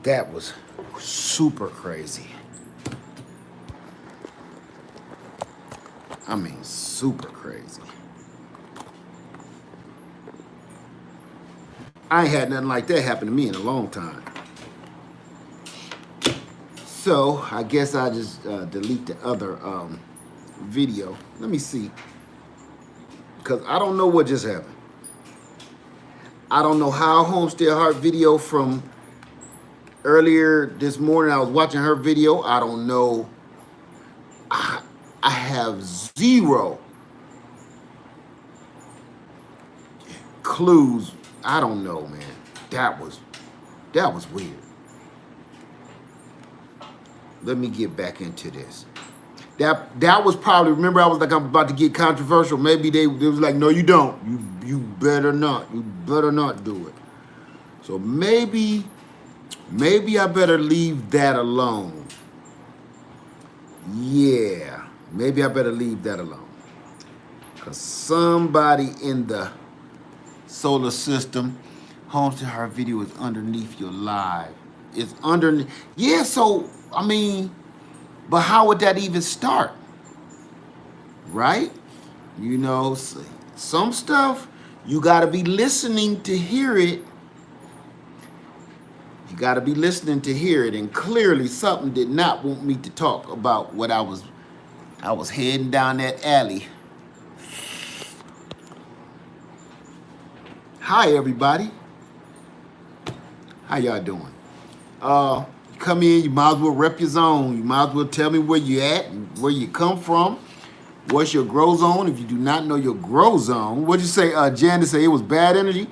That was super crazy. I mean, super crazy. I ain't had nothing like that happen to me in a long time. So I guess I just delete the other video. Let me see. Because I don't know what just happened. I don't know how Homestead Heart video from earlier this morning, I was watching her video. I don't know. I have zero clues. I don't know, man. That was weird. Let me get back into this. That was probably, remember I was like, I'm about to get controversial. Maybe they was like, no, you don't. You better not. You better not do it. So maybe I better leave that alone. Yeah, maybe I better leave that alone. Because somebody in the solar system, Homestead Heart video is underneath your live. It's underneath. Yeah, so, I mean, but how would that even start? Right? You know, some stuff, you got to be listening to hear it. You got to be listening to hear it. And clearly something did not want me to talk about what I was heading down that alley. Hi, everybody. How y'all doing? Come in, you might as well rep your zone. You might as well tell me where you at and where you come from. What's your grow zone? If you do not know your grow zone, what'd you say? Janice said it was bad energy.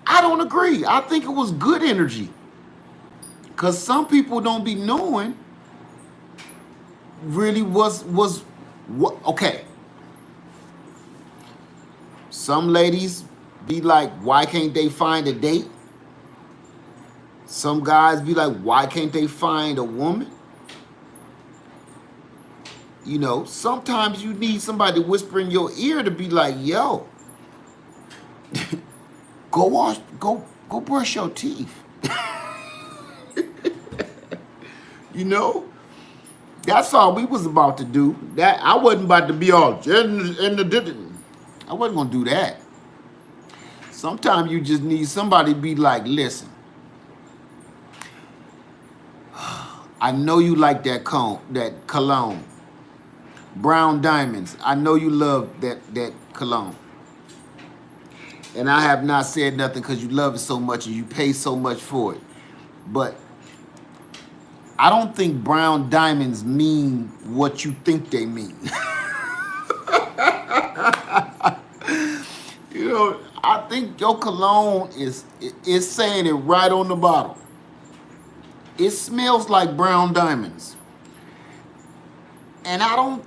I don't agree. I think it was good energy. Because some people don't be knowing really was what, okay. Some ladies be like, why can't they find a date? Some guys be like, why can't they find a woman? You know, sometimes you need somebody to whisper in your ear to be like, yo, go brush your teeth. You know, that's all we was about to do. That I wasn't about to be all I wasn't gonna do that. Sometimes you just need somebody to be like, listen, I know you like that cologne. Brown Diamonds. I know you love that cologne. And I have not said nothing because you love it so much and you pay so much for it. But I don't think brown diamonds mean what you think they mean. You know, I think your cologne is saying it right on the bottle. It smells like brown diamonds. And I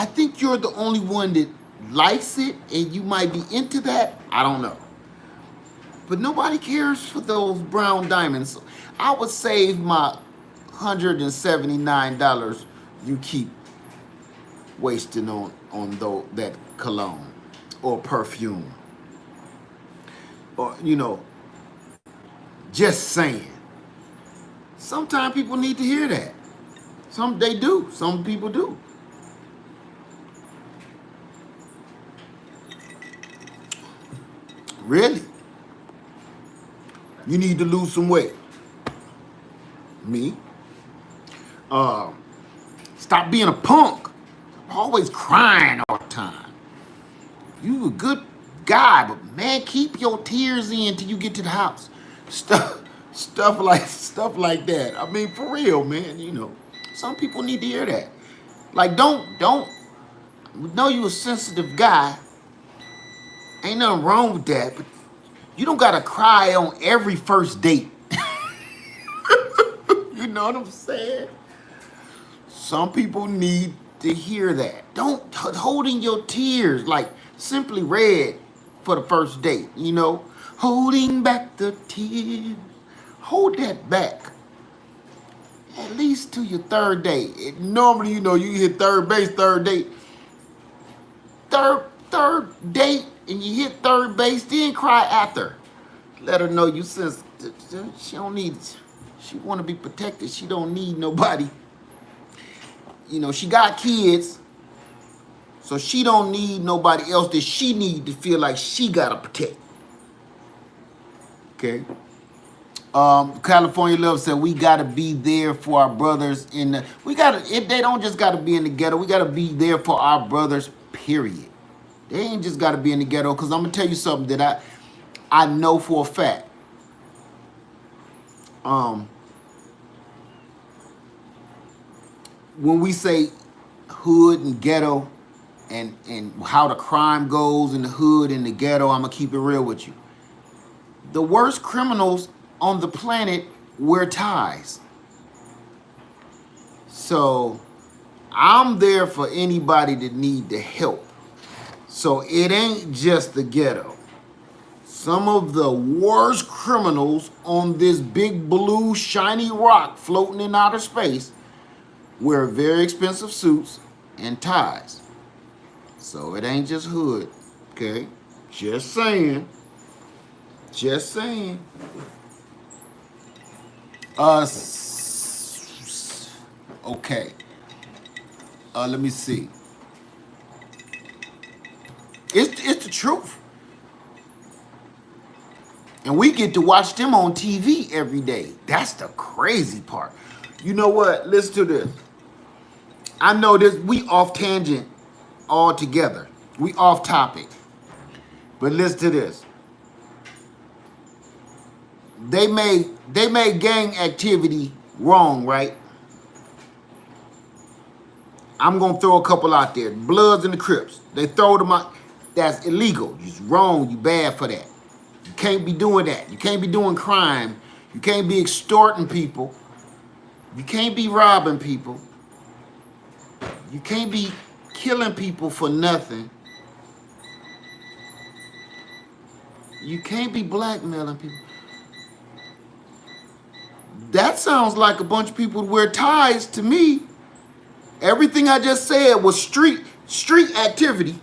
think you're the only one that likes it and you might be into that. I don't know. But nobody cares for those brown diamonds. I would save my $179 you keep wasting on that cologne or perfume. Or, you know, just saying. Sometimes people need to hear that. They do. Some people do. Really? You need to lose some weight. Me? Stop being a punk. Always crying all the time. You a good guy, but man, keep your tears in till you get to the house. Stuff like that. I mean, for real, man. You know, some people need to hear that. Like, don't. Know you a sensitive guy. Ain't nothing wrong with that, but you don't gotta cry on every first date. You know what I'm saying? Some people need to hear that. Don't holding your tears like Simply Red for the first date, you know? Holding back the tears. Hold that back. At least to your third date. Normally, you know, you hit third base, third date. Third date, and you hit third base, then cry after. let her know you sense she don't need, she want to be protected. She don't need nobody. You know, she got kids, so she don't need nobody else that she need to feel like she gotta protect. Okay. California Love said we gotta be there for our brothers in the. We gotta. They don't just gotta be in the ghetto. We gotta be there for our brothers. Period. They ain't just gotta be in the ghetto. Cause I'm gonna tell you something that I know for a fact. When we say hood and ghetto, and how the crime goes in the hood and the ghetto, I'm gonna keep it real with you. The worst criminals on the planet wear ties. So I'm there for anybody that need the help. So it ain't just the ghetto. Some of the worst criminals on this big blue shiny rock floating in outer space wear very expensive suits and ties. So it ain't just hood, okay? Just saying. Just saying. Okay. Let me see. It's the truth. And we get to watch them on TV every day. That's the crazy part. You know what? Listen to this. I know this, we off tangent altogether. We off topic. But listen to this. They made gang activity wrong, right? I'm gonna throw a couple out there. Bloods and the Crips. They throw them out. That's illegal. It's wrong. You bad for that. You can't be doing that. You can't be doing crime. You can't be extorting people. You can't be robbing people. You can't be killing people for nothing. You can't be blackmailing people. That sounds like a bunch of people who wear ties to me. Everything I just said was street activity,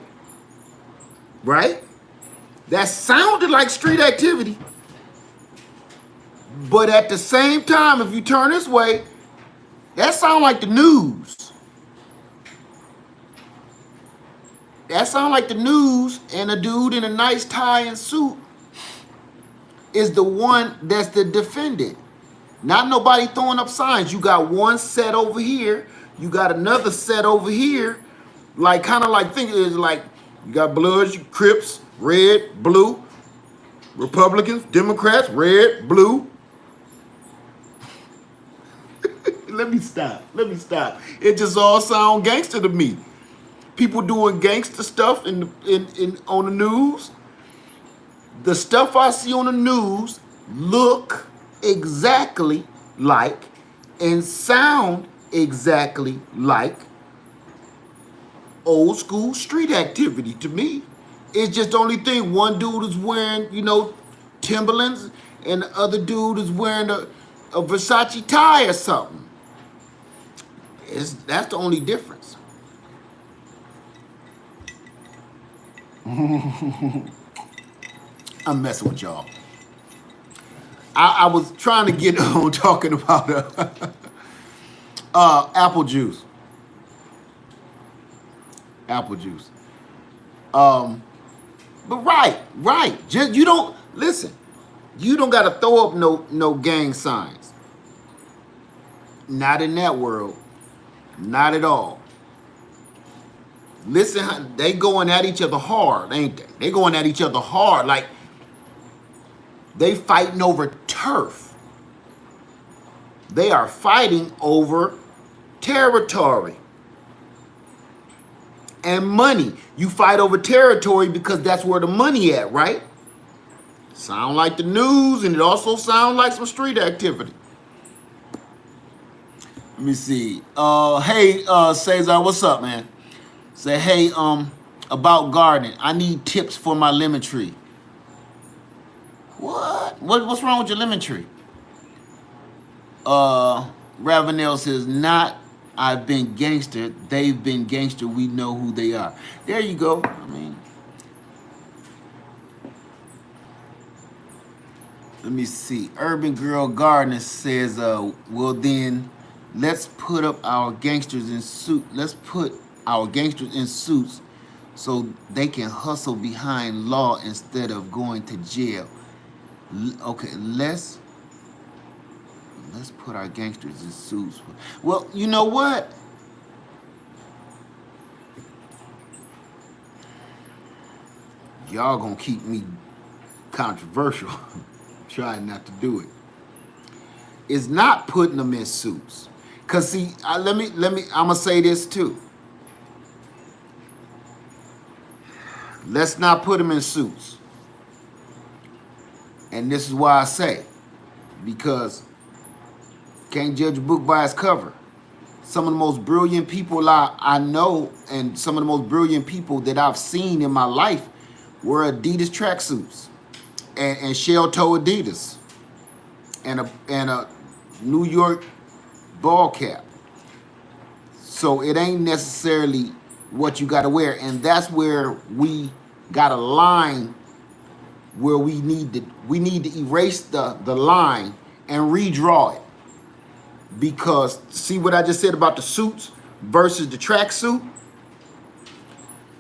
right? That sounded like street activity. But at the same time, if you turn this way, that sounds like the news. That sounds like the news, and a dude in a nice tie and suit is the one that's the defendant. Not nobody throwing up signs. You got one set over here. You got another set over here. Like, kind of like, think it's like, you got Bloods, Crips, red, blue. Republicans, Democrats, red, blue. Let me stop. It just all sound gangster to me. People doing gangster stuff in on the news. The stuff I see on the news look exactly like and sound exactly like old school street activity to me. It's just the only thing. One dude is wearing, Timberlands, and the other dude is wearing a Versace tie or something. That's the only difference. I'm messing with y'all. I was trying to get on talking about apple juice. Apple juice. But right. Just you don't listen. You don't gotta throw up no gang signs. Not in that world. Not at all. Listen, they going at each other hard, ain't they? They going at each other hard, like they fighting over turf. They are fighting over territory and money. You fight over territory because that's where the money at, right? Sound like the news, and it also sound like some street activity. Let me see. Hey, Cesar, what's up, man? Say, hey, about gardening. I need tips for my lemon tree. What's wrong with your lemon tree? Ravenel says, not I've been gangster. They've been gangster. We know who they are. There you go. I mean, Let me see. Urban Girl Gardener says, well then, let's put up our gangsters in suit. Let's put our gangsters in suits so they can hustle behind law instead of going to jail. Okay, let's put our gangsters in suits. Well, you know what? Y'all gonna keep me controversial. Trying not to do it. It's not putting them in suits. Cause see, let me. I'm gonna say this too. Let's not put them in suits. And this is why I say, because can't judge a book by its cover. Some of the most brilliant people I know, and some of the most brilliant people that I've seen in my life were Adidas tracksuits and shell toe Adidas and a New York ball cap. So it ain't necessarily what you got to wear, and that's where we got a line where we need to erase the line and redraw it. Because see what I just said about the suits versus the tracksuit?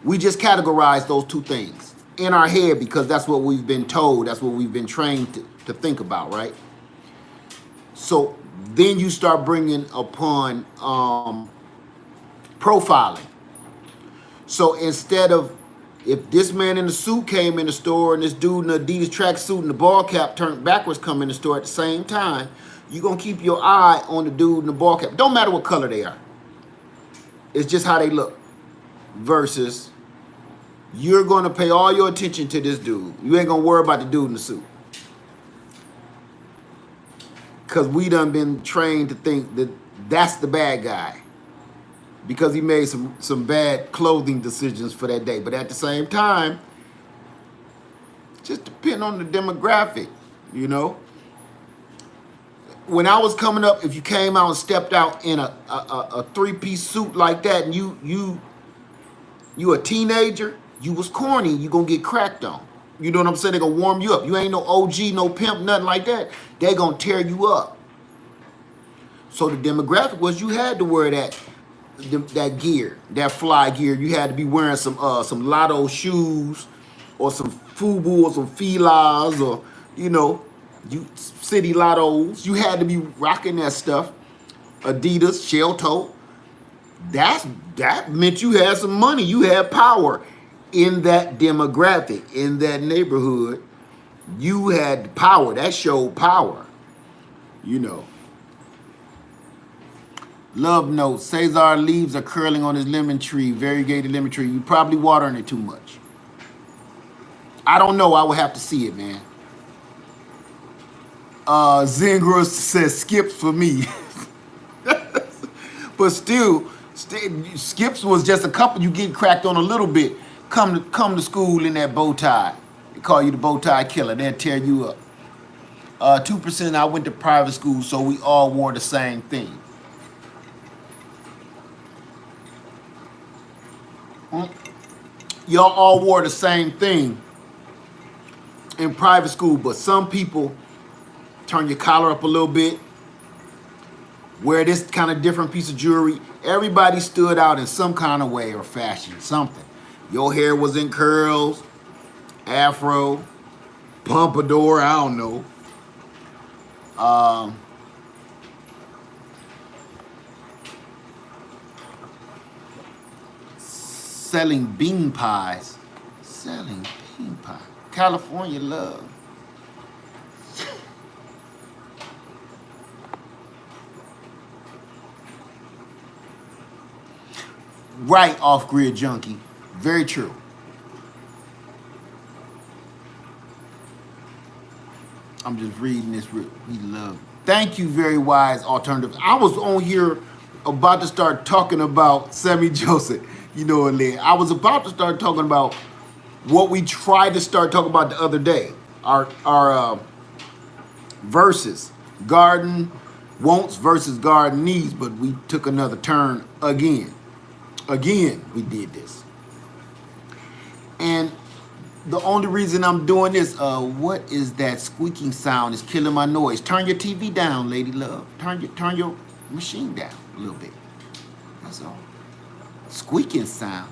We just categorize those two things in our head because that's what we've been told, that's what we've been trained to think about, right? So then you start bringing upon profiling. So instead of, if this man in the suit came in the store and this dude in the Adidas tracksuit and the ball cap turned backwards come in the store at the same time, you're going to keep your eye on the dude in the ball cap. Don't matter what color they are. It's just how they look. Versus, you're going to pay all your attention to this dude. You ain't going to worry about the dude in the suit. Because we done been trained to think that that's the bad guy. Because he made some bad clothing decisions for that day. But at the same time, just depend on the demographic, you know. When I was coming up, if you came out and stepped out in a three-piece suit like that, and you a teenager, you was corny, you gonna get cracked on. You know what I'm saying? They gonna warm you up. You ain't no OG, no pimp, nothing like that. They gonna tear you up. So the demographic was you had to wear that gear, that fly gear. You had to be wearing some Lotto shoes, or some Fubu, or some Filas, or you know. You City Lottos, you had to be rocking that stuff. Adidas, shell toe. That meant you had some money. You had power in that demographic, in that neighborhood. You had power. That showed power. You know. Love note. Cesar leaves are curling on his lemon tree, variegated lemon tree. You probably watering it too much. I don't know. I would have to see it, man. Zengro says skips for me. But still, skips was just a couple. You get cracked on a little bit. Come to school in that bow tie. They call you the bow tie killer. They'll tear you up. 2%, I went to private school, so we all wore the same thing. Y'all all wore the same thing in private school, but some people turn your collar up a little bit, wear this kind of different piece of jewelry. Everybody stood out in some kind of way or fashion, something. Your hair was in curls, afro, pompadour, I don't know. Selling bean pies. Selling bean pie. California love. Right, off-grid junkie. Very true. I'm just reading this. We love. Thank you, very wise alternative. I was on here about to start talking about Sammy Joseph. You know what, Lynn? I was about to start talking about what we tried to start talking about the other day. Our verses. Garden wants versus garden needs, but we took another turn again. Again, we did this. And The only reason I'm doing this, what is that squeaking sound? It's killing my noise. Turn your TV down, lady love. Turn your machine down a little bit. That's all. Squeaking sound.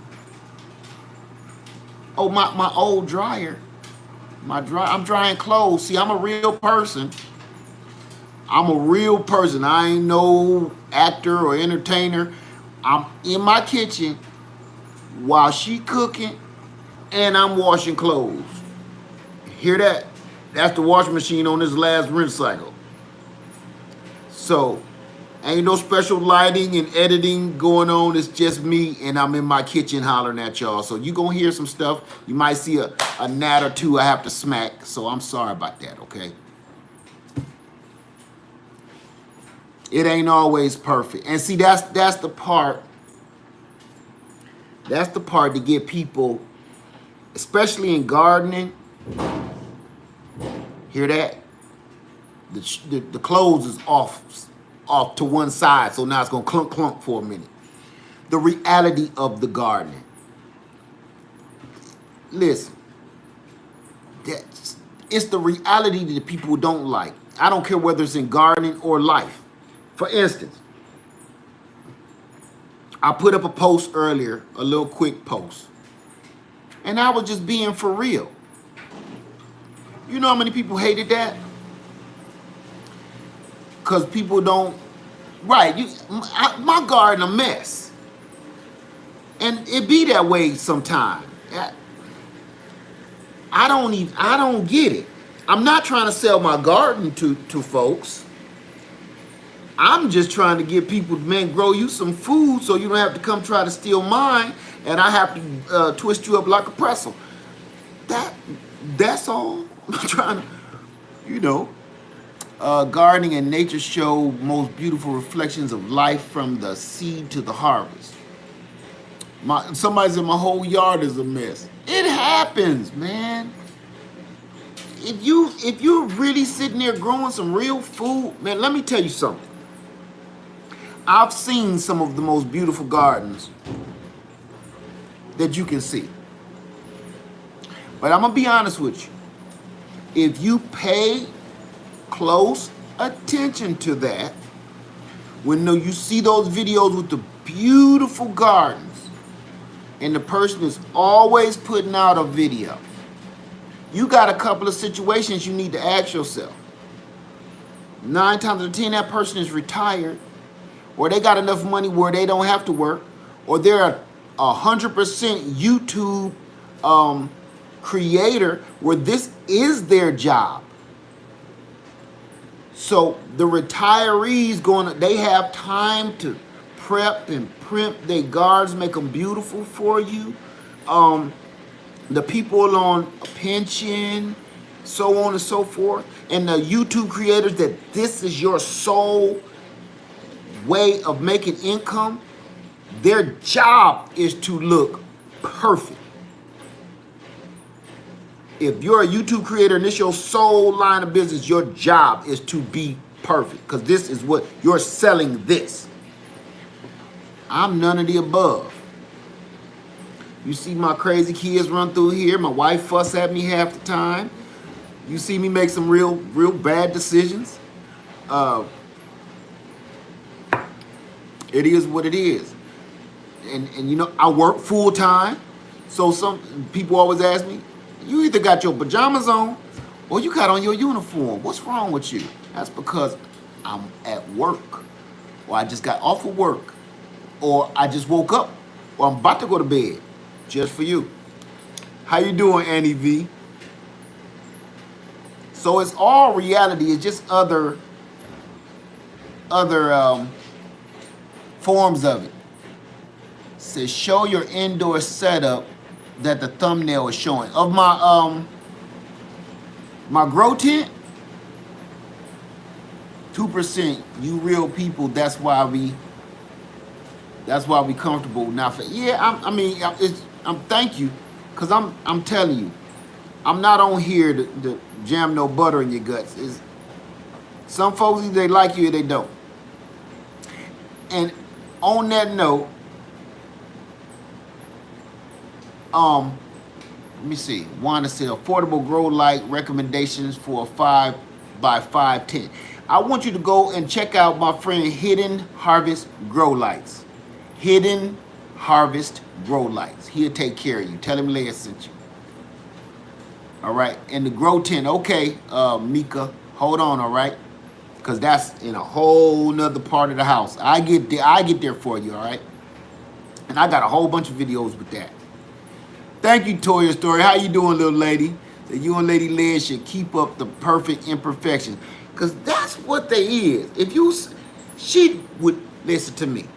Oh, my old dryer. I'm drying clothes. See, I'm a real person. I'm a real person. I ain't no actor or entertainer. I'm in my kitchen while she cooking and I'm washing clothes. Hear that? That's the washing machine on this last rinse cycle. So, ain't no special lighting and editing going on. It's just me and I'm in my kitchen hollering at y'all. So you gonna hear some stuff. You might see a gnat or two I have to smack. So I'm sorry about that, okay? It ain't always perfect. And see, that's the part. That's the part to get people, especially in gardening. Hear that? The clothes is off to one side, so now it's gonna clunk for a minute. The reality of the gardening. Listen, it's the reality that people don't like. I don't care whether it's in gardening or life. For instance, I put up a post earlier, a little quick post, and I was just being for real. You know how many people hated that? Because people don't, right, my garden a mess. And it be that way sometimes. I don't get it. I'm not trying to sell my garden to folks. I'm just trying to get people, man, grow you some food so you don't have to come try to steal mine and I have to twist you up like a pretzel. That's all. I'm trying to, you know. Gardening and nature show most beautiful reflections of life from the seed to the harvest. Somebody said my whole yard is a mess. It happens, man. If you're really sitting there growing some real food, man, let me tell you something. I've seen some of the most beautiful gardens that you can see. But I'm gonna be honest with you. If you pay close attention to that, when you see those videos with the beautiful gardens and the person is always putting out a video, you got a couple of situations you need to ask yourself. 9 times out of 10, that person is retired, or they got enough money where they don't have to work, or they're 100% YouTube creator where this is their job. So the retirees they have time to prep and primp their gardens, make them beautiful for you. The people on a pension, so on and so forth, and the YouTube creators that this is your sole way of making income, their job is to look perfect. If you're a YouTube creator and this is your sole line of business, your job is to be perfect because this is what you're selling this. I'm none of the above. You see my crazy kids run through here. My wife fuss at me half the time. You see me make some real bad decisions. It is what it is. And you know, I work full time. So some people always ask me, you either got your pajamas on or you got on your uniform. What's wrong with you? That's because I'm at work, or I just got off of work, or I just woke up, or I'm about to go to bed. Just for you. How you doing, Annie V? So it's all reality. It's just other forms of it. It says show your indoor setup that the thumbnail is showing of my my grow tent. 2%. You real people. That's why we comfortable now. I'm thank you, cause I'm telling you, I'm not on here to jam no butter in your guts. Some folks either they like you or they don't. And on that note, Let me see. Want to say affordable grow light recommendations for a 5 by 510. I want you to go and check out my friend Hidden Harvest Grow Lights. Hidden Harvest Grow Lights. He'll take care of you. Tell him Leia sent you. All right. And the grow tent. Okay, Mika, hold on. All right, because that's in a whole nother part of the house. I get there for you. All right. And I got a whole bunch of videos with that. Thank you, Toya Story. How you doing, little lady? That you and Lady Liz should keep up the perfect imperfection. Because that's what they is. If you, she would, listen to me.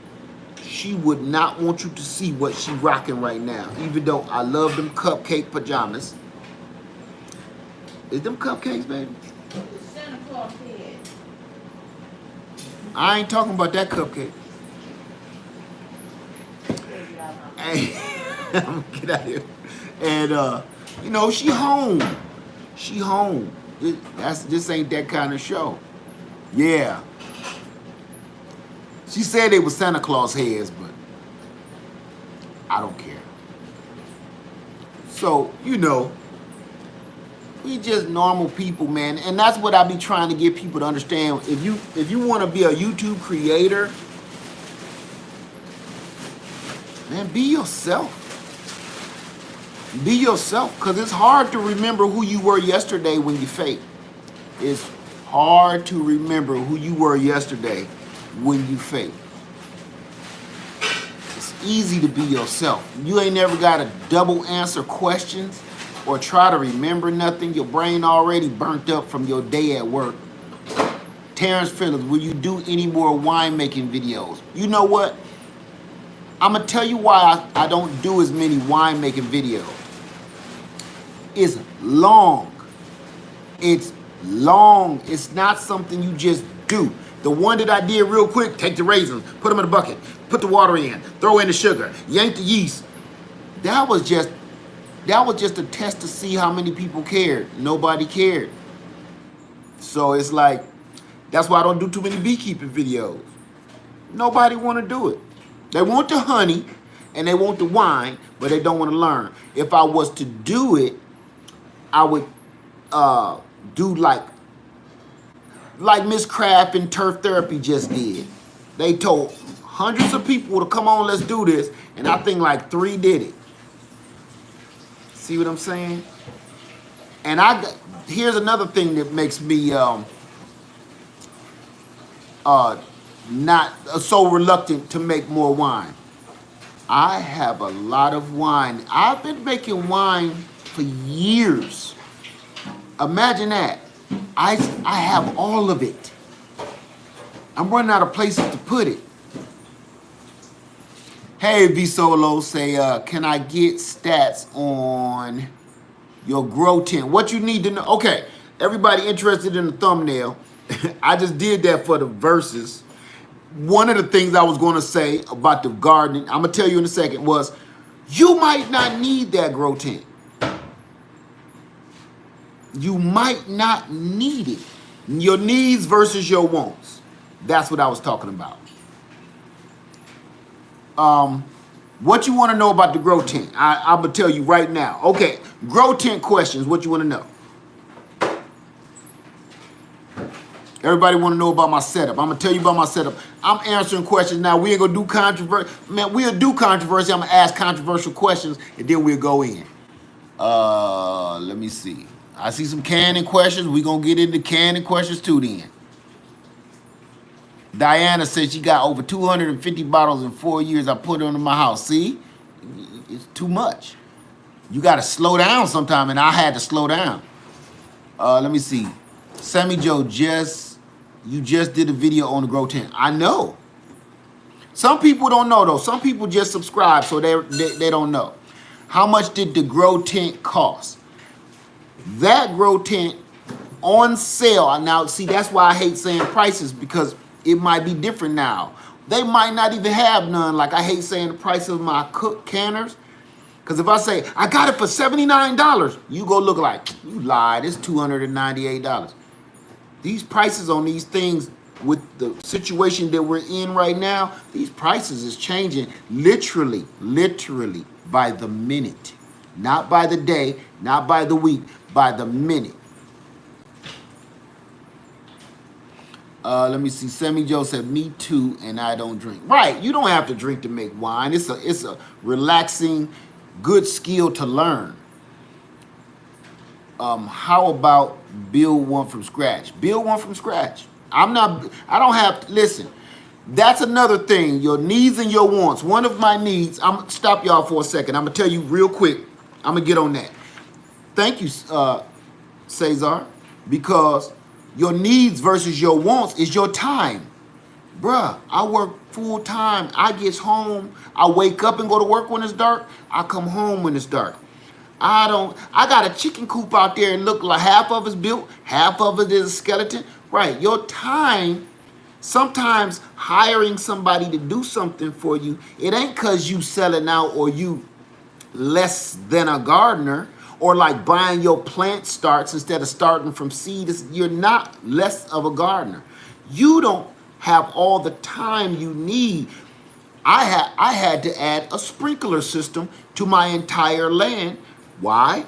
She would not want you to see what she rocking right now. Even though I love them cupcake pajamas. Is them cupcakes, baby? Santa Claus head. I ain't talking about that cupcake. Hey, I'm gonna get out of here. And you know, she home. She home. This ain't that kind of show. Yeah. She said they were Santa Claus heads, but I don't care. So, you know, we just normal people, man. And that's what I be trying to get people to understand. If you want to be a YouTube creator, man, be yourself. Be yourself, because it's hard to remember who you were yesterday when you fake. It's hard to remember who you were yesterday when you fake. It's easy to be yourself. You ain't never got to double answer questions or try to remember nothing. Your brain already burnt up from your day at work. Terrence Phillips, will you do any more winemaking videos? You know what? I'm going to tell you why I don't do as many winemaking videos. It's long. It's long. It's not something you just do. The one that I did real quick, take the raisins, put them in a bucket, put the water in, throw in the sugar, yank the yeast. That was just a test to see how many people cared. Nobody cared. So it's like, that's why I don't do too many beekeeping videos. Nobody want to do it. They want the honey and they want the wine, but they don't want to learn. If I was to do it, I would do like Miss Craft and Turf Therapy just did. They told hundreds of people to come on, let's do this, and I think like 3 did it. See what I'm saying? And here's another thing that makes me not so reluctant to make more wine. I have a lot of wine. I've been making wine for years. Imagine that. I have all of it. I'm running out of places to put it. Hey, V Solo, say, can I get stats on your grow tent? What you need to know. Okay, everybody interested in the thumbnail. I just did that for the verses. One of the things I was going to say about the gardening, I'm going to tell you in a second, was you might not need that grow tent. You might not need it. Your needs versus your wants. That's what I was talking about. What you want to know about the grow tent? I'm going to tell you right now. Okay, grow tent questions. What you want to know? Everybody want to know about my setup. I'm going to tell you about my setup. I'm answering questions now. We ain't going to do controversy. Man, we'll do controversy. I'm going to ask controversial questions, and then we'll go in. Let me see. I see some canning questions. We're going to get into canning questions too then. Diana said she got over 250 bottles in 4 years. I put them in my house. See? It's too much. You got to slow down sometime, and I had to slow down. Let me see. Sammy Joe, you just did a video on the grow tent. I know. Some people don't know, though. Some people just subscribe, so they don't know. How much did the grow tent cost? That grow tent on sale. Now, see, that's why I hate saying prices, because it might be different now. They might not even have none. Like, I hate saying the price of my cook canners. Because if I say, I got it for $79, you go look like, you lied, it's $298. These prices on these things, with the situation that we're in right now, these prices is changing literally by the minute. Not by the day, not by the week, by the minute. Let me see. Sammy Joe said, "Me too, and I don't drink." Right, you don't have to drink to make wine. It's a relaxing, good skill to learn. How about build one from scratch? Build one from scratch. I don't have, listen, that's another thing, your needs and your wants. One of my needs, I'm gonna stop y'all for a second. I'm gonna tell you real quick. I'm gonna get on that. Thank you, Cesar, because your needs versus your wants is your time. Bruh, I work full time. I get home, I wake up and go to work when it's dark. I come home when it's dark. I got a chicken coop out there and look like half of it's built, half of it is a skeleton. Right, your time, sometimes hiring somebody to do something for you, it ain't cause you selling out or you less than a gardener, or like buying your plant starts instead of starting from seed. You're not less of a gardener. You don't have all the time you need. I had to add a sprinkler system to my entire land. Why?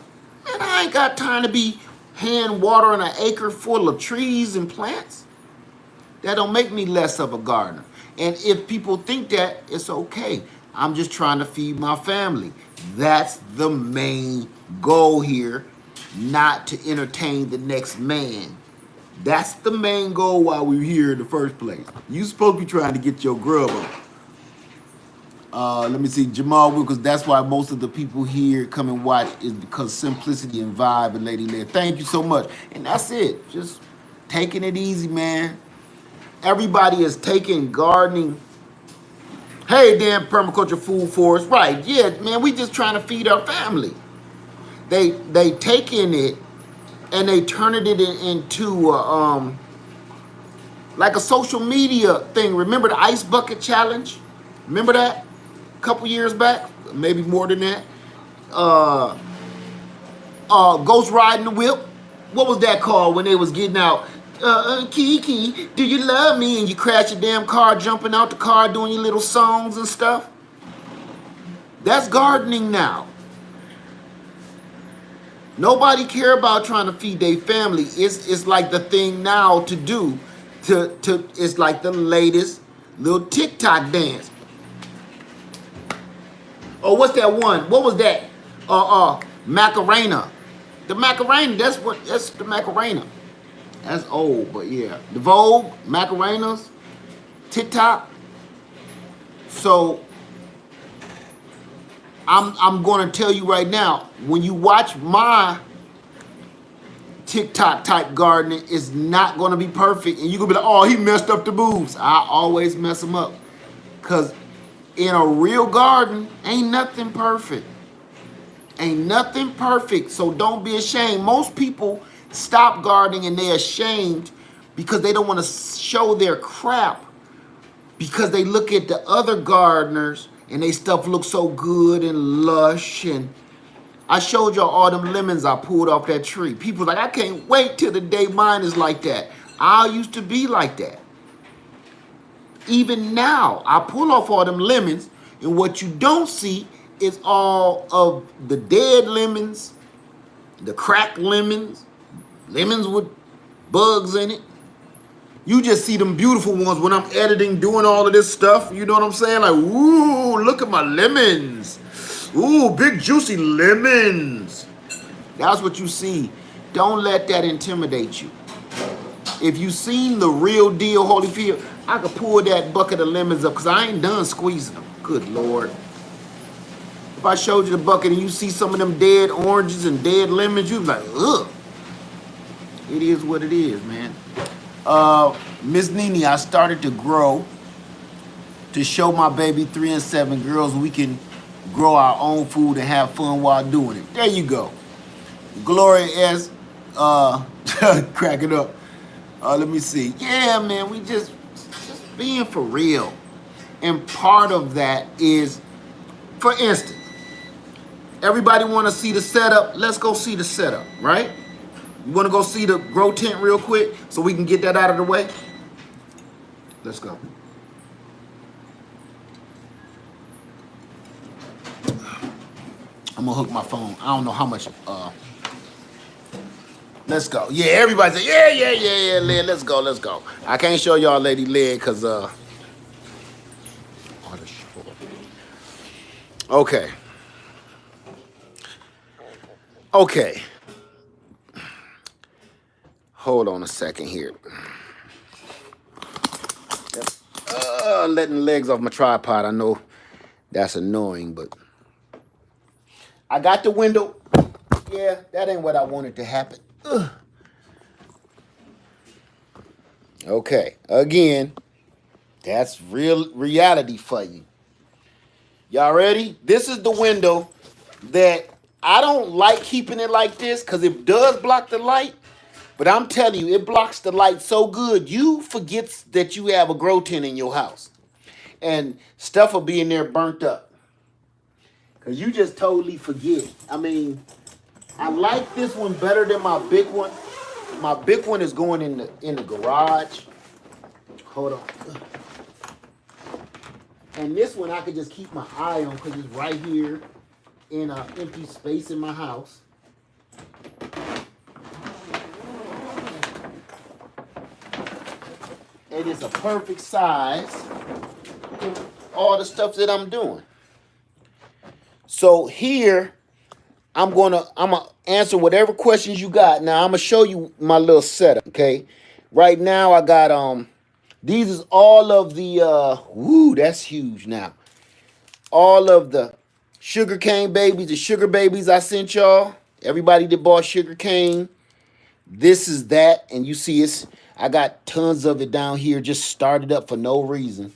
Man, I ain't got time to be hand watering an acre full of trees and plants. That don't make me less of a gardener. And if people think that, it's okay. I'm just trying to feed my family. That's the main goal here, not to entertain the next man. That's the main goal while we're here in the first place. You supposed to be trying to get your grub up. Let me see, Jamal Wilkins, that's why most of the people here come and watch is because simplicity and vibe and Lady Lead. Thank you so much. And that's it. Just taking it easy, man. Everybody is taking gardening. Hey, damn permaculture food forest. Right, yeah, man, we just trying to feed our family. They taking it and they turning it into like a social media thing. Remember the ice bucket challenge? Remember that? A couple years back, maybe more than that. Ghost riding the whip. What was that called when they was getting out? Kiki, do you love me? And you crash your damn car, jumping out the car, doing your little songs and stuff. That's gardening now. Nobody care about trying to feed their family. It's like the thing now to do. It's like the latest little TikTok dance. Oh, what's that one? What was that? Macarena. The Macarena. That's the Macarena. That's old, but yeah. The Vogue, Macarenas, TikTok. So I'm going to tell you right now, when you watch my TikTok type gardening, it's not going to be perfect. And you're going to be like, oh, he messed up the moves. I always mess them up. Because in a real garden, ain't nothing perfect. Ain't nothing perfect. So don't be ashamed. Most people stop gardening and they're ashamed because they don't want to show their crap. Because they look at the other gardeners and they stuff looks so good and lush. And I showed y'all all them lemons I pulled off that tree. People like, I can't wait till the day mine is like that. I used to be like that. Even now, I pull off all them lemons, and what you don't see is all of the dead lemons, the cracked lemons, lemons with bugs in it. You just see them beautiful ones when I'm editing, doing all of this stuff. You know what I'm saying? Like, ooh, look at my lemons. Ooh, big juicy lemons. That's what you see. Don't let that intimidate you. If you seen the real deal Holyfield, I could pull that bucket of lemons up because I ain't done squeezing them. Good Lord. If I showed you the bucket and you see some of them dead oranges and dead lemons, you'd be like, ugh. It is what it is, man. Miss Nene, I started to grow to show my baby 3 and 7 girls we can grow our own food and have fun while doing it. There you go. Gloria S. Crack it up. Let me see. Yeah, man, we just being for real. And part of that is, for instance, everybody want to see the setup. Let's go see the setup, right? You want to go see the grow tent real quick so we can get that out of the way? Let's go. I'm gonna hook my phone. I don't know how much. Let's go. Yeah, everybody say, yeah, Lyd, let's go. I can't show y'all Lady Lyd because okay. Hold on a second here. Letting legs off my tripod. I know that's annoying, but I got the window. Yeah, that ain't what I wanted to happen. Ugh. Okay, again, that's real reality for you. Y'all ready? This is the window that I don't like keeping it like this because it does block the light. But I'm telling you, it blocks the light so good, you forget that you have a grow tent in your house. And stuff will be in there burnt up. Because you just totally forget. I mean, I like this one better than my big one. My big one is going in the garage. Hold on. And this one I could just keep my eye on because it's right here in an empty space in my house. And it's a perfect size for all the stuff that I'm doing. So here, I'm gonna answer whatever questions you got. Now I'm gonna show you my little setup, okay? Right now I got these is all of the woo, that's huge now. All of the sugar cane babies, the sugar babies I sent y'all. Everybody that bought sugar cane, this is that, and you see it's I got tons of it down here, just started up for no reason.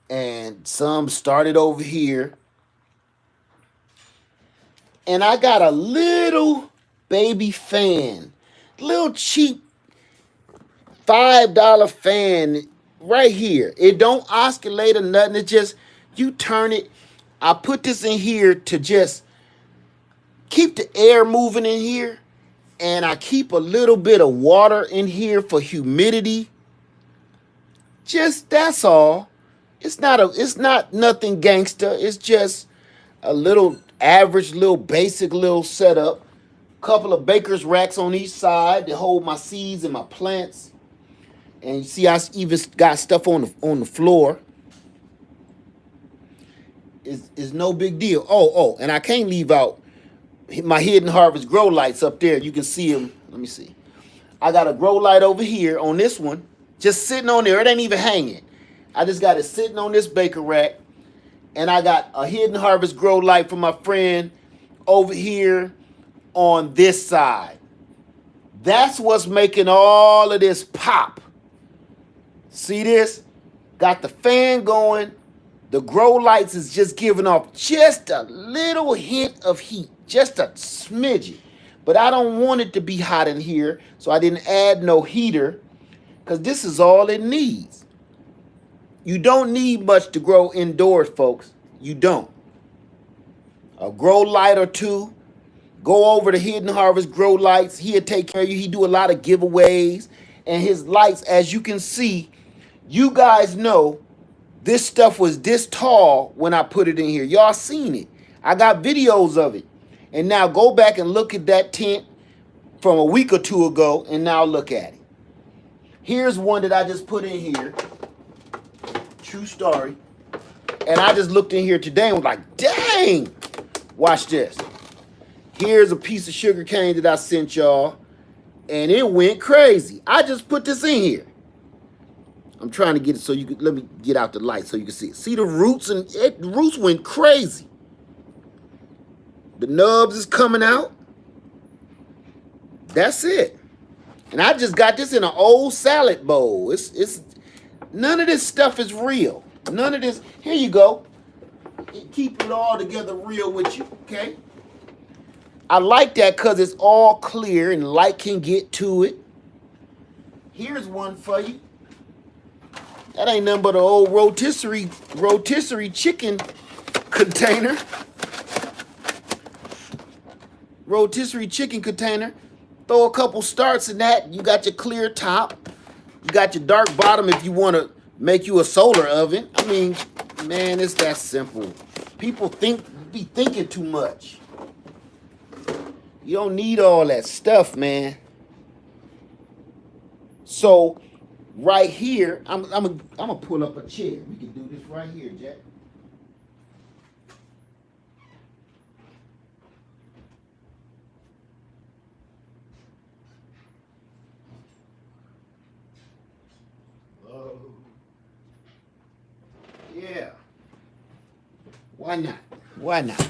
And some started over here. And I got a little baby fan, little cheap $5 fan right here. It don't oscillate or nothing. It just, you turn it. I put this in here to just keep the air moving in here. And I keep a little bit of water in here for humidity. Just, that's all. It's not nothing gangster. It's just a little average, little basic little setup. Couple of baker's racks on each side to hold my seeds and my plants. And you see I even got stuff on the floor. It's no big deal. Oh, and I can't leave out my Hidden Harvest grow lights up there. You can see them. Let me see. I got a grow light over here on this one. Just sitting on there. It ain't even hanging. I just got it sitting on this baker rack. And I got a Hidden Harvest grow light from my friend over here on this side. That's what's making all of this pop. See this? Got the fan going. The grow lights is just giving off just a little hint of heat. Just a smidgen. But I don't want it to be hot in here, so I didn't add no heater, because this is all it needs. You don't need much to grow indoors, folks. You don't. A grow light or two. Go over to Hidden Harvest grow lights. He'll take care of you. He do a lot of giveaways. And his lights, as you can see, you guys know this stuff was this tall when I put it in here. Y'all seen it. I got videos of it. And now go back and look at that tent from a week or two ago, and now look at it. Here's one that I just put in here. True story. And I just looked in here today and was like, dang! Watch this. Here's a piece of sugar cane that I sent y'all, and it went crazy. I just put this in here. I'm trying to get it so you could, let me get out the light so you can see it. See the roots, and the roots went crazy. The nubs is coming out. That's it. And I just got this in an old salad bowl. It's none of this stuff is real. None of this. Here you go. Keep it all together real with you, okay? I like that because it's all clear and light can get to it. Here's one for you. That ain't nothing but an old rotisserie chicken container. Rotisserie chicken container. Throw a couple starts in that. You got your clear top. You got your dark bottom if you want to make you a solar oven. I mean, man, it's that simple. People think be thinking too much. You don't need all that stuff, man. So right here, I'm gonna pull up a chair. We can do this right here, Jack. Oh, yeah. Why not? Why not?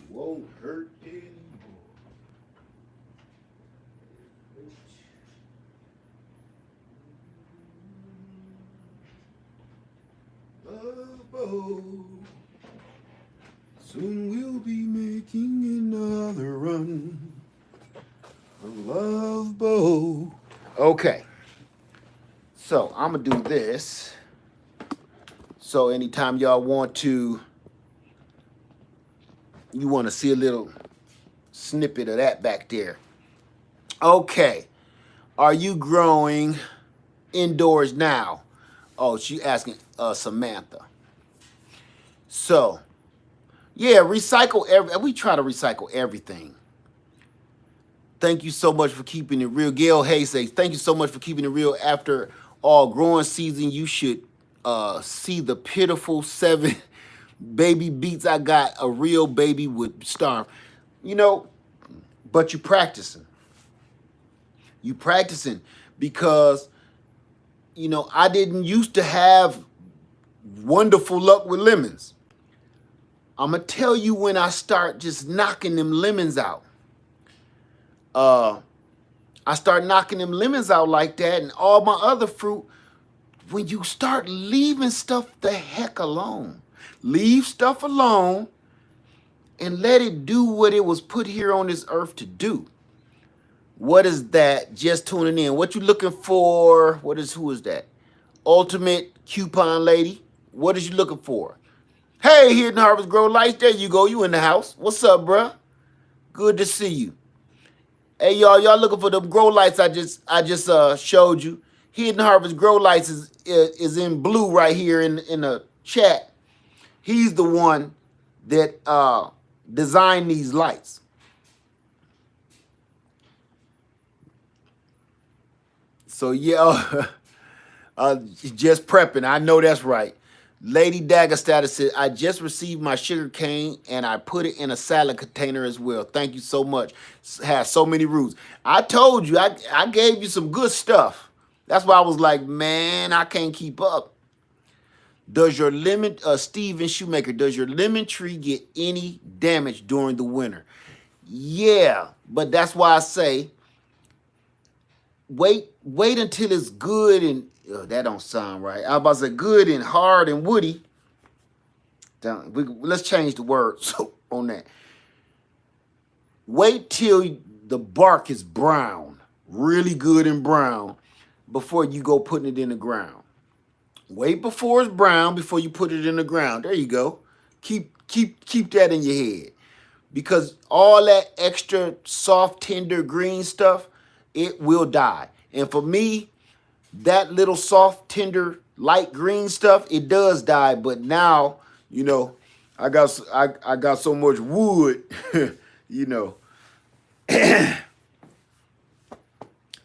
Won't hurt anymore. Bow. Soon we'll be making another run. A love bow. Okay. So I'm gonna do this. So anytime y'all want to, you want to see a little snippet of that back there. Okay. Are you growing indoors now? Oh, she asking Samantha. So, yeah, we try to recycle everything. Thank you so much for keeping it real. Gail Hayes says, thank you so much for keeping it real. After all growing season, you should see the pitiful 7 baby beets I got. A real baby would starve. You know, but you practicing. You practicing because, you know, I didn't used to have wonderful luck with lemons. I'm going to tell you when I start just knocking them lemons out. I start knocking them lemons out like that and all my other fruit. When you start leaving stuff the heck alone. Leave stuff alone and let it do what it was put here on this earth to do. What is that? Just tuning in. What you looking for? Who is that? Ultimate Coupon Lady. What is you looking for? Hey, Hidden Harvest Grow Lights. There you go. You in the house. What's up, bruh? Good to see you. Hey, y'all looking for the grow lights I just showed you. Hidden Harvest Grow Lights is in blue right here in the chat. He's the one that designed these lights. So yeah, just prepping. I know that's right. Lady Dagger Status said, I just received my sugar cane and I put it in a salad container as well. Thank you so much. Has so many roots. I told you, I gave you some good stuff. That's why I was like, man, I can't keep up. Does your lemon, Steven Shoemaker, does your lemon tree get any damage during the winter? Yeah, but that's why I say, wait until it's good and that don't sound right. I was about to say good and hard and woody. Let's change the word on that. Wait till the bark is brown, really good and brown, before you go putting it in the ground. Wait before it's brown before you put it in the ground. There you go. Keep that in your head. Because all that extra soft, tender green stuff, it will die. And for me, that little soft, tender, light green stuff, it does die. But now, you know, I got so much wood, you know.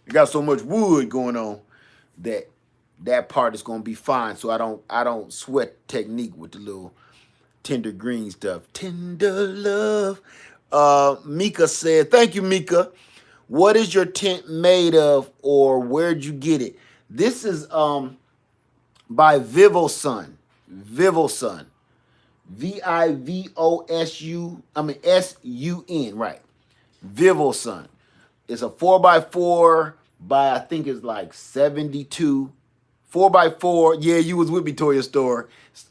I got so much wood going on that part is gonna be fine. So I don't sweat technique with the little tender green stuff. Tender love. Mika said, thank you, Mika. What is your tent made of, or where'd you get it? This is by Vivosun. Vivosun. S-U-N, right. Vivosun. It's a 4x4 by, I think it's like 72. 4x4. Yeah, you was with me, Toya Story.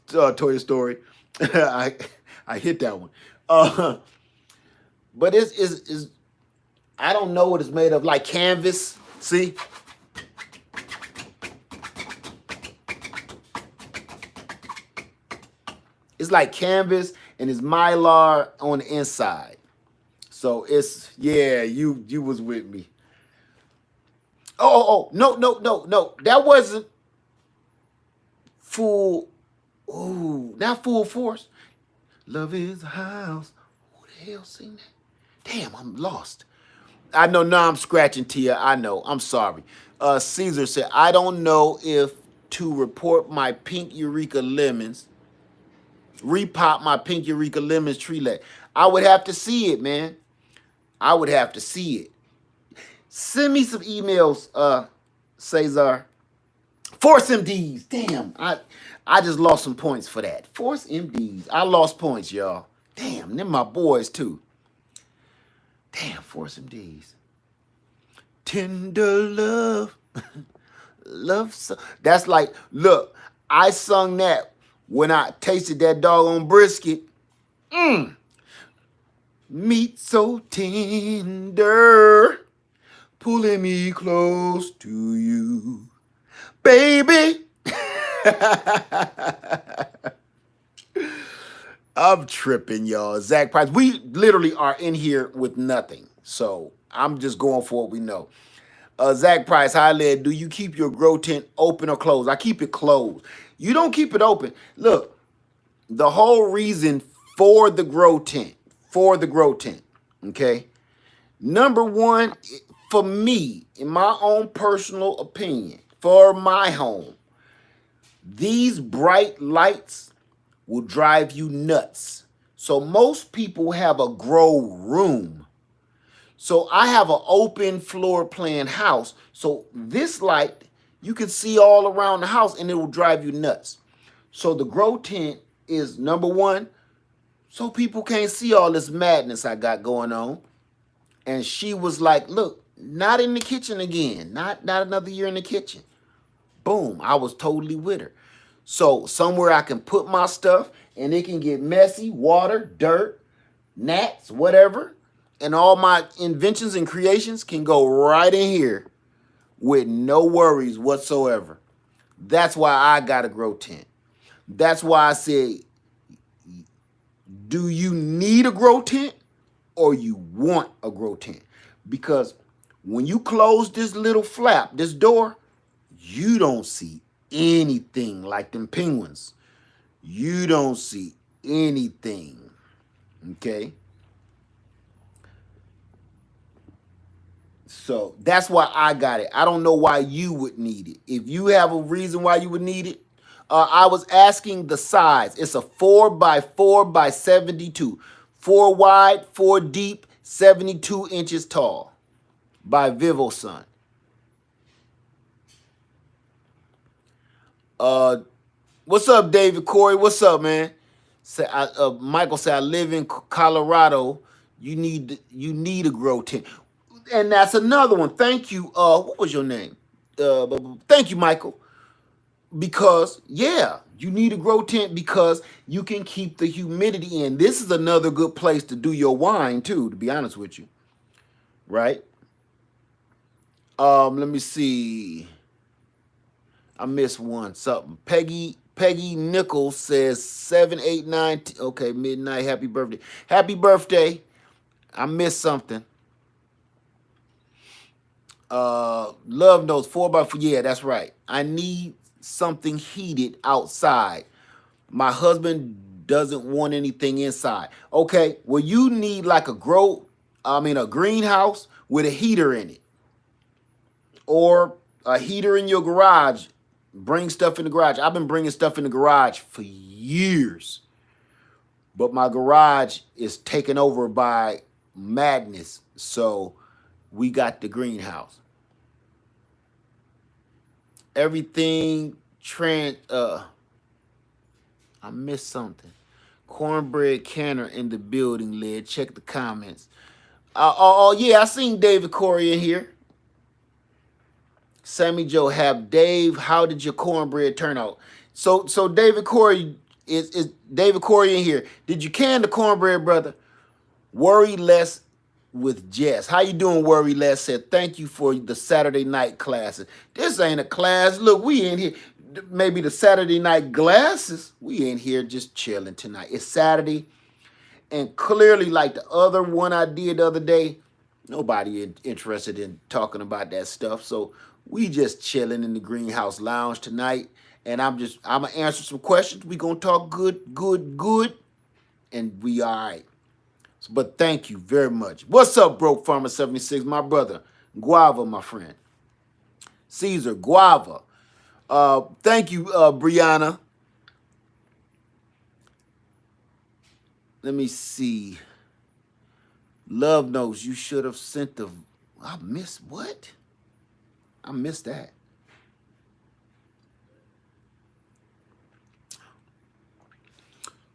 Toya Story. I hit that one. But it's I don't know what it's made of, like canvas. See? It's like canvas and it's mylar on the inside. So it's, yeah, you was with me. Oh, no. That wasn't full, not full force. Love is a house. Who the hell sing that? Damn, I'm lost. I know now I'm scratching Tia. I know. I'm sorry. Caesar said, I don't know if to report my pink Eureka lemons, repot my pink Eureka lemons tree leg. I would have to see it, man. I would have to see it. Send me some emails, Cesar. Force MDs. Damn, I just lost some points for that. Force MDs. I lost points, y'all. Damn, them my boys too. Damn, Force MDs. Tender love. Love so. That's like, look, I sung that when I tasted that doggone brisket. Meat so tender, pulling me close to you, baby. I'm tripping, y'all. Zach Price. We literally are in here with nothing. So I'm just going for what we know. Zach Price, hi Led. Do you keep your grow tent open or closed? I keep it closed. You don't keep it open. Look, the whole reason for the grow tent, okay? Number one, for me, in my own personal opinion, for my home, these bright lights will drive you nuts. So most people have a grow room. So I have an open floor plan house. So this light, you can see all around the house and it will drive you nuts. So the grow tent is number one, so people can't see all this madness I got going on. And she was like, look, not in the kitchen again. Not another year in the kitchen. Boom, I was totally with her. So somewhere I can put my stuff and it can get messy, water, dirt, gnats, whatever. And all my inventions and creations can go right in here with no worries whatsoever. That's why I got a grow tent. That's why I said, do you need a grow tent or you want a grow tent? Because when you close this little flap, this door, you don't see anything like them penguins. You don't see anything. Okay? So that's why I got it. I don't know why you would need it. If you have a reason why you would need it, I was asking the size. It's a 4x4x72. 4 wide, 4 deep, 72 inches tall by Vivosun. What's up, David Corey? What's up, man? Michael said, I live in Colorado. You need a grow tent. And that's another one. Thank you. What was your name? Thank you, Michael. Because, yeah, you need a grow tent because you can keep the humidity in. This is another good place to do your wine, too, to be honest with you. Right? Let me see. I missed one. Something. Peggy Nichols says 789. Okay, midnight. Happy birthday. Happy birthday. I missed something. Love knows 4x4. Yeah, that's right. I need something heated outside. My husband doesn't want anything inside. Okay, well, you need like a greenhouse with a heater in it. Or a heater in your garage. Bring stuff in the garage. I've been bringing stuff in the garage for years. But my garage is taken over by madness. So we got the greenhouse. Everything I missed something. Cornbread Canner in the building, Lid. Check the comments. Yeah, I seen David Corey in here. Sammy Joe, have Dave, how did your cornbread turn out? So David Corey is David Corey in here. Did you can the cornbread, brother? Worry less with Jess. How you doing, Worry Less? Said thank you for the Saturday night classes. This ain't a class. Look, we in here. Maybe the Saturday night glasses. We in here just chilling tonight. It's Saturday. And clearly, like the other one I did the other day, nobody interested in talking about that stuff. So we just chilling in the greenhouse lounge tonight. And I'm gonna answer some questions. We gonna talk good. and we all right. But thank you very much. What's up, Broke Farmer 76, my brother? Guava, my friend. Caesar, Guava. Thank you, Brianna. Let me see. Love notes. You should have sent the. I missed what? I missed that.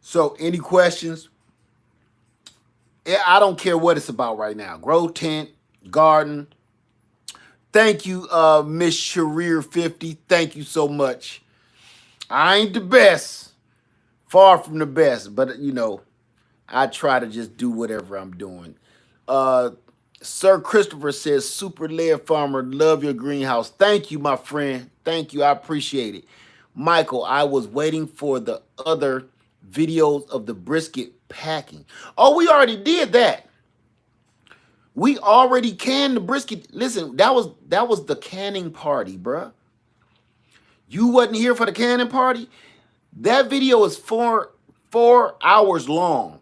So, any questions? I don't care what it's about right now. Grow tent, garden. Thank you, Miss Sharir 50. Thank you so much. I ain't the best. Far from the best, but you know, I try to just do whatever I'm doing. Sir Christopher says, super lead farmer, love your greenhouse. Thank you, my friend. Thank you. I appreciate it. Michael, I was waiting for the other videos of the brisket packing. Oh, we already did that. We already canned the brisket. Listen, that was the canning party, bruh. You wasn't here for the canning party? That video is four hours long.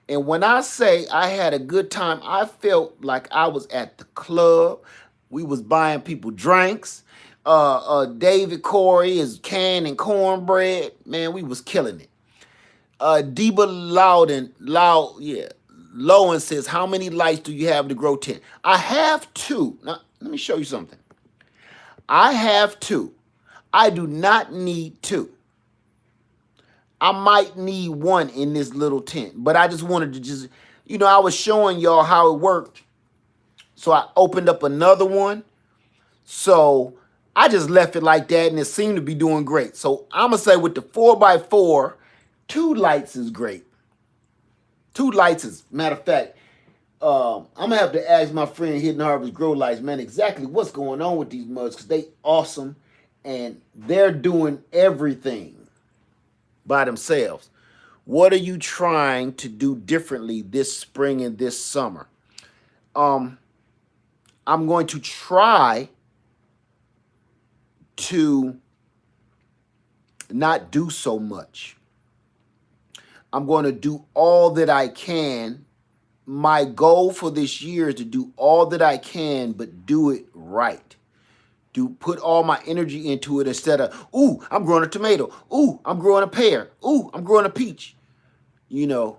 And when I say I had a good time, I felt like I was at the club. We was buying people drinks. David Corey is canning cornbread. Man, we was killing it. Deba Lowen says, how many lights do you have to grow 10? I have 2. Now, let me show you something. I have 2. I do not need 2. I might need 1 in this little tent, but I just wanted to I was showing y'all how it worked. So I opened up another one. So I just left it like that, and it seemed to be doing great. So I'm going to say with the 4x4, 2 lights is great. 2 lights is, matter of fact, I'm going to have to ask my friend Hidden Harvest Grow Lights, man, exactly what's going on with these mugs, because they awesome, and they're doing everything by themselves. What are you trying to do differently this spring and this summer? I'm going to try to not do so much. I'm going to do all that I can. My goal for this year is to do all that I can, but do it right. Put all my energy into it instead of, ooh, I'm growing a tomato. Ooh, I'm growing a pear. Ooh, I'm growing a peach. You know,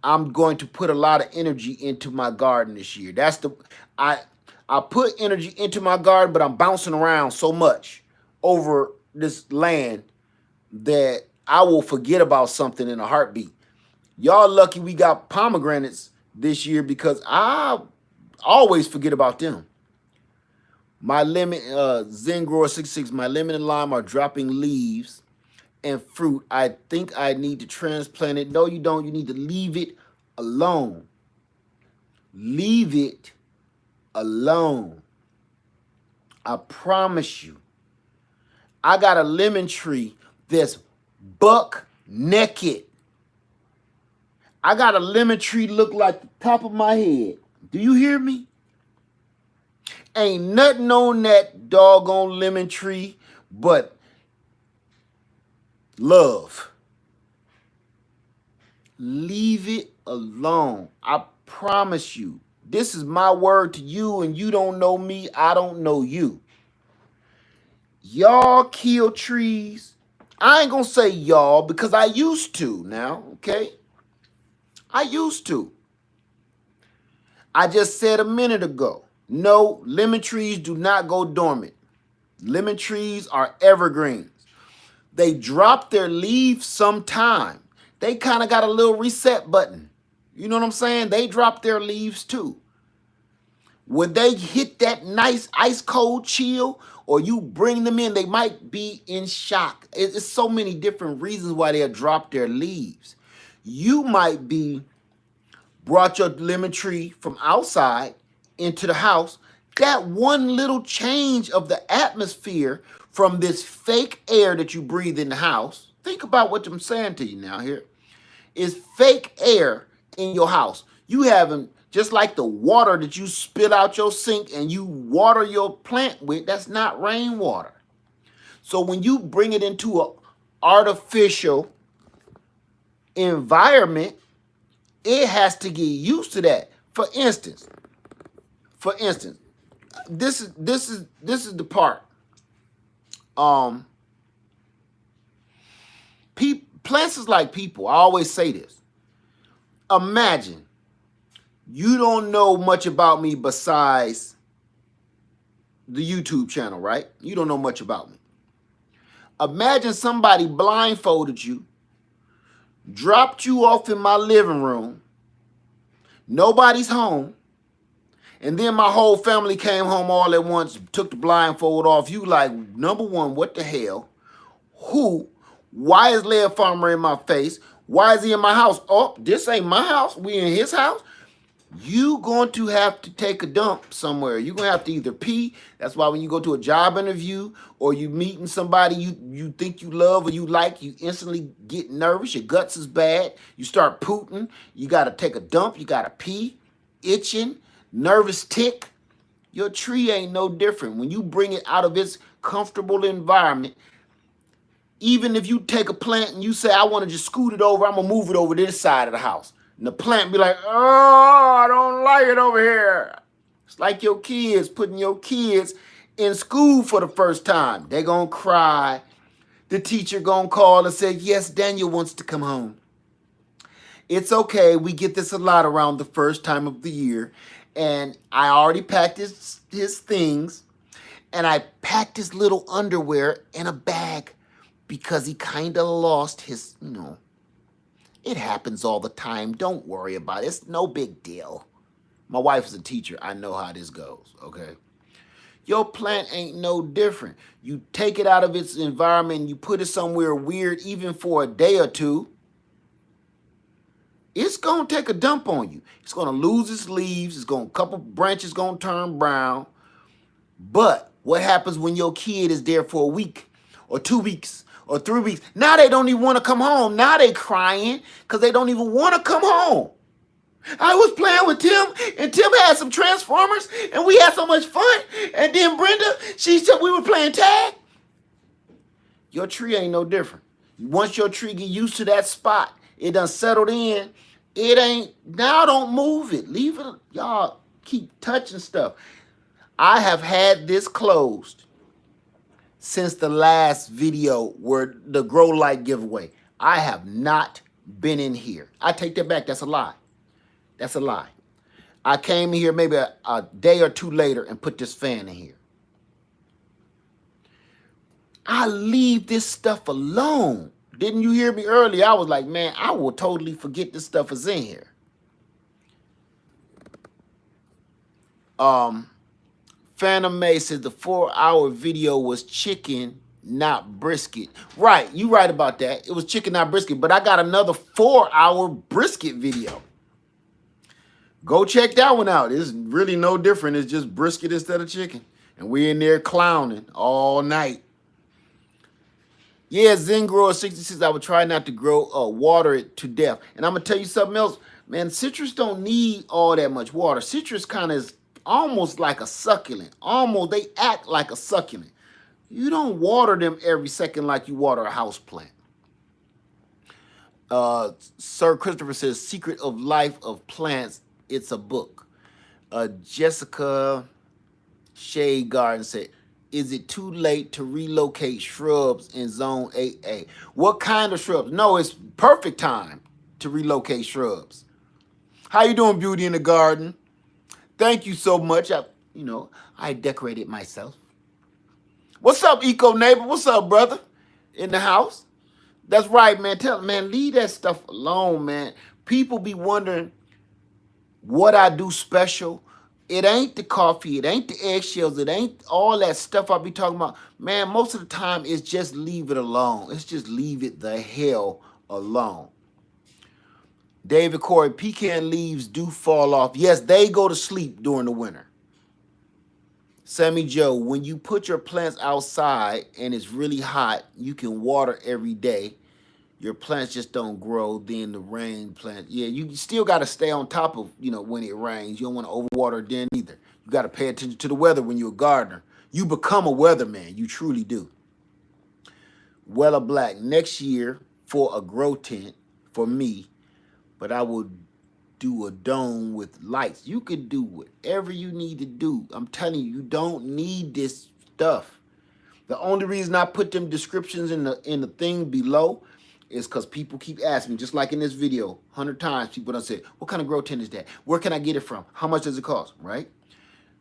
I'm going to put a lot of energy into my garden this year. I put energy into my garden, but I'm bouncing around so much over this land that I will forget about something in a heartbeat. Y'all lucky we got pomegranates this year because I always forget about them. My lemon, Zen Grower 66, my lemon and lime are dropping leaves and fruit. I think I need to transplant it. No, you don't. You need to leave it alone. Leave it alone. I promise you. I got a lemon tree that's buck naked. I got a lemon tree look like the top of my head. Do you hear me? Ain't nothing on that doggone lemon tree but love. Leave it alone. I promise you. This is my word to you, and you don't know me. I don't know you. Y'all kill trees. I ain't gonna say y'all because I used to now, okay? I used to. I just said a minute ago, no, lemon trees do not go dormant. Lemon trees are evergreens. They drop their leaves sometime. They kind of got a little reset button. You know what I'm saying? They drop their leaves too. When they hit that nice ice cold chill or you bring them in, they might be in shock. It's so many different reasons why they'll drop their leaves. You might be brought your lemon tree from outside into the house. That one little change of the atmosphere from this fake air that you breathe in the house, think about what I'm saying to you now here, is fake air in your house. You haven't, just like the water that you spit out your sink and you water your plant with, that's not rainwater. So when you bring it into an artificial environment, it has to get used to that. For instance, this is the part. Plants is like people. I always say this. Imagine you don't know much about me besides the YouTube channel, right? You don't know much about me. Imagine somebody blindfolded you, dropped you off in my living room, nobody's home, and then my whole family came home all at once, took the blindfold off. You like, number one, what the hell? Who? Why is Leadfarmer in my face? Why is he in my house? Oh, this ain't my house. We in his house. You going to have to take a dump somewhere. You're going to have to either pee. That's why when you go to a job interview or you meeting somebody you think you love or you like, you instantly get nervous. Your guts is bad. You start pooting. You got to take a dump. You got to pee, itching, nervous tick. Your tree ain't no different. When you bring it out of its comfortable environment, even if you take a plant and you say, I want to just scoot it over, I'm going to move it over to this side of the house. And the plant be like, oh, I don't like it over here. It's like your kids, putting your kids in school for the first time. They're going to cry. The teacher going to call and say, yes, Daniel wants to come home. It's okay. We get this a lot around the first time of the year. And I already packed his things. And I packed his little underwear in a bag because he kind of lost his, it happens all the time. Don't worry about it. It's no big deal. My wife is a teacher. I know how this goes, okay? Your plant ain't no different. You take it out of its environment and you put it somewhere weird, even for a day or two, it's going to take a dump on you. It's going to lose its leaves. A couple branches going to turn brown. But what happens when your kid is there for a week or 2 weeks or 3 weeks? Now they don't even want to come home. Now they crying because they don't even want to come home. I was playing with Tim, and Tim had some Transformers, and we had so much fun. And then Brenda, she said we were playing tag. Your tree ain't no different. Once your tree get used to that spot, it done settled in. It ain't, now don't move it. Leave it, y'all keep touching stuff. I have had this closed since the last video where the grow light giveaway. I have not been in here. I take that back. That's a lie. That's a lie. I came in here maybe a day or two later and put this fan in here. I leave this stuff alone. Didn't you hear me earlier? I was like, man, I will totally forget this stuff is in here. Phantom May says the 4-hour video was chicken, not brisket. Right, you right about that. It was chicken, not brisket. But I got another 4-hour brisket video. Go check that one out. It's really no different. It's just brisket instead of chicken. And we in there clowning all night. Yeah, Zen Grower 66, I would try not to water it to death. And I'm going to tell you something else. Man, citrus don't need all that much water. Citrus kind of is almost like a succulent. Almost, they act like a succulent. You don't water them every second like you water a house plant. Sir Christopher says, Secret of Life of Plants, it's a book. Jessica Shade Garden said, is it too late to relocate shrubs in Zone 8A? What kind of shrubs? No, it's perfect time to relocate shrubs. How you doing, Beauty in the Garden? Thank you so much. I decorated myself. What's up, Eco Neighbor? What's up, brother? In the house? That's right, man. Leave that stuff alone, man. People be wondering what I do special. It ain't the coffee. It ain't the eggshells. It ain't all that stuff I be talking about. Man, most of the time, it's just leave it alone. It's just leave it the hell alone. David Corey, pecan leaves do fall off. Yes, they go to sleep during the winter. Sammy Joe, when you put your plants outside and it's really hot, you can water every day. Your plants just don't grow. Then the rain plant. Yeah, you still got to stay on top of, when it rains. You don't want to overwater then either. You got to pay attention to the weather when you're a gardener. You become a weatherman. You truly do. Wella Black, next year for a grow tent, for me, but I will do a dome with lights. You could do whatever you need to do. I'm telling you, you don't need this stuff. The only reason I put them descriptions in the thing below is because people keep asking me, just like in this video, 100 times people done said, what kind of grow tent is that? Where can I get it from? How much does it cost, right?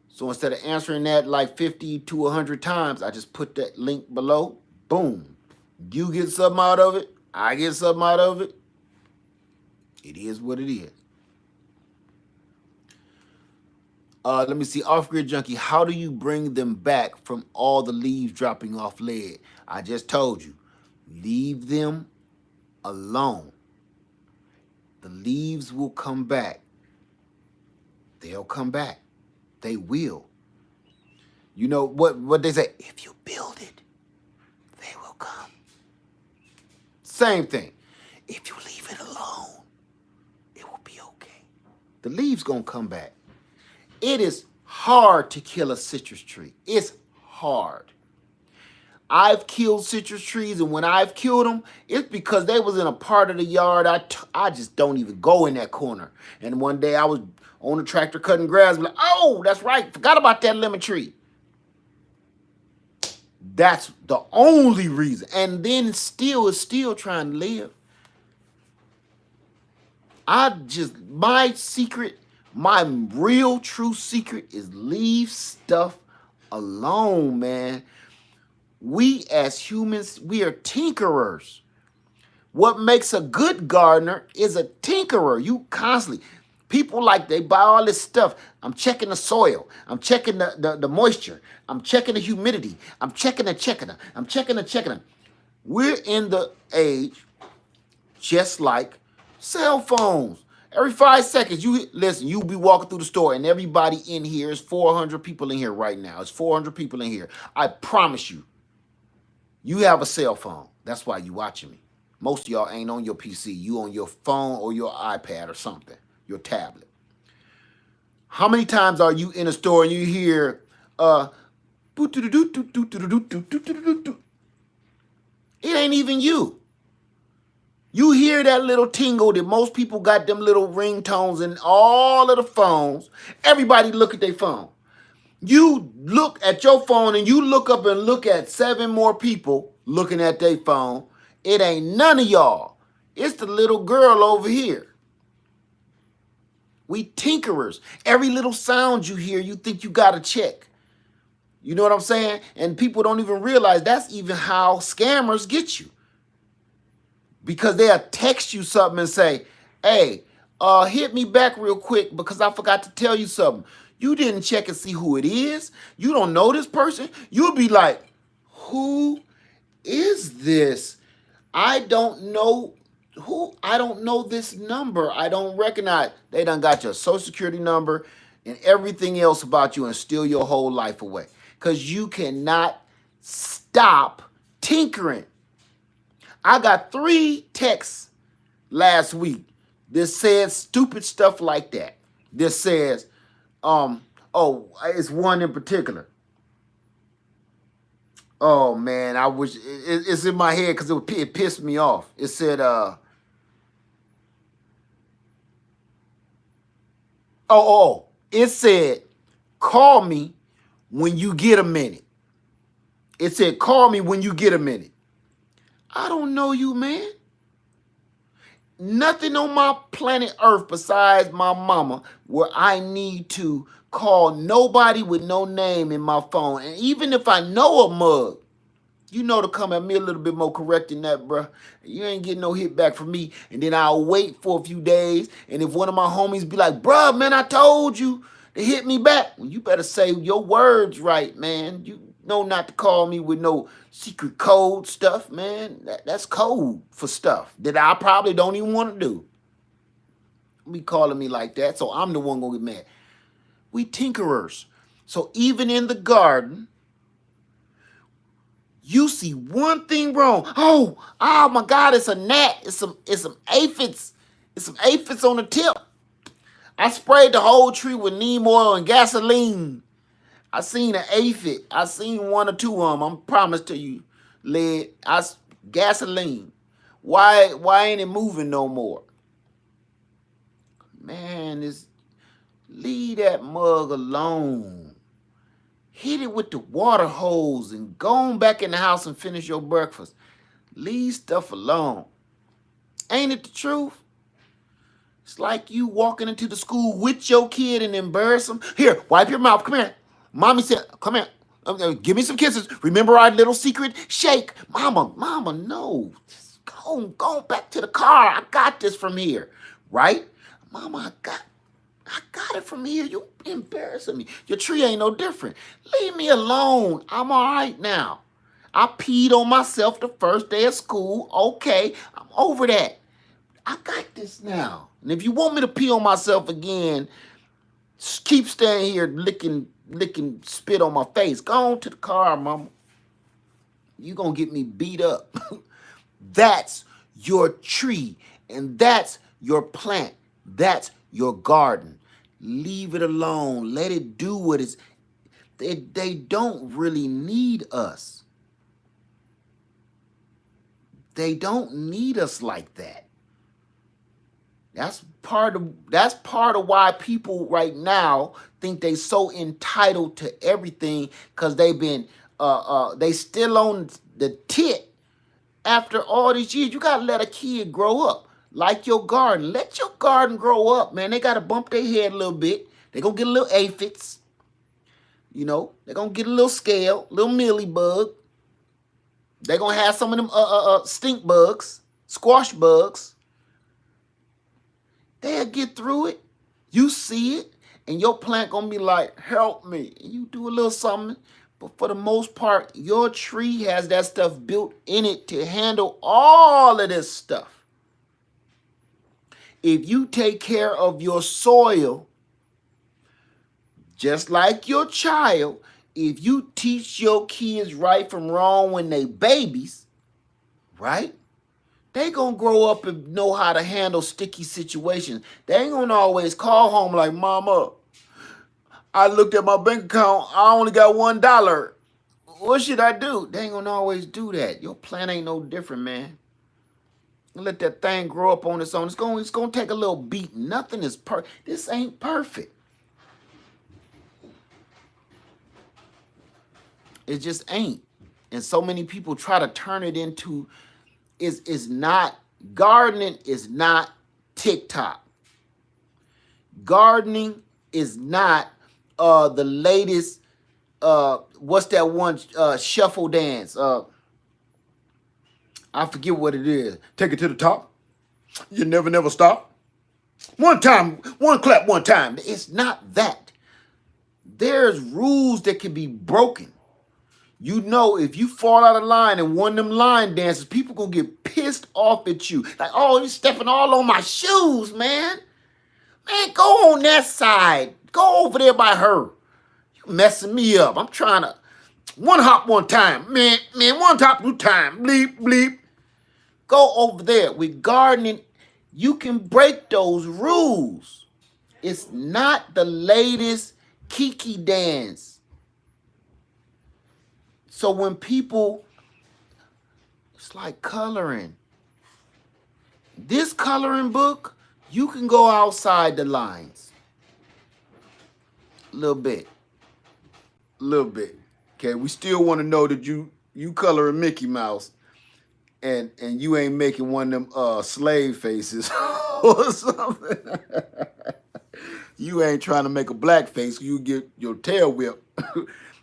So instead of answering that like 50 to 100 times, I just put that link below. Boom. You get something out of it. I get something out of it. It is what it is. Let me see. Off-grid junkie, how do you bring them back from all the leaves dropping off lead? I just told you. Leave them alone. The leaves will come back. They'll come back. They will. You know what they say? If you build it, they will come. Same thing. If you leave it alone, it will be okay. The leaves gonna come back. It is hard to kill a citrus tree. It's hard. I've killed citrus trees, and when I've killed them, it's because they was in a part of the yard I just don't even go in that corner. And one day I was on the tractor cutting grass, like, oh, that's right, forgot about that lemon tree. That's the only reason. And then still trying to live. My secret, my real true secret is leave stuff alone, man. We as humans, we are tinkerers. What makes a good gardener is a tinkerer. You constantly, people like they buy all this stuff. I'm checking the soil. I'm checking the moisture. I'm checking the humidity. I'm checking the. We're in the age just like cell phones. Every 5 seconds, you'll be walking through the store and everybody in here is 400 people in here right now. It's 400 people in here. I promise you. You have a cell phone. That's why you watching me. Most of y'all ain't on your PC. You on your phone or your iPad or something, your tablet. How many times are you in a store and you hear, it ain't even you. You hear that little tingle that most people got them little ringtones in all of the phones. Everybody look at their phone. You look at your phone and you look up and look at 7 more people looking at their phone. It ain't none of y'all. It's the little girl over here. We tinkerers. Every little sound you hear, you think you got to check. You know what I'm saying? And people don't even realize that's even how scammers get you. Because they'll text you something and say, hey, hit me back real quick because I forgot to tell you something. You didn't check and see who it is. You don't know this person. You'll be like, who is this? I don't know who. I don't know this number. I don't recognize. They done got your social security number and everything else about you and steal your whole life away. Because you cannot stop tinkering. I got 3 texts last week that said stupid stuff like that. This says, it's one in particular. Oh man, I wish it's in my head because it pissed me off. It said, it said, call me when you get a minute. It said, call me when you get a minute. I don't know you, man. Nothing on my planet Earth besides my mama where I need to call nobody with no name in my phone. And even if I know a mug, you know to come at me a little bit more correct than that, bruh. You ain't getting no hit back from me. And then I'll wait for a few days. And if one of my homies be like, bruh, man, I told you to hit me back. Well, you better say your words right, man. You know not to call me with no secret code stuff, man. That's code for stuff that I probably don't even want to do. Be calling me like that, so I'm the one gonna get mad. We tinkerers. So even in the garden, you see one thing wrong. Oh my God, it's a gnat. It's some aphids. It's some aphids on the tip. I sprayed the whole tree with neem oil and gasoline. I seen an aphid. I seen 1 or 2 of them. I'm promised to you, gasoline. Why ain't it moving no more? Man, leave that mug alone. Hit it with the water hose and go on back in the house and finish your breakfast. Leave stuff alone. Ain't it the truth? It's like you walking into the school with your kid and embarrass them. Here, wipe your mouth. Come here. Mommy said, come here. Give me some kisses. Remember our little secret shake. Mama, no. Just go back to the car. I got this from here. Right? Mama, I got it from here. You embarrassing me. Your tree ain't no different. Leave me alone. I'm all right now. I peed on myself the first day of school. Okay, I'm over that. I got this now. And if you want me to pee on myself again, keep staying here licking spit on my face. Go on to the car, mama. You gonna get me beat up. That's your tree, and that's your plant. That's your garden. Leave it alone. Let it do what it's. They don't really need us. They don't need us like that. That's part of why people right now think they so entitled to everything, because they've been they still on the tit after all these years. You gotta let a kid grow up. Like your garden. Let your garden grow up, man. They gotta bump their head a little bit. They're gonna get a little aphids. You know, they're gonna get a little scale, little mealy bug. They're gonna have some of them stink bugs, squash bugs. They'll get through it. You see it, and your plant gonna be like, help me. And you do a little something. But for the most part, your tree has that stuff built in it to handle all of this stuff. If you take care of your soil, just like your child, if you teach your kids right from wrong when they babies, right? They gonna grow up and know how to handle sticky situations. They ain't gonna always call home like, Mama, I looked at my bank account, I only got $1. What should I do? They ain't gonna always do that. Your plant ain't no different, man. Let that thing grow up on its own. It's gonna take a little beating. Nothing is perfect. This ain't perfect. It just ain't. And so many people try to turn it into, is not, gardening is not TikTok. Gardening is not the latest, what's that one shuffle dance? I forget what it is. Take it to the top. You never stop. One time, one clap, one time. It's not that. There's rules that can be broken. You know, if you fall out of line in one of them line dances, people gonna get pissed off at you. Like, oh, you stepping all on my shoes, man. Man, go on that side. Go over there by her. You messing me up. I'm trying to one hop one time. Man, one hop two time. Bleep, bleep. Go over there. With gardening, you can break those rules. It's not the latest kiki dance. So when people, it's like coloring. This coloring book, you can go outside the lines. A little bit. Okay, we still want to know that you coloring Mickey Mouse and you ain't making one of them slave faces or something. You ain't trying to make a black face, you get your tail whipped.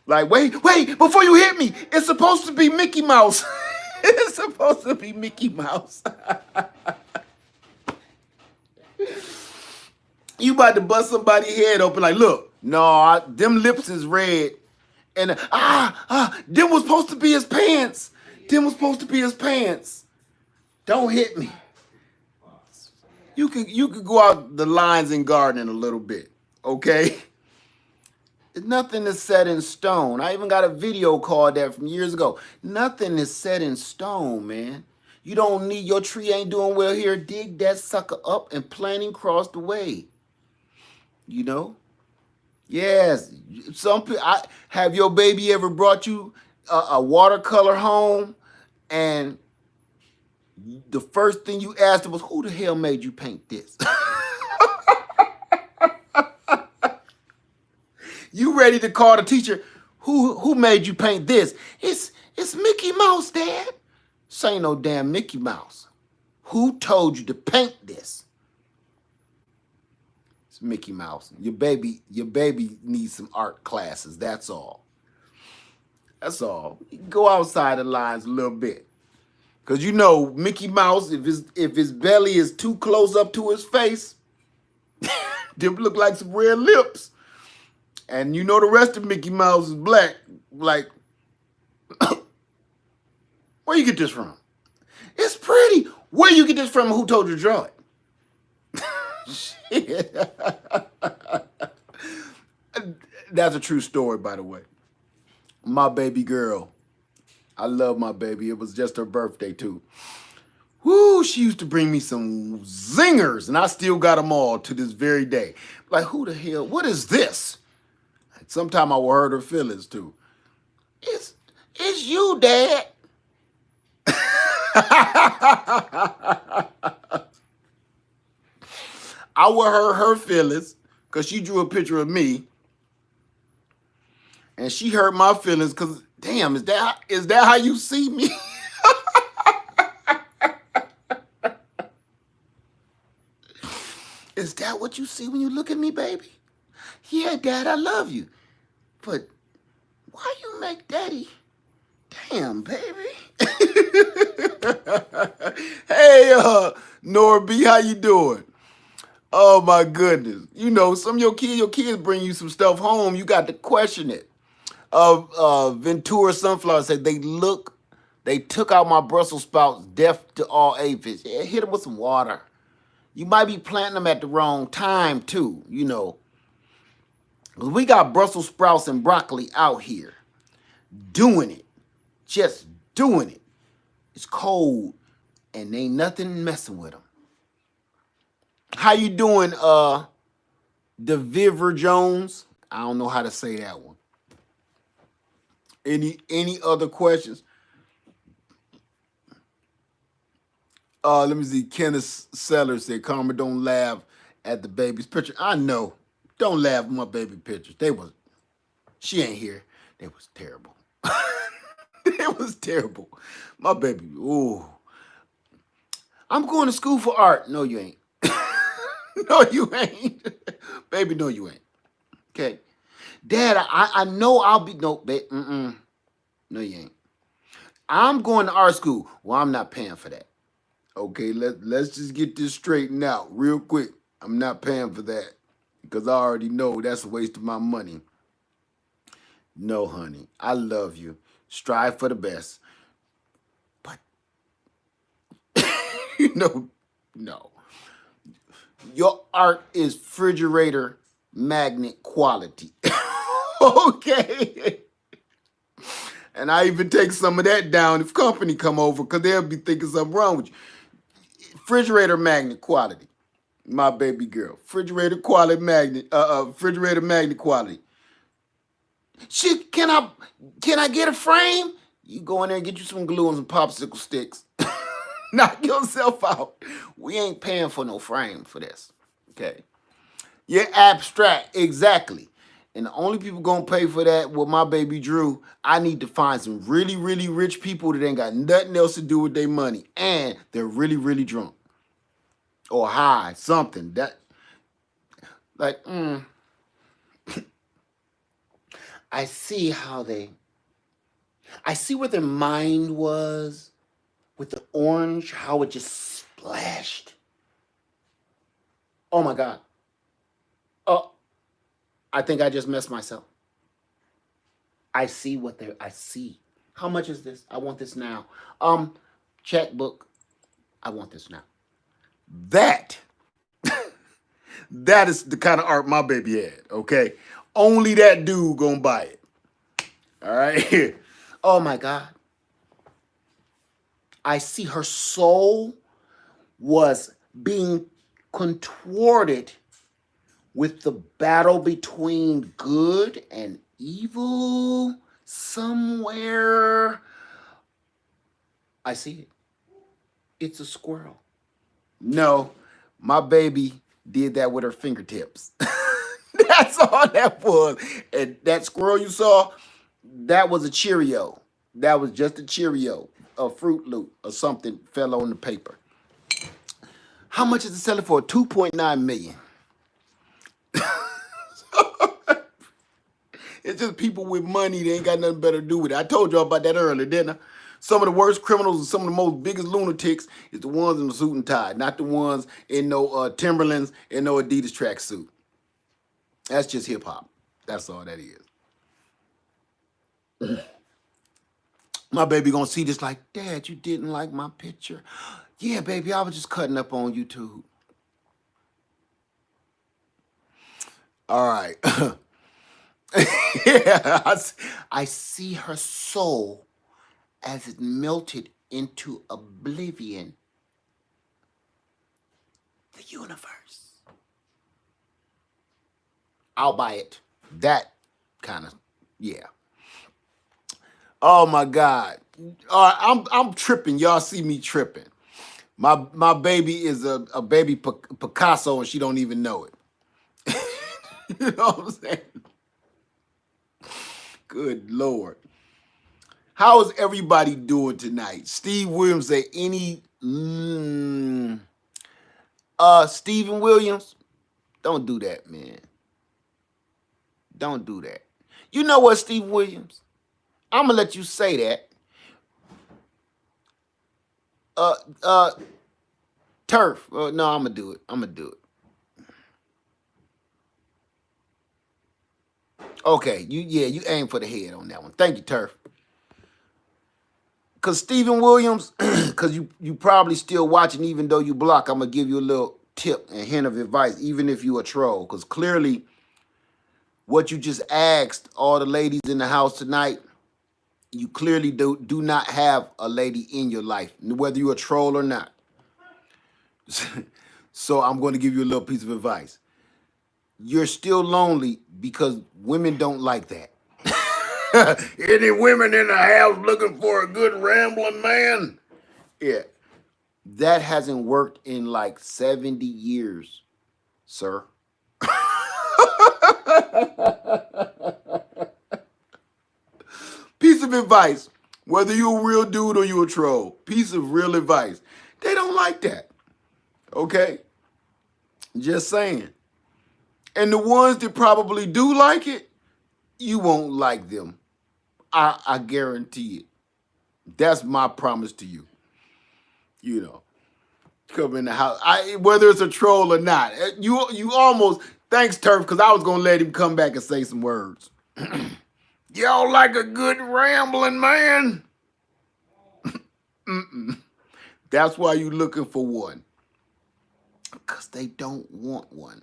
Like, wait, before you hit me, it's supposed to be Mickey Mouse. It's supposed to be Mickey Mouse. You about to bust somebody's head open like, look, no, them lips is red. And them was supposed to be his pants. Don't hit me. You could go out the lines in gardening a little bit, okay? Nothing is set in stone. I even got a video called that from years ago. Nothing is set in stone, man. You don't need, your tree ain't doing well here. Dig that sucker up and plant him across the way. You know? Yes. Have your baby ever brought you a watercolor home and The first thing you asked her was, who the hell made you paint this? You ready to call the teacher? Who made you paint this? It's Mickey Mouse, Dad. This ain't no damn Mickey Mouse. Who told you to paint this? It's Mickey Mouse. Your baby needs some art classes. That's all. That's all. You can go outside the lines a little bit. Cause you know Mickey Mouse, if his belly is too close up to his face, them look like some red lips. And you know the rest of Mickey Mouse is black. Like, where you get this from? It's pretty. Where you get this from? Who told you to draw it? Shit. That's a true story, by the way. My baby girl. I love my baby. It was just her birthday, too. Woo, she used to bring me some zingers, and I still got them all to this very day. Like, who the hell? What is this? Sometime I will hurt her feelings, too. It's you, Dad. I will hurt her feelings because she drew a picture of me. And she hurt my feelings because, damn, is that how you see me? Is that what you see when you look at me, baby? Yeah, Dad, I love you. But why you make Daddy? Damn, baby. Hey, Nora B, how you doing? Oh, my goodness. You know, some of your kids bring you some stuff home. You got to question it. Ventura Sunflower said they took out my Brussels sprouts, deaf to all aphids. Yeah, hit them with some water. You might be planting them at the wrong time too, you know. We got Brussels sprouts and broccoli out here doing it, just doing it. It's cold and ain't nothing messing with them. How you doing, DeViver Jones? I don't know how to say that one. Any other questions? Let me see. Kenneth Sellers said, Karma, don't laugh at the baby's picture. I know. Don't laugh at my baby pictures. She ain't here. They was terrible. It was terrible. My baby, ooh. I'm going to school for art. No, you ain't. No, you ain't. Baby, no, you ain't. Okay. Dad, I know I'll be, no, babe, no, you ain't. I'm going to art school. Well, I'm not paying for that. Okay, let's just get this straightened out real quick. I'm not paying for that because I already know that's a waste of my money. No, honey, I love you. Strive for the best. But, no. Your art is refrigerator magnet quality. Okay. And I even take some of that down if company come over because they'll be thinking something wrong with you. Refrigerator magnet quality. My baby girl. Refrigerator magnet quality. Shit, can I get a frame? You go in there and get you some glue and some popsicle sticks. Knock yourself out. We ain't paying for no frame for this. Okay. You're abstract. Exactly. And the only people gonna pay for that with my baby Drew, I need to find some really, really rich people that ain't got nothing else to do with their money. And they're really, really drunk. Or high, something. That, like, I see where their mind was with the orange, how it just splashed. Oh my God. Oh, I think I just messed myself. I see. How much is this? I want this now. Checkbook. I want this now. That is the kind of art my baby had, okay? Only that dude gonna buy it. All right? Oh my God. I see her soul was being contorted with the battle between good and evil somewhere. I see it. It's a squirrel. No, my baby did that with her fingertips. That's all that was. And that squirrel you saw, that was a Cheerio. That was just a Cheerio. A Fruit Loop or something fell on the paper. How much is it selling for? 2.9 million. It's just people with money, they ain't got nothing better to do with it. I told y'all about that earlier, didn't I? Some of the worst criminals and some of the most biggest lunatics is the ones in the suit and tie, not the ones in no Timberlands and no Adidas tracksuit. That's just hip hop. That's all that is. My baby gonna see this like, Dad, you didn't like my picture. Yeah, baby, I was just cutting up on YouTube. All right. Yeah, I see her soul as it melted into oblivion. The universe. I'll buy it. That kind of, yeah. Oh my God. All right, I'm tripping. Y'all see me tripping. My baby is a baby Picasso and she don't even know it. You know what I'm saying? Good Lord. How is everybody doing tonight? Steve Williams say Stephen Williams, don't do that, man. Don't do that. You know what, Steve Williams? I'm gonna let you say that. Turf. No, I'm gonna do it. Okay, you aim for the head on that one. Thank you, Turf. Cause Stephen Williams, cause you probably still watching, even though you block. I'm gonna give you a little tip and hint of advice, even if you a troll. Cause clearly, what you just asked all the ladies in the house tonight, you clearly do not have a lady in your life, whether you're a troll or not. So I'm going to give you a little piece of advice. You're still lonely because women don't like that. Any women in the house looking for a good rambling man? Yeah. That hasn't worked in like 70 years, sir. Piece of advice. Whether you a real dude or you a troll. Piece of real advice. They don't like that. Okay? Just saying. And the ones that probably do like it, you won't like them. I guarantee it. That's my promise to you. You know, come in the house. Whether it's a troll or not. You almost, thanks Turf, because I was going to let him come back and say some words. Y'all like a good rambling man? That's why you looking for one. Because they don't want one.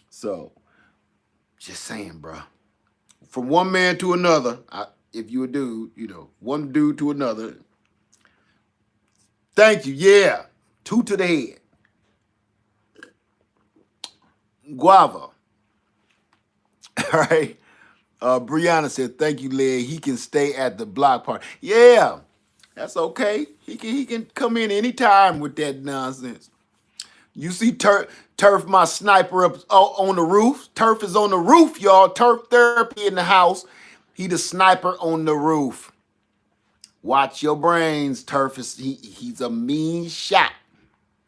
So, just saying, bro. From one man to another, if you a dude, one dude to another. Thank you, yeah. 2 to the head. Guava. All right. Brianna said, thank you, Leg. He can stay at the block party. Yeah, that's okay. He can come in anytime with that nonsense. You see Turf, my sniper, up on the roof. Turf is on the roof, y'all. Turf therapy in the house. He the sniper on the roof. Watch your brains. Turf he's a mean shot.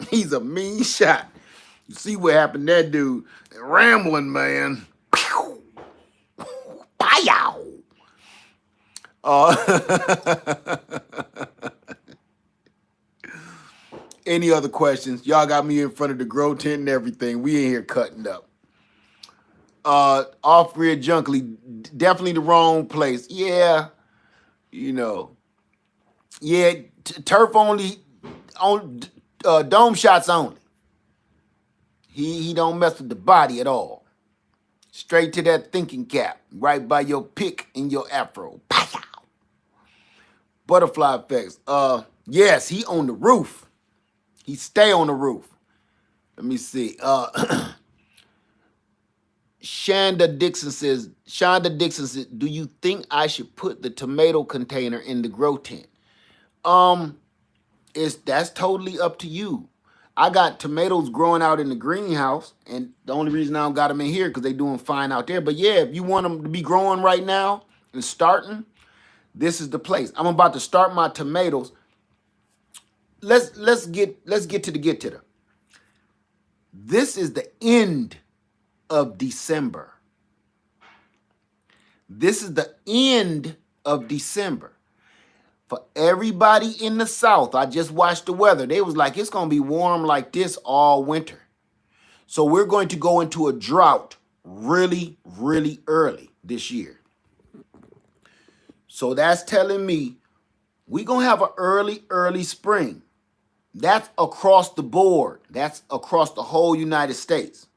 He's a mean shot. You see what happened to that dude? Rambling, man. Pew. Pow. Any other questions? Y'all got me in front of the grow tent and everything. We in here cutting up. Off-grid Junkley, definitely the wrong place. Yeah, Yeah, Turf only, on dome shots only. He don't mess with the body at all. Straight to that thinking cap, right by your pick and your afro. Pow! Butterfly effects. Yes, he on the roof. He stay on the roof. Let me see. Shonda Dixon says, do you think I should put the tomato container in the grow tent? That's totally up to you. I got tomatoes growing out in the greenhouse, and the only reason I don't got them in here because they doing fine out there. But yeah, if you want them to be growing right now and starting, this is the place. I'm about to start my tomatoes. Let's get to the. This is the end of December. This is the end of December. For everybody in the South, I just watched the weather. They was like, it's going to be warm like this all winter. So we're going to go into a drought really, really early this year. So that's telling me we're going to have an early spring. That's across the board. That's across the whole United States.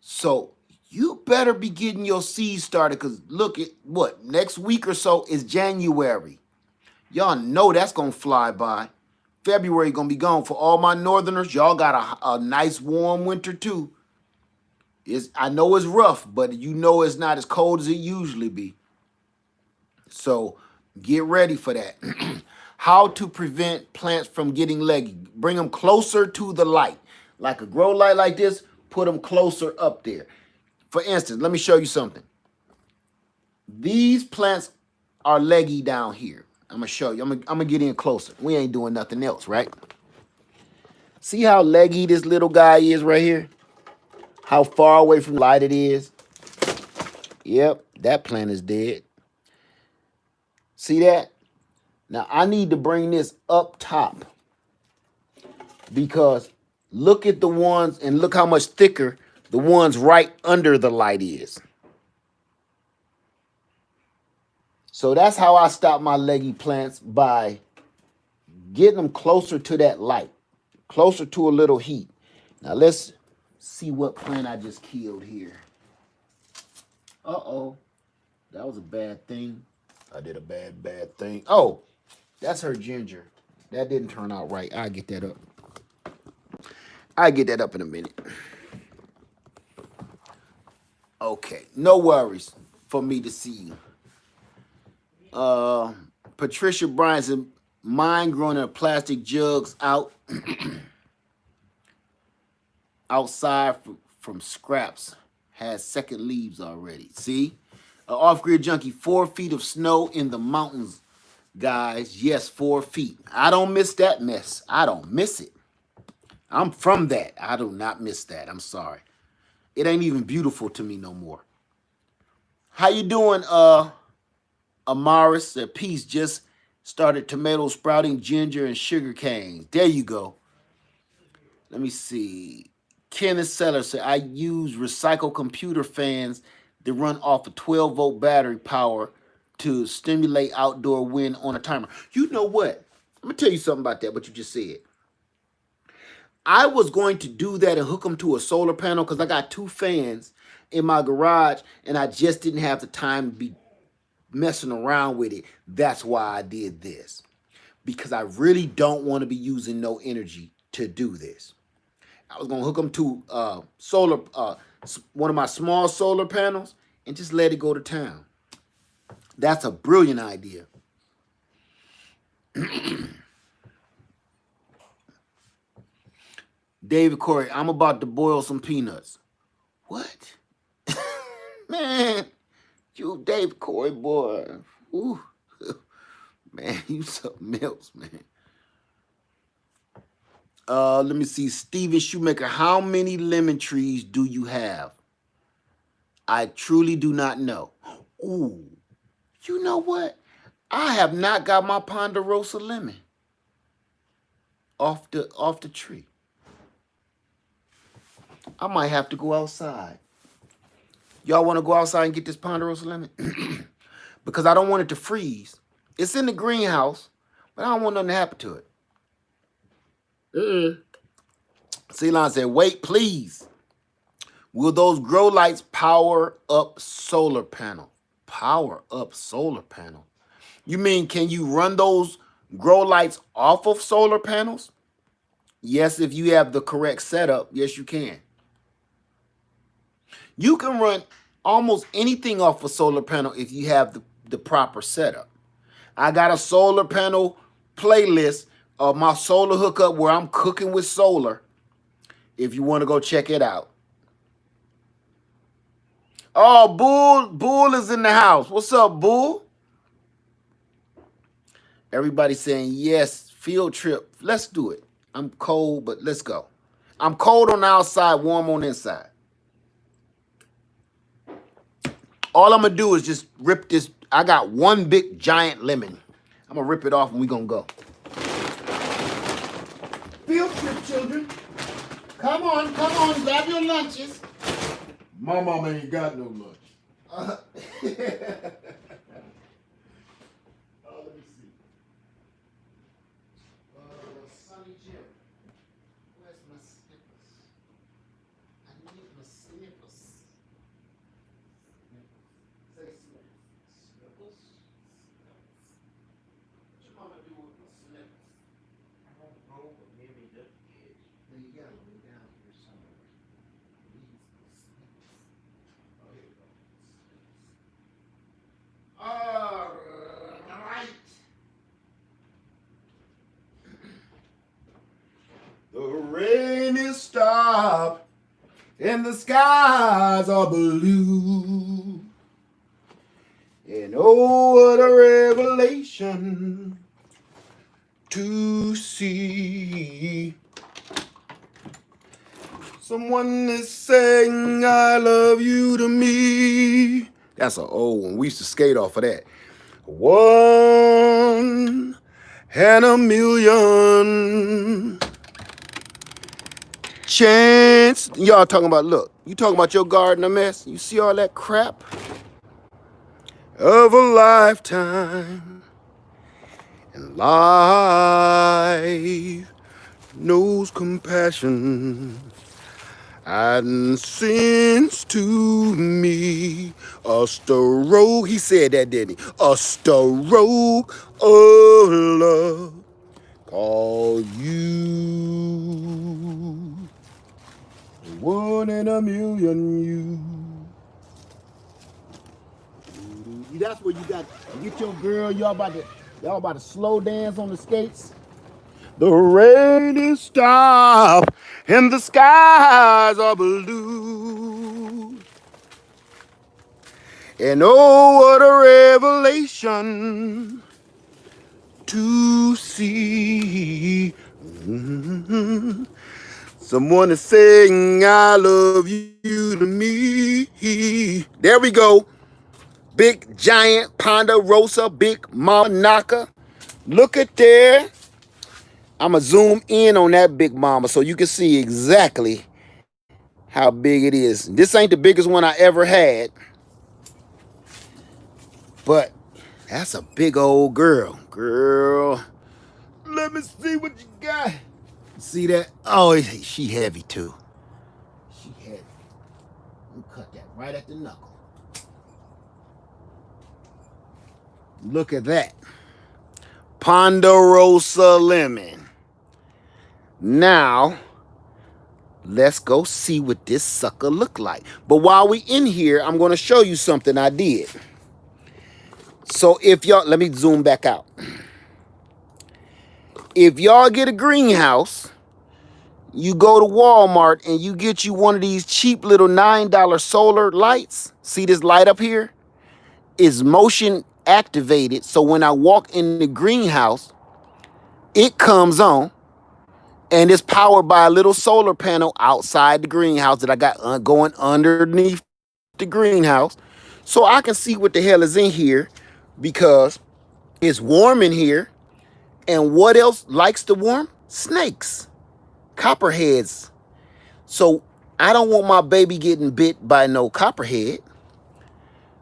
So you better be getting your seeds started because look at what next week or so is January. Y'all know that's gonna fly by. February gonna be gone. For all my northerners, y'all got a nice warm winter too. I know it's rough, but you know it's not as cold as it usually be. So get ready for that. How to prevent plants from getting leggy. Bring them closer to the light. Like a grow light like this, put them closer up there. For instance, let me show you something. These plants are leggy down here. I'm going to show you. I'm going to get in closer. We ain't doing nothing else, right? See how leggy this little guy is right here? How far away from the light it is? Yep, that plant is dead. See that? Now, I need to bring this up top because look at the ones and look how much thicker the ones right under the light is. So that's how I stop my leggy plants, by getting them closer to that light, closer to a little heat. Now let's see what plant I just killed here. Uh-oh, that was a bad thing. I did a bad thing. Oh, that's her ginger. That didn't turn out right. I'll get that up. I'll get that up in a minute. Okay, no worries for me to see you. Patricia Bryan said, mine growing in plastic jugs outside from scraps, has second leaves already. See? Off-grid junkie, 4 feet of snow in the mountains, guys. Yes, 4 feet. I don't miss that mess. I don't miss it. I'm from that. I do not miss that. I'm sorry. It ain't even beautiful to me no more. How you doing, Amaris? Peace. Just started tomato sprouting, ginger, and sugar canes. There you go. Let me see. Kenneth Seller said, I use recycled computer fans that run off a 12-volt battery power to stimulate outdoor wind on a timer. You know what? Let me tell you something about that, what you just said. I was going to do that and hook them to a solar panel because I got 2 fans in my garage and I just didn't have the time to be messing around with it. That's why I did this, because I really don't want to be using no energy to do this. I was going to hook them to solar, one of my small solar panels, and just let it go to town. That's a brilliant idea. David Corey, I'm about to boil some peanuts. What? Man, you David Corey, boy. Ooh. Man, you something else, man. Let me see. Steven Shoemaker, how many lemon trees do you have? I truly do not know. Ooh, you know what? I have not got my Ponderosa lemon off the tree. I might have to go outside. Y'all want to go outside and get this Ponderosa lemon? Because I don't want it to freeze. It's in the greenhouse, but I don't want nothing to happen to it. Ceylon said, wait, please. Will those grow lights power up solar panel? Power up solar panel? You mean, can you run those grow lights off of solar panels? Yes, if you have the correct setup, yes, you can. You can run almost anything off a solar panel if you have the proper setup. I got a solar panel playlist of my solar hookup where I'm cooking with solar. If you want to go check it out. Oh, Bull is in the house. What's up, Bull? Everybody saying yes, field trip. Let's do it. I'm cold, but let's go. I'm cold on the outside, warm on the inside. All I'm gonna do is just rip this. I got one big giant lemon. I'm gonna rip it off and we gonna go. Field trip, children. Come on, grab your lunches. My mama ain't got no lunch. Let me see. Sonny Jim, where's my snippers? I need my snippers. Say snippers. What your mama do with my snippers? I don't know, but maybe the edge. Then you gotta lay down here somewhere. These snippers. Oh, here we go. All right. The rain is stopped and the skies are blue. And oh, what a revelation to see. Someone is saying I love you to me. That's an old one. We used to skate off of that. 1 in a million chance. Y'all talking about, look, you talking about your garden a mess? You see all that crap? Of a lifetime. And life knows compassion. And sends to me a stroke. He said that, didn't he? A stroke of love. Call you 1 in a million. You. That's where you got. Get your girl. Y'all about to slow dance on the skates. The rain is stopped and the skies are blue. And oh, what a revelation to see. Someone is saying I love you to me. There we go. Big giant ponderosa, big mama knocker. Look at there. I'm going to zoom in on that big mama so you can see exactly how big it is. This ain't the biggest one I ever had, but that's a big old girl. Girl, let me see what you got. See that? Oh, she heavy too. She heavy. We cut that right at the knuckle. Look at that. Ponderosa lemon. Now, let's go see what this sucker look like. But while we in here, I'm going to show you something I did. So if y'all, let me zoom back out. If y'all get a greenhouse, you go to Walmart and you get you one of these cheap little $9 solar lights. See this light up here? It's motion activated. So when I walk in the greenhouse, it comes on. And it's powered by a little solar panel outside the greenhouse that I got going underneath the greenhouse. So I can see what the hell is in here because it's warm in here. And what else likes to warm? Snakes, copperheads. So I don't want my baby getting bit by no copperhead.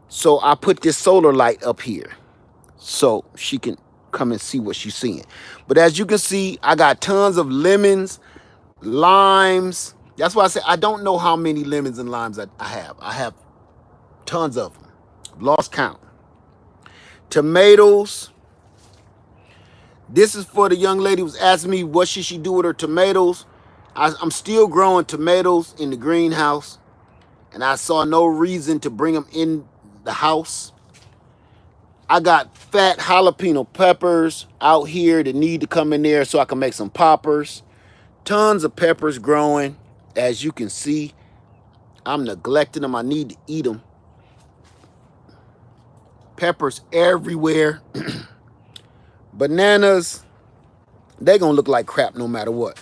So I put this solar light up here so she can come and see what she's seeing. But as you can see, I got tons of lemons, limes. That's why I say I don't know how many lemons and limes I have. I have tons of them. Lost count. Tomatoes. This is for the young lady who was asking me what should she do with her tomatoes. I'm still growing tomatoes in the greenhouse, and I saw no reason to bring them in the house. I got fat jalapeno peppers out here that need to come in there so I can make some poppers. Tons of peppers growing. As you can see, I'm neglecting them. I need to eat them. Peppers everywhere. Bananas, they gonna look like crap no matter what.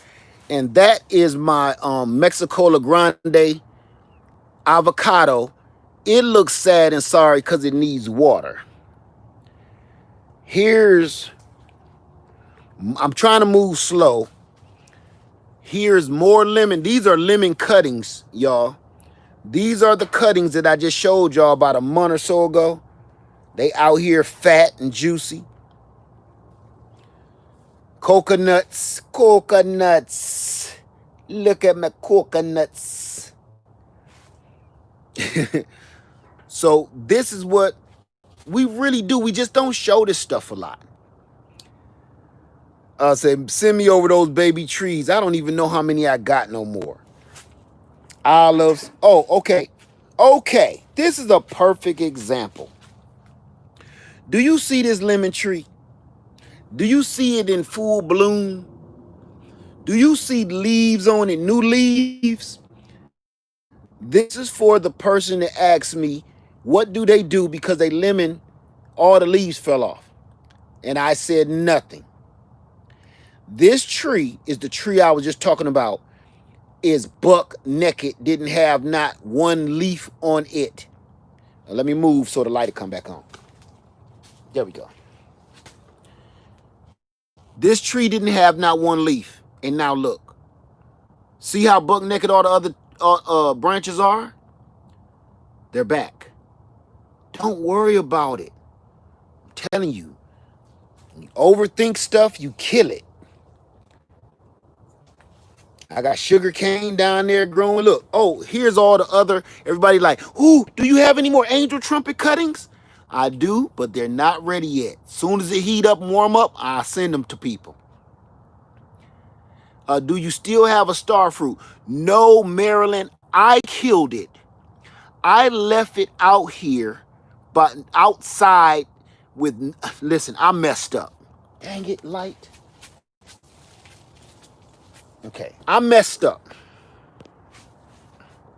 And that is my Mexicola Grande avocado. It looks sad and sorry because it needs water. I'm trying to move slow. Here's more lemon. These are lemon cuttings, y'all. These are the cuttings that I just showed y'all about a month or so ago. They out here fat and juicy. Coconuts. Look at my coconuts. So this is what we really do. We just don't show this stuff a lot. Say, send me over those baby trees. I don't even know how many I got no more. Olives. Oh, okay. Okay. This is a perfect example. Do you see this lemon tree? Do you see it in full bloom? Do you see leaves on it, new leaves? This is for the person that asks me, what do they do because they lemon, all the leaves fell off? And I said nothing. This tree is the tree I was just talking about, is buck naked, didn't have not one leaf on it. Now let me move so the light will come back on. There we go. This tree didn't have not one leaf. And now look. See how buck naked all the other branches are? They're back. Don't worry about it. I'm telling you. When you overthink stuff, you kill it. I got sugar cane down there growing. Look, oh, here's all the other, everybody like, ooh, do you have any more angel trumpet cuttings? I do, but they're not ready yet. Soon as it heat up and warm up, I send them to people. Do you still have a star fruit? No, Marilyn, I killed it. I left it out here, but outside with, listen, I messed up. Dang it, light. Okay, I messed up.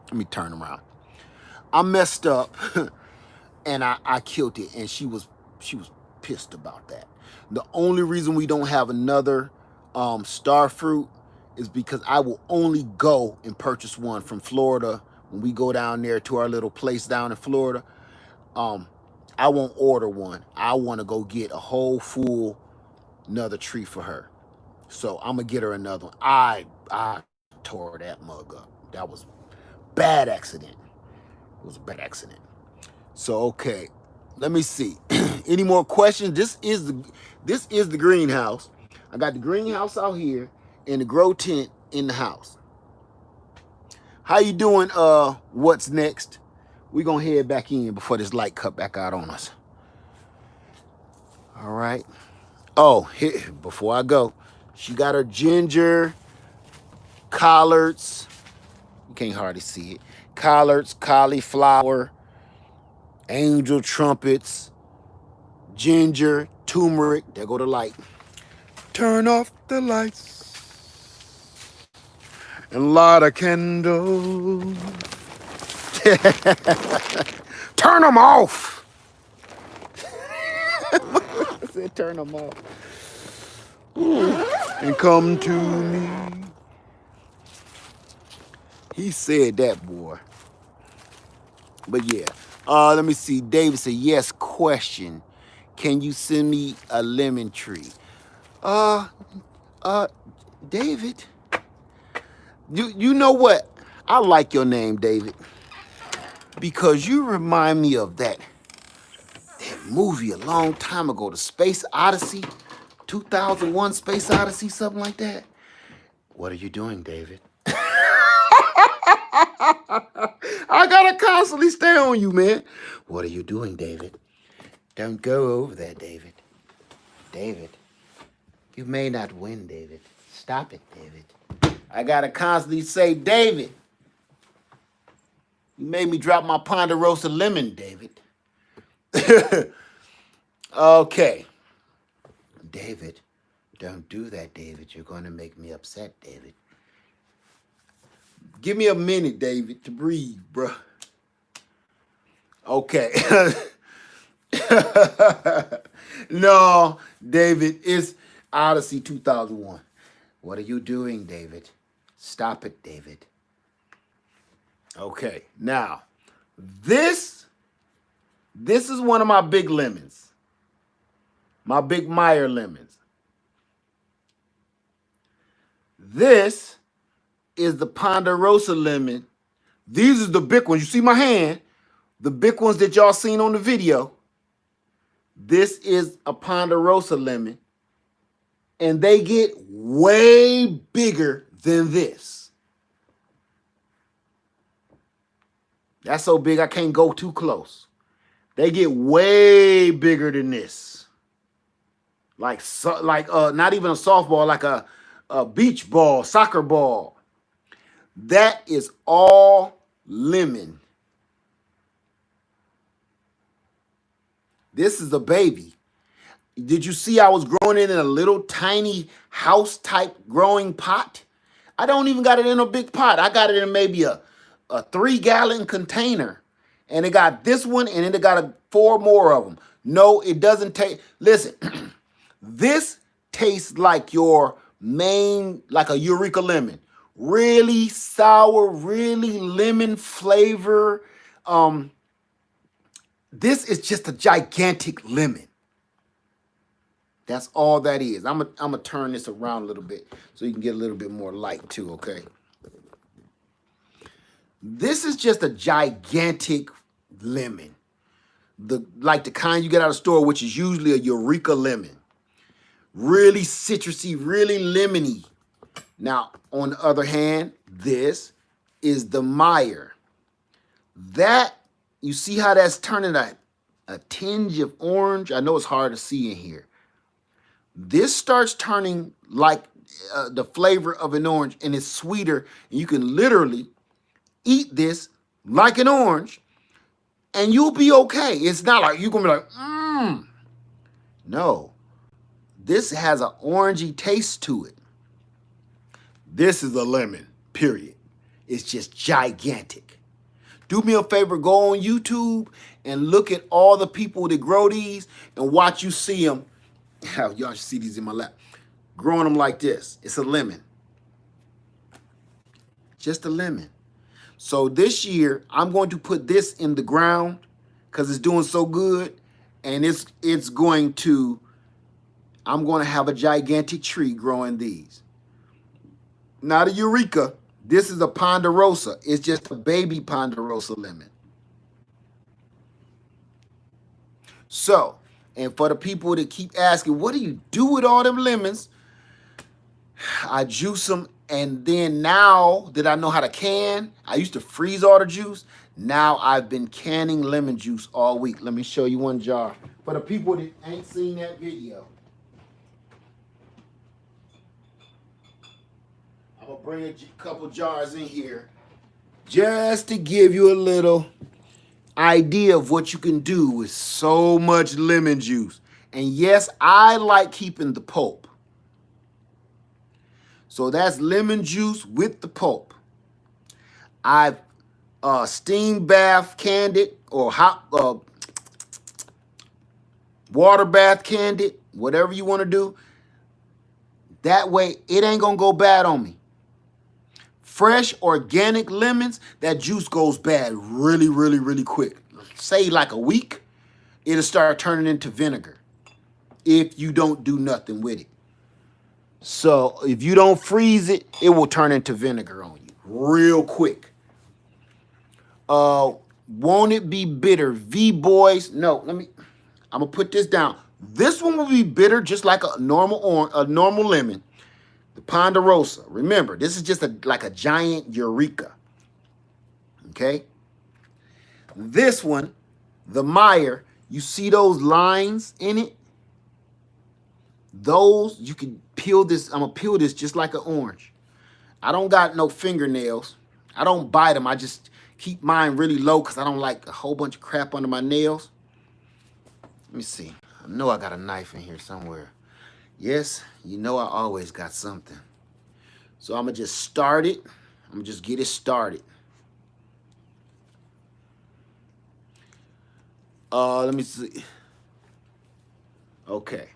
Let me turn around. I messed up and I killed it, and she was pissed about that. The only reason we don't have another star fruit is because I will only go and purchase one from Florida when we go down there to our little place down in Florida. I won't order one. I want to go get a whole full another tree for her. So I'm gonna get her another one. I tore that mug up. That was bad accident. It was a bad accident. So okay, let me see. Any more questions? This is the greenhouse. I got the greenhouse out here and the grow tent in the house. How you doing? What's next? We're gonna head back in before this light cut back out on us. All right. Oh, here, before I go, she got her ginger, collards. You can't hardly see it. Collards, cauliflower, angel trumpets, ginger, turmeric. There go the light. Turn off the lights and light a candle. Turn them off. I said turn them off. Ooh. And come to me. He said that, boy. But yeah. Let me see. David said, yes, question. Can you send me a lemon tree? David. You know what? I like your name, David. Because you remind me of that movie a long time ago, the Space Odyssey, 2001 Space Odyssey, something like that. What are you doing, David? I gotta constantly stay on you, man. What are you doing, David? Don't go over there, David. David, you may not win, David. Stop it, David. I gotta constantly say, David, you made me drop my Ponderosa lemon, David. Okay. David, don't do that, David. You're going to make me upset, David. Give me a minute, David, to breathe, bruh. Okay. No, David, it's Odyssey 2001. What are you doing, David? Stop it, David. Okay, now, this is one of my big lemons. My big Meyer lemons. This is the Ponderosa lemon. These are the big ones. You see my hand? The big ones that y'all seen on the video. This is a Ponderosa lemon. And they get way bigger than this. That's so big I can't go too close. They get way bigger than this. Like not even a softball, like a beach ball, soccer ball. That is all lemon. This is a baby. Did you see I was growing it in a little tiny house type growing pot? I don't even got it in a big pot. I got it in maybe a 3-gallon container. And it got this one and then it got 4 more of them. No, it doesn't taste. Listen, this tastes like your like a Eureka lemon. Really sour, really lemon flavor. This is just a gigantic lemon. That's all that is. I'm gonna turn this around a little bit so you can get a little bit more light too, okay? This is just a gigantic lemon. Like the kind you get out of the store, which is usually a Eureka lemon. Really citrusy, really lemony. Now, on the other hand, this is the Meyer. That, you see how that's turning a tinge of orange? I know it's hard to see in here. This starts turning like the flavor of an orange, and it's sweeter. And you can literally eat this like an orange, and you'll be okay. It's not like you're going to be like, No. This has an orangey taste to it. This is a lemon, period. It's just gigantic. Do me a favor, go on YouTube and look at all the people that grow these and watch you see them. Y'all should see these in my lap. Growing them like this. It's a lemon. Just a lemon. So this year, I'm going to put this in the ground because it's doing so good. And I'm going to have a gigantic tree growing these. Not a Eureka. This is a Ponderosa. It's just a baby Ponderosa lemon. So, and for the people that keep asking, what do you do with all them lemons? I juice them, and then now that I know how to can, I used to freeze all the juice. Now I've been canning lemon juice all week. Let me show you one jar. For the people that ain't seen that video. I'm going to bring a couple jars in here just to give you a little idea of what you can do with so much lemon juice. And yes, I like keeping the pulp. So that's lemon juice with the pulp. I've steam bath canned it or hot water bath canned it, whatever you want to do. That way it ain't going to go bad on me. Fresh organic lemons, that juice goes bad really, really, really quick. Say like a week, it'll start turning into vinegar if you don't do nothing with it. So if you don't freeze it, it will turn into vinegar on you real quick. Won't it be bitter? V-Boys, no, I'm gonna put this down. This one will be bitter just like a normal lemon. The Ponderosa. Remember, this is just like a giant Eureka. Okay? This one, the Meyer, you see those lines in it? Those, you can peel this. I'm going to peel this just like an orange. I don't got no fingernails. I don't bite them. I just keep mine really low because I don't like a whole bunch of crap under my nails. Let me see. I know I got a knife in here somewhere. Yes, you know I always got something. So I'm gonna just start it. I'm gonna just get it started. Let me see. Okay.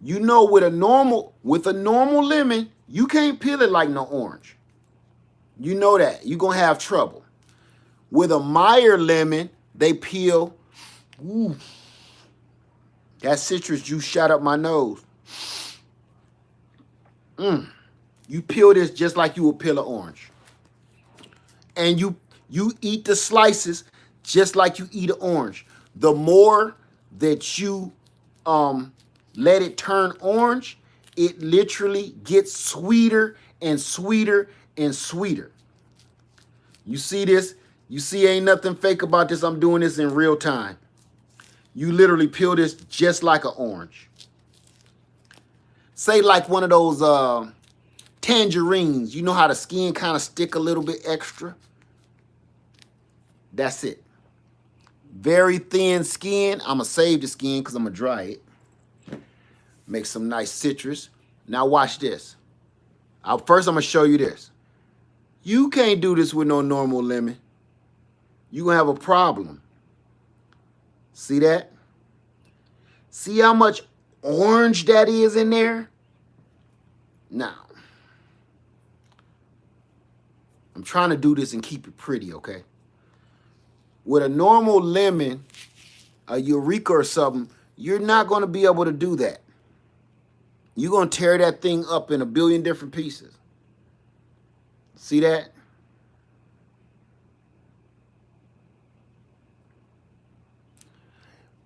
You know with a normal lemon, you can't peel it like no orange. You know that. You're gonna have trouble. With a Meyer lemon, they peel. Ooh, that citrus juice shot up my nose. You peel this just like you would peel an orange. And you eat the slices just like you eat an orange. The more that you let it turn orange, it literally gets sweeter and sweeter and sweeter. You see this? You see ain't nothing fake about this. I'm doing this in real time. You literally peel this just like an orange. Say like one of those tangerines. You know how the skin kind of stick a little bit extra? That's it. Very thin skin. I'm going to save the skin because I'm going to dry it. Make some nice citrus. Now watch this. First, I'm going to show you this. You can't do this with no normal lemon. You're going to have a problem. See that? See how much orange that is in there? Now, I'm trying to do this and keep it pretty, okay? With a normal lemon, a Eureka or something, you're not going to be able to do that. You're going to tear that thing up in a billion different pieces. See that?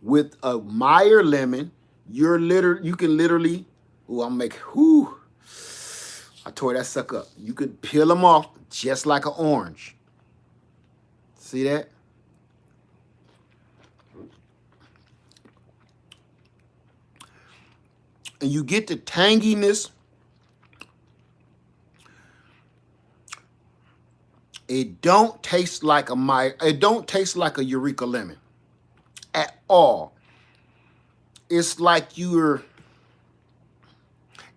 With a Meyer lemon, you can literally, I tore that sucker up. You could peel them off just like an orange. See that? And you get the tanginess. It don't taste like a Meyer. It don't taste like a Eureka lemon at all. It's like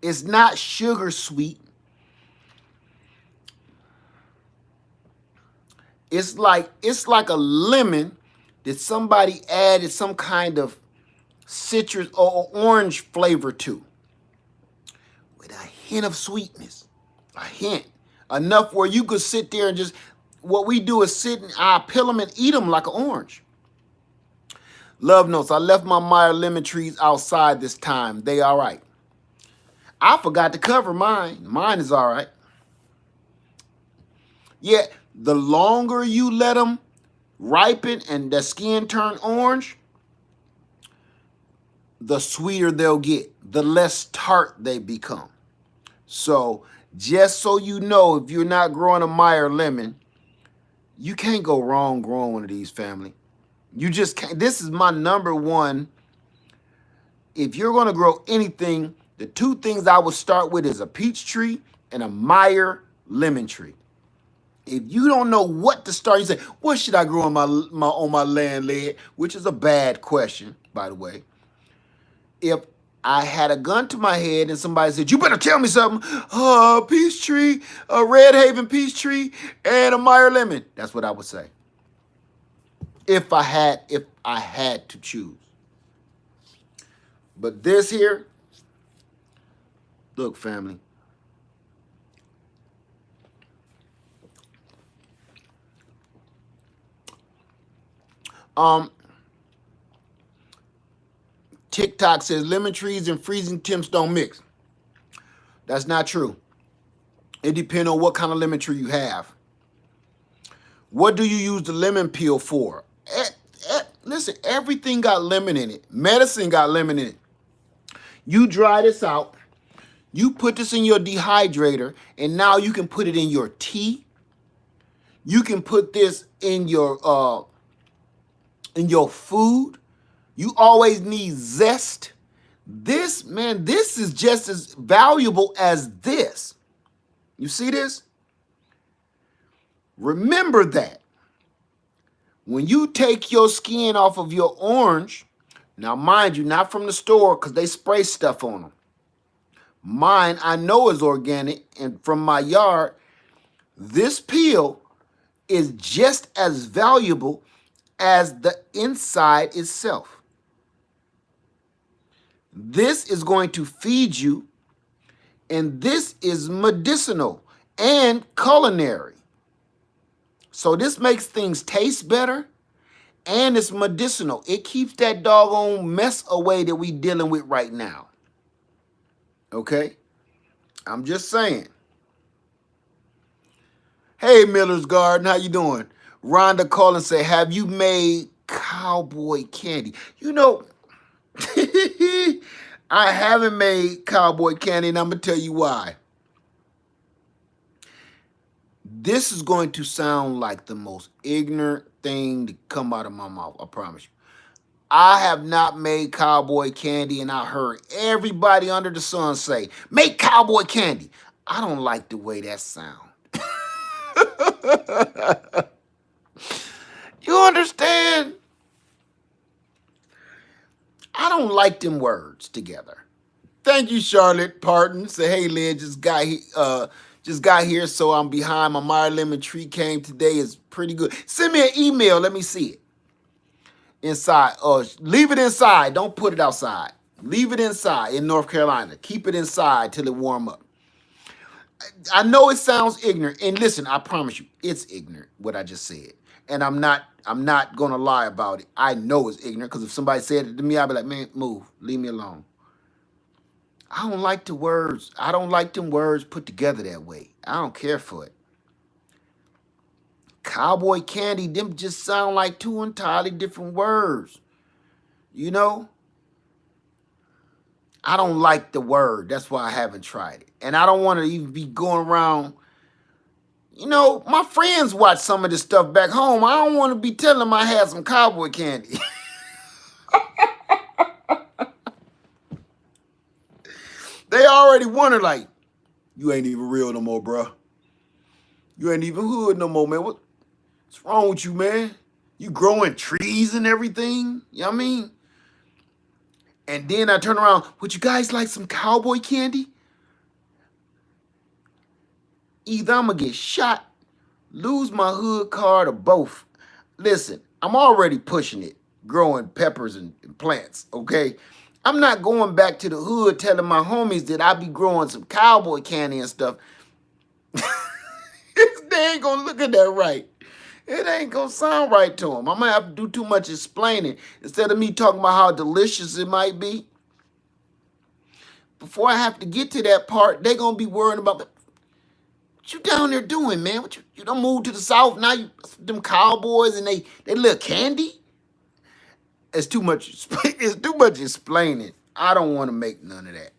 it's not sugar sweet. It's like a lemon that somebody added some kind of citrus or orange flavor to, with a hint of sweetness, a hint, enough where you could sit there and just, what we do is sit and I peel them and eat them like an orange. Love notes, I left my Meyer lemon trees outside this time. They all right. I forgot to cover mine. Mine is all right. Yeah, the longer you let them ripen and the skin turn orange, the sweeter they'll get, the less tart they become. So just so you know, if you're not growing a Meyer lemon, you can't go wrong growing one of these, family. You just can't. This is my number one. If you're going to grow anything, the two things I would start with is a peach tree and a Meyer lemon tree. If you don't know what to start, you say, what should I grow on my land, Led? Which is a bad question, by the way. If I had a gun to my head and somebody said, you better tell me something, peach tree, a Red Haven peach tree, and a Meyer lemon, that's what I would say. If I had to choose. But this here, look, family. TikTok says lemon trees and freezing temps don't mix. That's not true. It depends on what kind of lemon tree you have. What do you use the lemon peel for? Listen, everything got lemon in it. Medicine got lemon in it. You dry this out. You put this in your dehydrator, and now you can put it in your tea. You can put this in your food. You always need zest. This, man, this is just as valuable as this. You see this? Remember that. When you take your skin off of your orange, Now, mind you, not from the store because they spray stuff on them. Mine, I know is organic, and from my yard, this peel is just as valuable as the inside itself. This is going to feed you, and this is medicinal and culinary. So this makes things taste better, and it's medicinal. It keeps that doggone mess away that we dealing with right now. Okay? I'm just saying. Hey, Miller's Garden, how you doing? Rhonda called and say, have you made cowboy candy? You know, I haven't made cowboy candy, and I'm going to tell you why. This is going to sound like the most ignorant thing to come out of my mouth, I promise you. I have not made cowboy candy, and I heard everybody under the sun say, make cowboy candy. I don't like the way that sounds. You understand? I don't like them words together. Thank you, Charlotte Parton. Say, hey, Lynn, just got here, so I'm behind. My Meyer lemon tree came today. Is pretty good. Send me an email. Let me see it. Inside. Leave it inside. Don't put it outside. Leave it inside in North Carolina. Keep it inside till it warm up. I know it sounds ignorant. And listen, I promise you, it's ignorant, what I just said. And I'm not gonna lie about it. I know it's ignorant, because if somebody said it to me, I'd be like, man, move. Leave me alone. I don't like the words. I don't like them words put together that way. I don't care for it. Cowboy candy, them just sound like two entirely different words. You know? I don't like the word. That's why I haven't tried it. And I don't want to even be going around. You know, my friends watch some of this stuff back home. I don't want to be telling them I had some cowboy candy. They already wonder, like, you ain't even real no more, bro. You ain't even hood no more, man. What's wrong with you, man? You growing trees and everything? You know what I mean? And then I turn around, would you guys like some cowboy candy? Either I'm going to get shot, lose my hood card, or both. Listen, I'm already pushing it, growing peppers and plants, okay? I'm not going back to the hood telling my homies that I be growing some cowboy candy and stuff. They ain't going to look at that right. It ain't going to sound right to them. I'm going to have to do too much explaining instead of me talking about how delicious it might be. Before I have to get to that part, they going to be worrying about, what you down there doing, man? What you don't move to the South now? You them cowboys and they little candy? It's too much. It's too much explaining. I don't want to make none of that.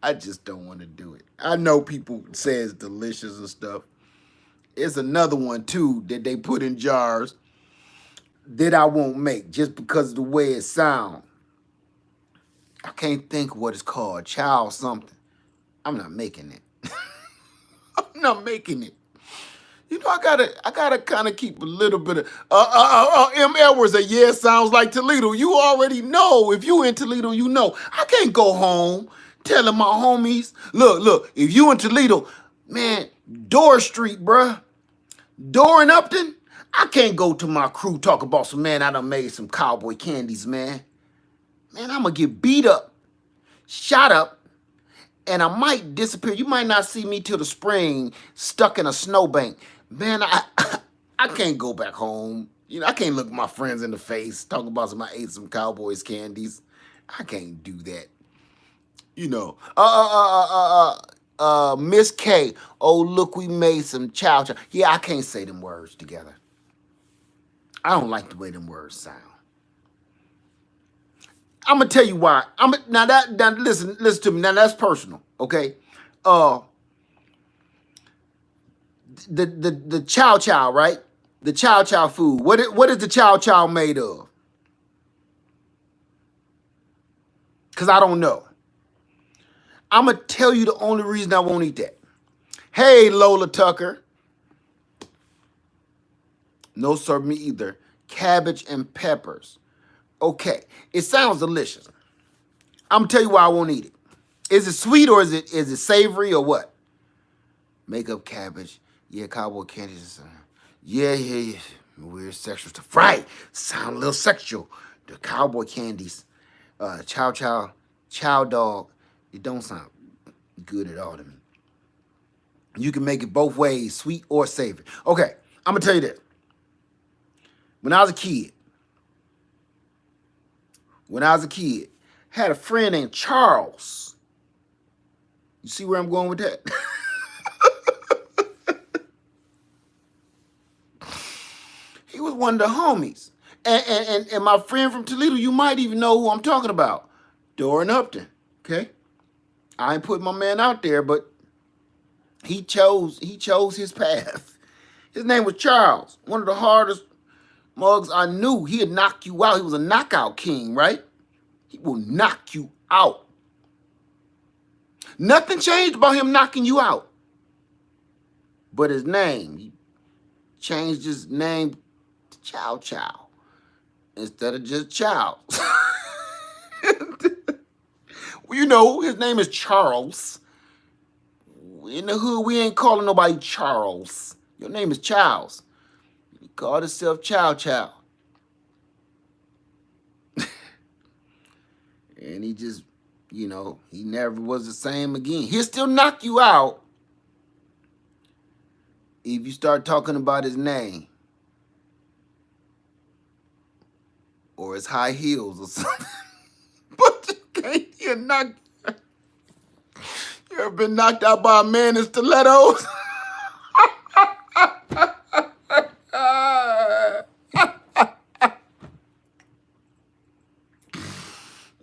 I just don't want to do it. I know people say it's delicious and stuff. It's another one too that they put in jars that I won't make just because of the way it sounds. I can't think what it's called. Child something. I'm not making it. I'm not making it. You know, I gotta kind of keep a little bit of M. Edwards said, yeah, sounds like Toledo. You already know. If you in Toledo, you know. I can't go home telling my homies, look, if you in Toledo, man, Door Street, bruh. Door in Upton, I can't go to my crew talk about some, man, I done made some cowboy candies, man. Man, I'm gonna get beat up, shot up, and I might disappear. You might not see me till the spring stuck in a snowbank. Man, I can't go back home. You know, I can't look my friends in the face, talk about some I ate some Cowboys candies. I can't do that. You know. Miss K. Oh, look, we made some chow chow. Yeah, I can't say them words together. I don't like the way them words sound. I'm gonna tell you why. Now listen to me. Now that's personal, okay? The chow chow, right? The chow chow food. What is the chow chow made of? Because I don't know. I'm gonna tell you the only reason I won't eat that. Hey, Lola Tucker. No, sir, me either. Cabbage and peppers. Okay, it sounds delicious. I'm gonna tell you why I won't eat it. Is it sweet or is it savory or what? Makeup cabbage. Yeah, cowboy candies. Yeah. Weird sexual stuff. Right. Sound a little sexual. The cowboy candies. Chow dog. It don't sound good at all to me. You can make it both ways, sweet or savory. Okay, I'm gonna tell you this. When I was a kid, had a friend named Charles. You see where I'm going with that? He was one of the homies. And my friend from Toledo, you might even know who I'm talking about. Doran Upton, okay? I ain't putting my man out there, but he chose his path. His name was Charles, one of the hardest mugs I knew. He'd knock you out. He was a knockout king, right? He will knock you out. Nothing changed about him knocking you out. But his name, he changed his name to Chow Chow instead of just Chow. Well, you know, his name is Charles. In the hood, we ain't calling nobody Charles. Your name is Charles. He called himself Chow Chow. And he just, you know, he never was the same again. He'll still knock you out if you start talking about his name or his high heels or something. But you can't, you're not. You ever been knocked out by a man in stilettos?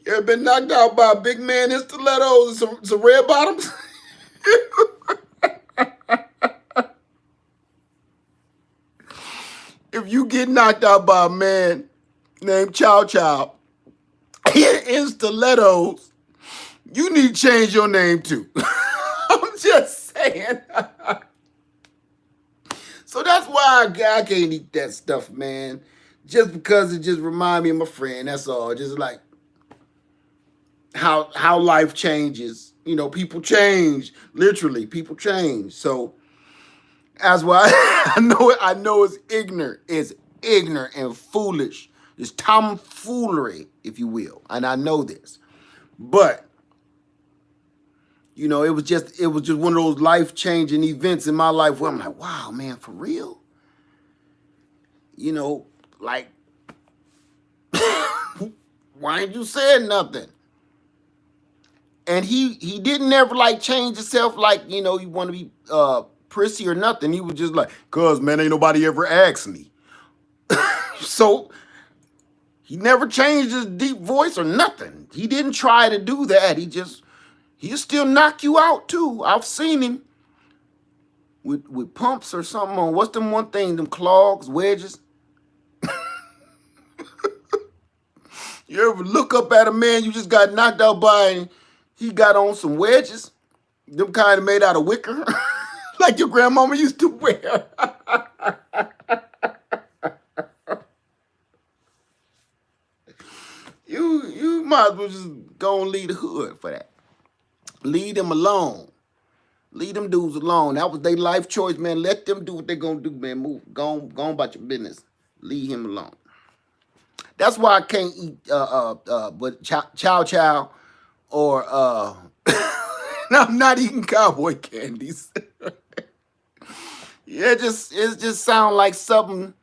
You ever been knocked out by a big man in stilettos and some red bottoms? If you get knocked out by a man named Chow Chow in stilettos, you need to change your name too. I'm just saying. So that's why I can't eat that stuff, man. Just because it just reminds me of my friend. That's all. Just like how life changes. You know, people change. Literally, people change. So that's why I know it's ignorant. It's ignorant and foolish. It's tomfoolery, if you will. And I know this. But you know, it was just one of those life-changing events in my life where I'm like, wow, man, for real? You know, like, why ain't you said nothing? And he didn't ever like change himself like, you know, you want to be prissy or nothing. He was just like, cuz, man, ain't nobody ever asked me. So he never changed his deep voice or nothing. He didn't try to do that. He'll still knock you out too. I've seen him with pumps or something on. What's them one thing, them clogs, wedges? You ever look up at a man you just got knocked out by and he got on some wedges? Them kind of made out of wicker. Like your grandmama used to wear. You might as well just go and leave the hood for that. Leave them alone. Leave them dudes alone. That was their life choice, man. Let them do what they're going to do, man. Move. Go on about your business. Leave him alone. That's why I can't eat but chow chow or I'm not eating cowboy candies. Yeah, it just sounds like something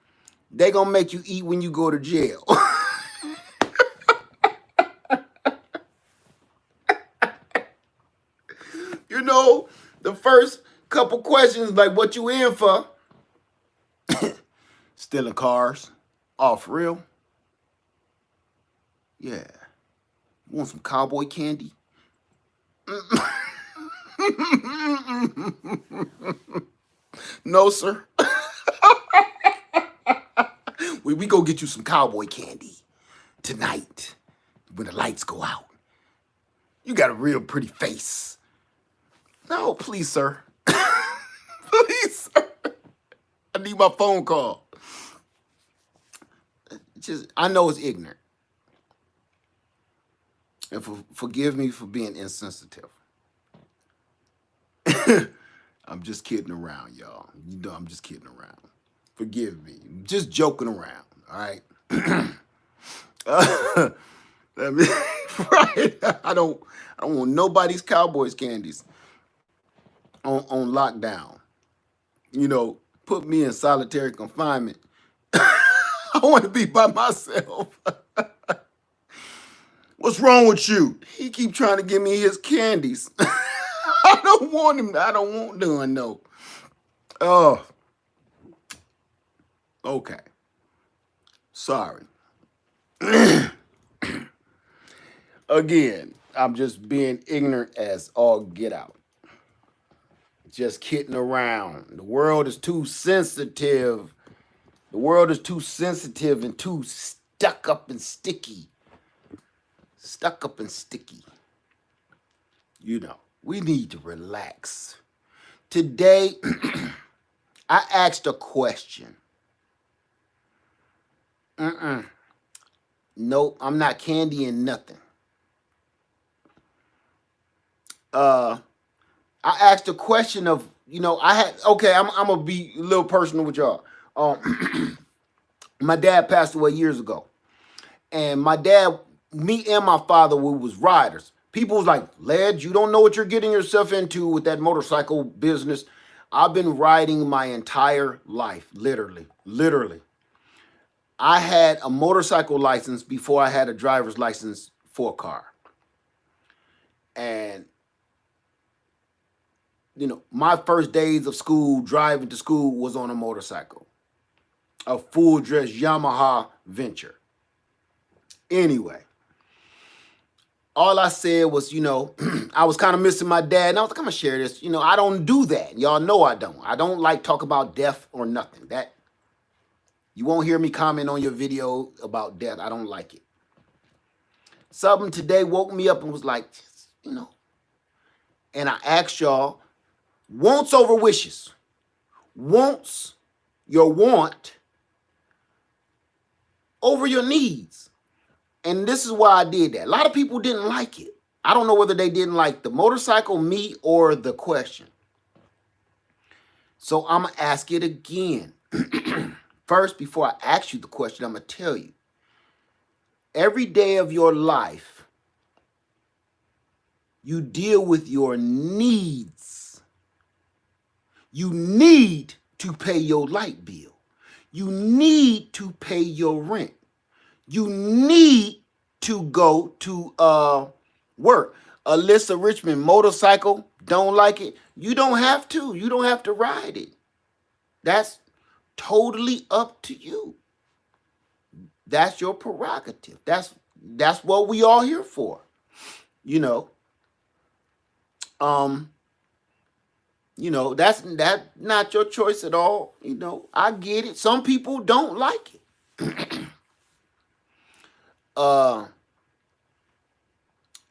they gonna make you eat when you go to jail. You know, the first couple questions like what you in for? Stealing cars. Oh, for real? Yeah. You want some cowboy candy? No, sir. We go get you some cowboy candy tonight when the lights go out. You got a real pretty face. No, please, sir. Please, sir. I need my phone call. just I know it's ignorant. And forgive me for being insensitive. I'm just kidding around, y'all. You know I'm just kidding around. Forgive me. I'm just joking around, all right? I mean, right? I don't want nobody's Cowboys candies on lockdown. You know, put me in solitary confinement. I want to be by myself. What's wrong with you? He keep trying to give me his candies. I don't want him. I don't want none, no. Oh. Okay. Sorry. Again, I'm just being ignorant as all get out. Just kidding around. The world is too sensitive. The world is too sensitive and too stuck up and sticky. Stuck up and sticky. You know, we need to relax. Today, I asked a question. Nope, I'm not candying nothing. I asked a question of, you know, I'm gonna be a little personal with y'all. My dad passed away years ago. And my dad, me and my father, we was riders. People was like, Led, you don't know what you're getting yourself into with that motorcycle business. I've been riding my entire life, literally. I had a motorcycle license before I had a driver's license for a car. And, you know, my first days of school, driving to school, was on a motorcycle. A full-dress Yamaha Venture. Anyway, all I said was, you know, I was kind of missing my dad. And I was like, I'm going to share this. You know, I don't do that. Y'all know I don't. I don't like talk about death or nothing. That you won't hear me comment on your video about death. I don't like it. Something today woke me up and was like, you know. And I asked y'all, wants over wishes. Wants, your want, over your needs. And this is why I did that. A lot of people didn't like it. I don't know whether they didn't like the motorcycle, me, or the question. So I'm going to ask it again. First, before I ask you the question, I'm going to tell you. Every day of your life, you deal with your needs. You need to pay your light bill. You need to pay your rent. You need to go to work. Alyssa Richmond, motorcycle, don't like it. You don't have to. You don't have to ride it. That's totally up to you. That's your prerogative. That's what we all here for. You know. You know, that's not your choice at all. You know, I get it. Some people don't like it.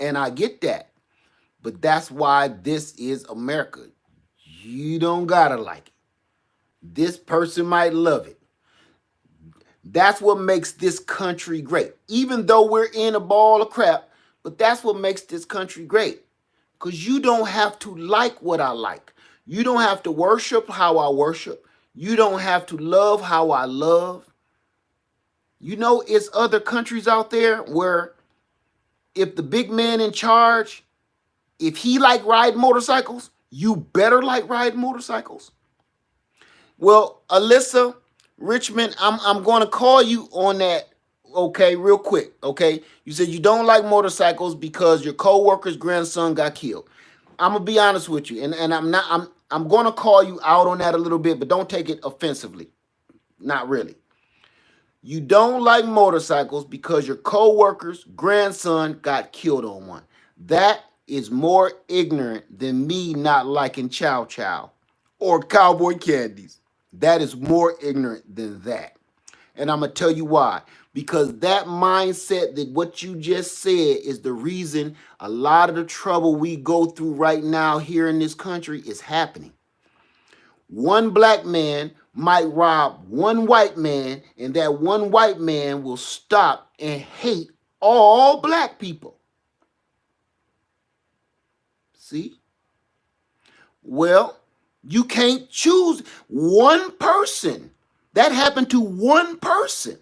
And I get that. But that's why this is America. You don't gotta like it. This person might love it. That's what makes this country great. Even though we're in a ball of crap, but that's what makes this country great. Because you don't have to like what I like. You don't have to worship how I worship. You don't have to love how I love. You know, it's other countries out there where if the big man in charge, if he like riding motorcycles, you better like riding motorcycles. Well, Alyssa Richmond, I'm going to call you on that, okay, real quick, okay? You said you don't like motorcycles because your co-worker's grandson got killed. I'm going to be honest with you, and I'm going to call you out on that a little bit, but don't take it offensively. Not really. You don't like motorcycles because your co-worker's grandson got killed on one. That is more ignorant than me not liking chow chow or cowboy candies. That is more ignorant than that. And I'm going to tell you why. Because that mindset, that what you just said, is the reason a lot of the trouble we go through right now here in this country is happening. One black man might rob one white man, and that one white man will stop and hate all black people. See? Well, you can't choose one person. That happened to one person.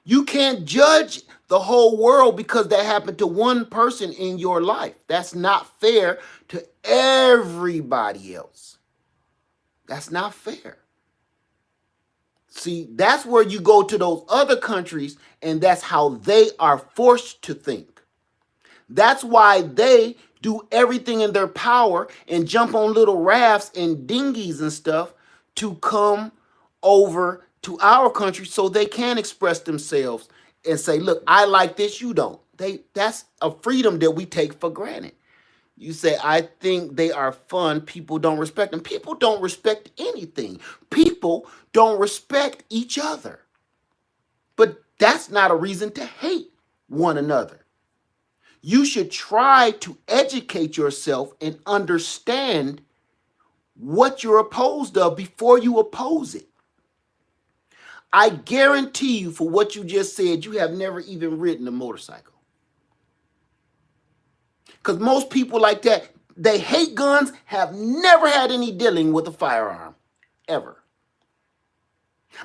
You can't judge the whole world because that happened to one person in your life. That's not fair to everybody else. That's not fair. See, that's where you go to those other countries, and that's how they are forced to think. That's why they do everything in their power and jump on little rafts and dinghies and stuff to come over to our country so they can express themselves and say, look, I like this, you don't. That's a freedom that we take for granted. You say, I think they are fun. People don't respect them. People don't respect anything. People don't respect each other. But that's not a reason to hate one another. You should try to educate yourself and understand what you're opposed of before you oppose it. I guarantee you, for what you just said, you have never even ridden a motorcycle. Because most people like that, they hate guns, have never had any dealing with a firearm, ever.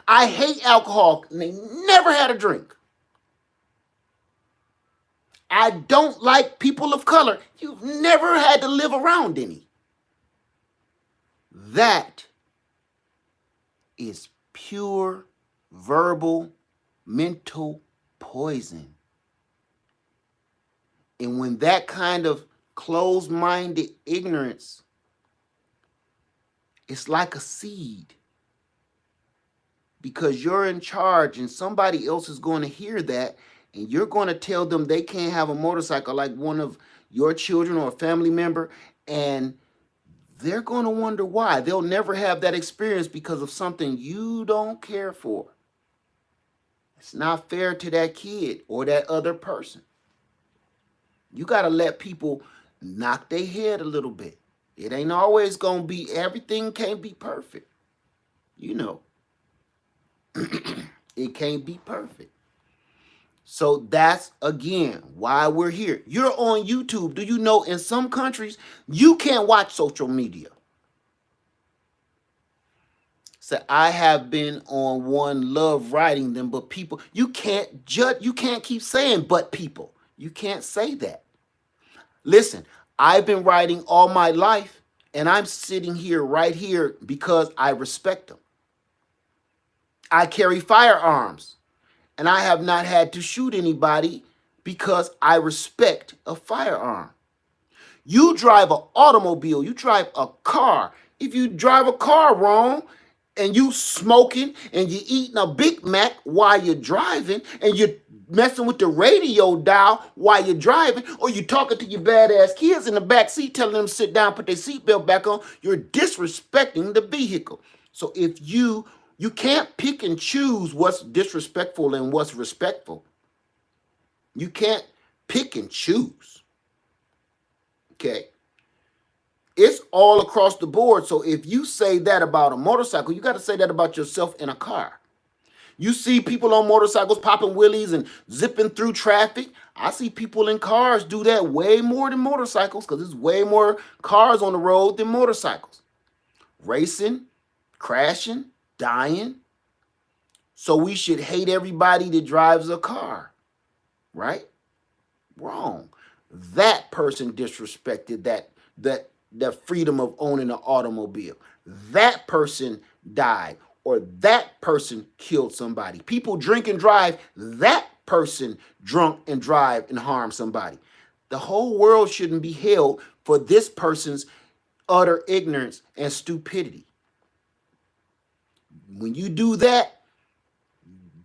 I hate alcohol, and they never had a drink. I don't like people of color. You've never had to live around any. That is pure verbal mental poison. And when that kind of closed-minded ignorance, it's like a seed. Because you're in charge and somebody else is going to hear that, and you're going to tell them they can't have a motorcycle like one of your children or a family member, and they're going to wonder why. They'll never have that experience because of something you don't care for. It's not fair to that kid or that other person. You got to let people knock their head a little bit. It ain't always going to be, everything can't be perfect. You know, it can't be perfect. So that's, again, why we're here. You're on YouTube. Do you know in some countries, you can't watch social media? So I have been on one, love writing them, but people, you can't judge, you can't keep saying but people. You can't say that. Listen, I've been writing all my life, and I'm sitting here right here because I respect them. I carry firearms, and I have not had to shoot anybody because I respect a firearm. You drive an automobile, you drive a car. If you drive a car wrong, and you smoking and you eating a Big Mac while you're driving, and you're messing with the radio dial while you're driving, or you talking to your badass kids in the back seat telling them to sit down, put their seatbelt back on, you're disrespecting the vehicle. So if you can't pick and choose what's disrespectful and what's respectful. You can't pick and choose. Okay? It's all across the board. So if you say that about a motorcycle, you got to say that about yourself in a car. You see people on motorcycles popping wheelies and zipping through traffic. I see people in cars do that way more than motorcycles because there's way more cars on the road than motorcycles. Racing, crashing, dying. So we should hate everybody that drives a car, right? Wrong. That person disrespected that freedom of owning an automobile. That person died, or that person killed somebody. People drink and drive. That person drunk and drive and harm somebody. The whole world shouldn't be held for this person's utter ignorance and stupidity. When you do that,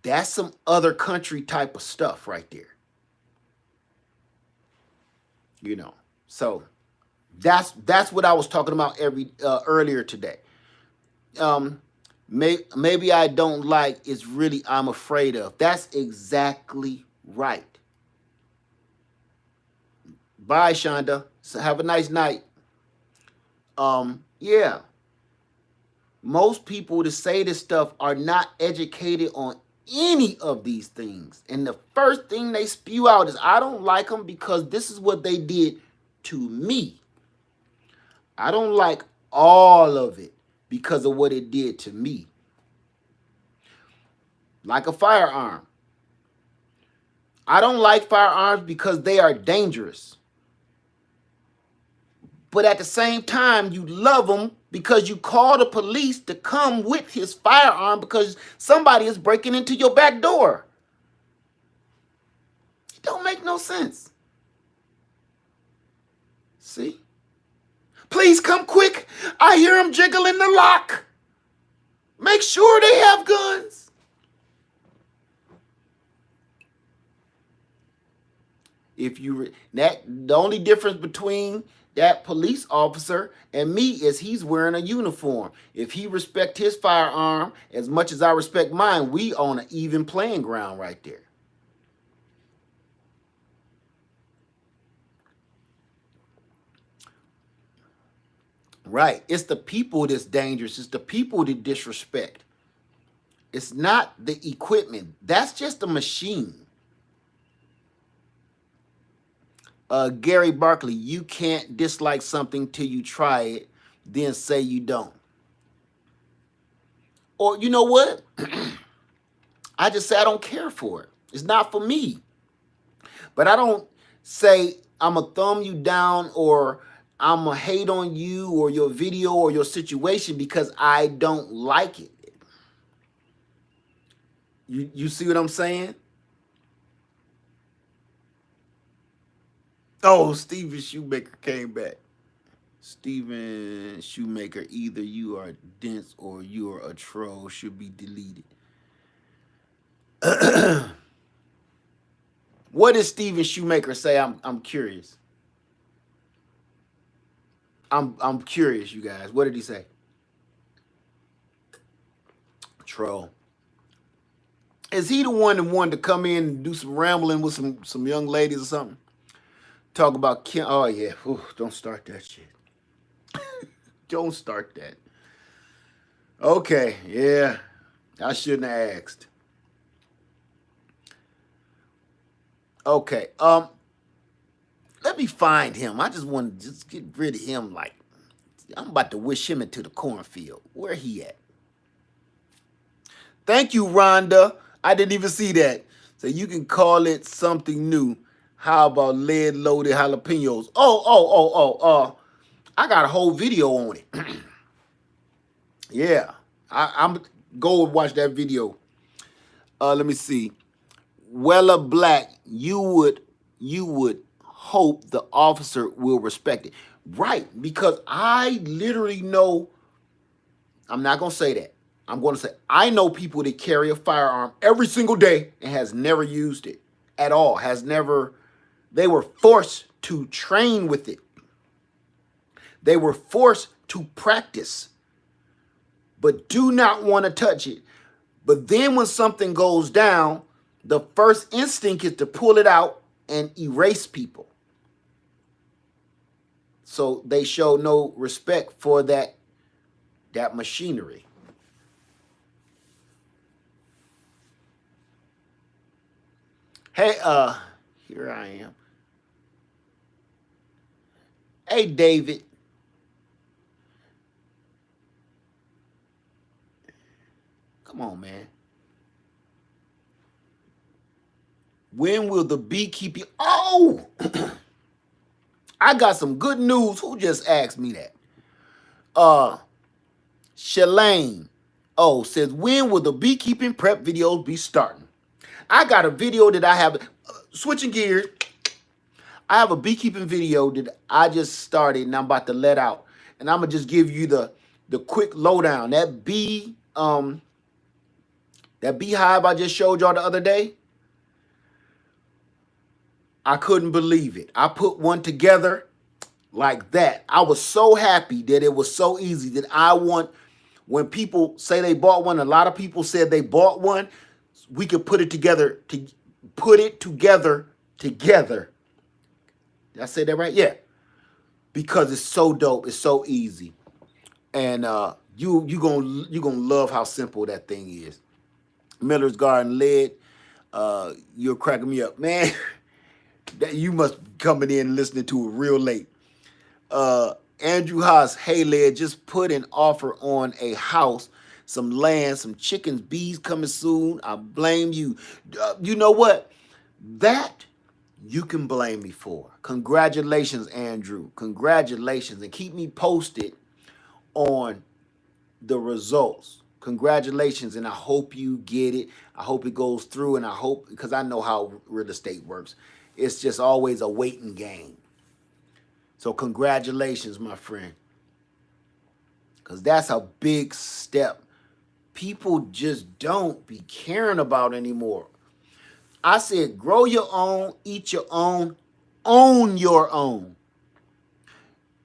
that's some other country type of stuff right there. You know, so that's what I was talking about earlier today. Maybe I don't like is really I'm afraid of. That's exactly right. Bye, Shonda. So have a nice night. Yeah. Most people that say this stuff are not educated on any of these things. And the first thing they spew out is, I don't like them because this is what they did to me. I don't like all of it because of what it did to me. Like a firearm. I don't like firearms because they are dangerous. But at the same time, you love them because you call the police to come with his firearm because somebody is breaking into your back door. It don't make no sense. See? Please come quick. I hear them jiggling the lock. Make sure they have guns. If you the only difference between that police officer and me is he's wearing a uniform. If he respects his firearm as much as I respect mine, we on an even playing ground right there. Right. It's the people that's dangerous. It's the people that disrespect. It's not the equipment. That's just a machine. Gary Barkley, you can't dislike something till you try it, then say you don't. Or you know what? I just say I don't care for it. It's not for me. But I don't say I'm going to thumb you down or I'm going to hate on you or your video or your situation because I don't like it. You see what I'm saying? Oh, Steven Shoemaker came back. Steven Shoemaker, either you are dense or you are a troll, should be deleted. What did Steven Shoemaker say? I'm curious. I'm curious, you guys. What did he say? Troll. Is he the one that wanted to come in and do some rambling with some young ladies or something? Talk about Kim. Oh yeah. Ooh, don't start that shit. Don't start that. Okay, yeah. I shouldn't have asked. Okay. Let me find him. I just want to just get rid of him. Like, I'm about to wish him into the cornfield. Where he at? Thank you, Rhonda. I didn't even see that. So you can call it something new. How about lead-loaded jalapenos? I got a whole video on it. Yeah. I'm go and watch that video. Let me see. Wella Black, you would hope the officer will respect it. Right, because I literally know, I'm not going to say that. I'm going to say, I know people that carry a firearm every single day and has never used it at all. They were forced to train with it. They were forced to practice, but do not want to touch it. But then when something goes down, the first instinct is to pull it out and erase people. So they show no respect for that machinery. Hey, here I am. Hey, David. Come on, man. When will the beekeeping? Oh, I got some good news. Who just asked me that? Shalane. Oh, says, when will the beekeeping prep videos be starting? I got a video that I have, switching gears. I have a beekeeping video that I just started and I'm about to let out. And I'm going to just give you the quick lowdown. That beehive I just showed y'all the other day, I couldn't believe it. I put one together like that. I was so happy that it was so easy that when people say they bought one, a lot of people said they bought one, we could put it together together. Did I say that right? Yeah. Because it's so dope. It's so easy. And you gonna love how simple that thing is. Miller's Garden Lead. You're cracking me up, man. That you must be coming in and listening to it real late. Andrew Haas, hey Led, just put an offer on a house, some land, some chickens, bees coming soon. I blame you. You know what? That you can blame me for. Congratulations, Andrew. Congratulations. And keep me posted on the results. Congratulations, and I hope you get it. I hope it goes through, and I hope, because I know how real estate works, it's just always a waiting game. So congratulations, my friend, because that's a big step people just don't be caring about anymore. I said grow your own, eat your own, own your own.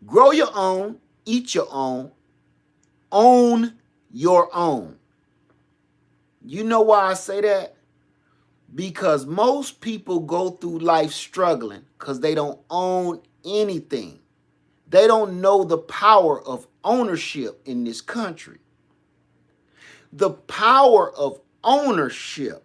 Grow your own, eat your own, own your own. You know why I say that? Because most people go through life struggling because they don't own anything. They don't know the power of ownership in this country. The power of ownership.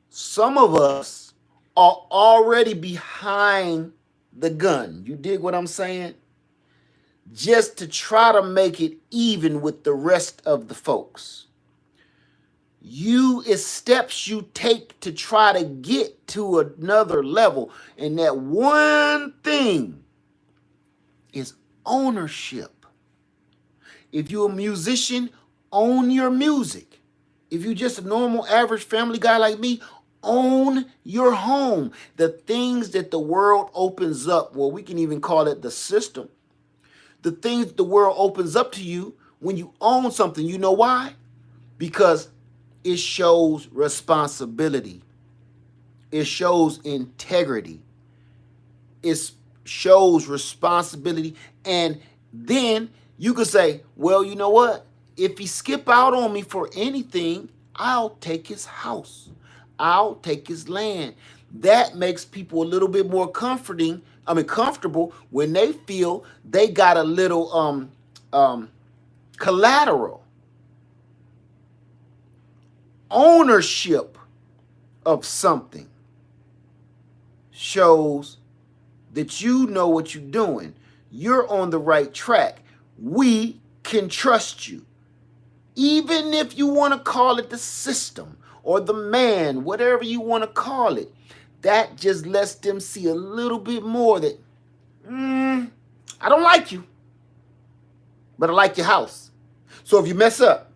Some of us are already behind the gun. You dig what I'm saying? Just to try to make it even with the rest of the folks. It's steps you take to try to get to another level. And that one thing is ownership. If you're a musician, own your music. If you're just a normal, average family guy like me, own your home. The things that the world opens up, well, we can even call it the system. The things that the world opens up to you when you own something, you know why? Because it shows responsibility. It shows integrity. It shows responsibility. And then you could say, well, you know what? If he skip out on me for anything, I'll take his house. I'll take his land. That makes people a little bit more comfortable when they feel they got a little collateral. Ownership of something shows that you know what you're doing. You're on the right track. We can trust you. Even if you want to call it the system or the man, whatever you want to call it, that just lets them see a little bit more that, I don't like you, but I like your house. So if you mess up,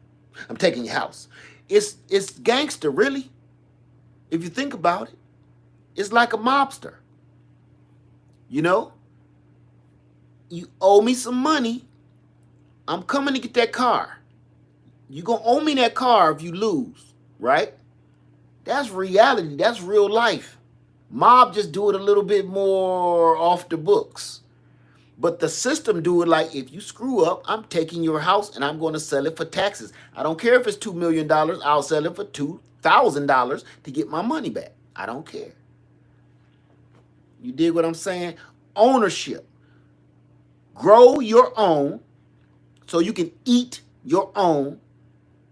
I'm taking your house. It's gangster, really. If you think about it, it's like a mobster. You know, you owe me some money. I'm coming to get that car. You're going to owe me that car if you lose, right? That's reality. That's real life. Mob just do it a little bit more off the books. But the system do it like, if you screw up, I'm taking your house and I'm going to sell it for taxes. I don't care if it's $2 million. I'll sell it for $2,000 to get my money back. I don't care. You dig what I'm saying? Ownership. Grow your own so you can eat your own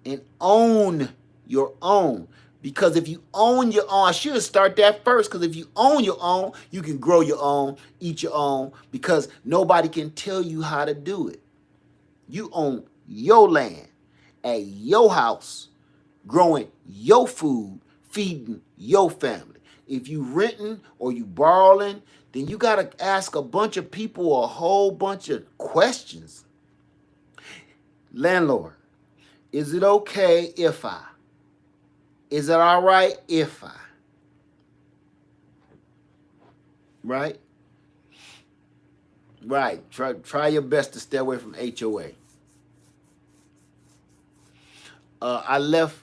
and own your own. Because if you own your own, I should start that first, because if you own your own, you can grow your own, eat your own, because nobody can tell you how to do it. You own your land at your house, growing your food, feeding your family. If you renting or you borrowing, then you got to ask a bunch of people a whole bunch of questions. Landlord, is it okay if I? Is it all right if I? Right? Right. Try your best to stay away from HOA. I left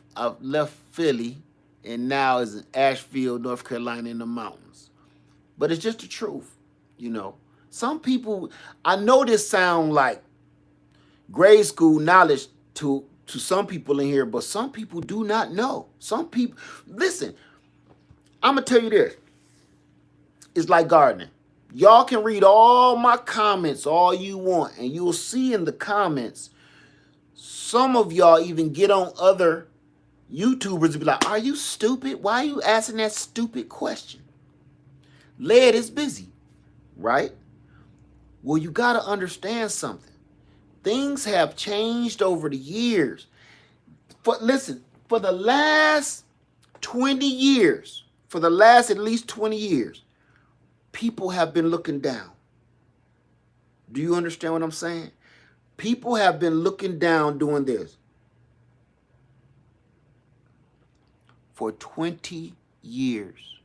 Philly and now is in Asheville, North Carolina in the mountains. But it's just the truth, you know. Some people, I know this sound like grade school knowledge to some people in here, but some people do not know. Some people, listen, I'm going to tell you this. It's like gardening. Y'all can read all my comments all you want, and you'll see in the comments, some of y'all even get on other YouTubers and be like, are you stupid? Why are you asking that stupid question? Led is busy, right? Well, you got to understand something. Things have changed over the years. Listen, for the last 20 years, for the last at least 20 years, people have been looking down. Do you understand what I'm saying? People have been looking down doing this for 20 years.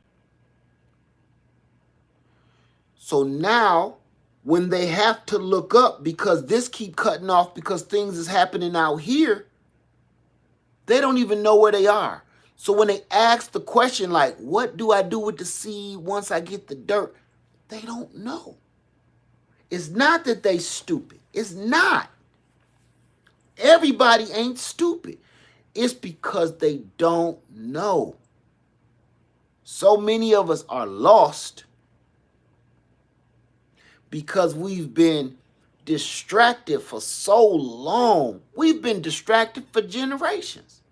So now, when they have to look up because this keep cutting off because things is happening out here, they don't even know where they are. So when they ask the question like, what do I do with the seed once I get the dirt? They don't know. It's not that they stupid. It's not. Everybody ain't stupid. It's because they don't know. So many of us are lost because we've been distracted for so long. We've been distracted for generations.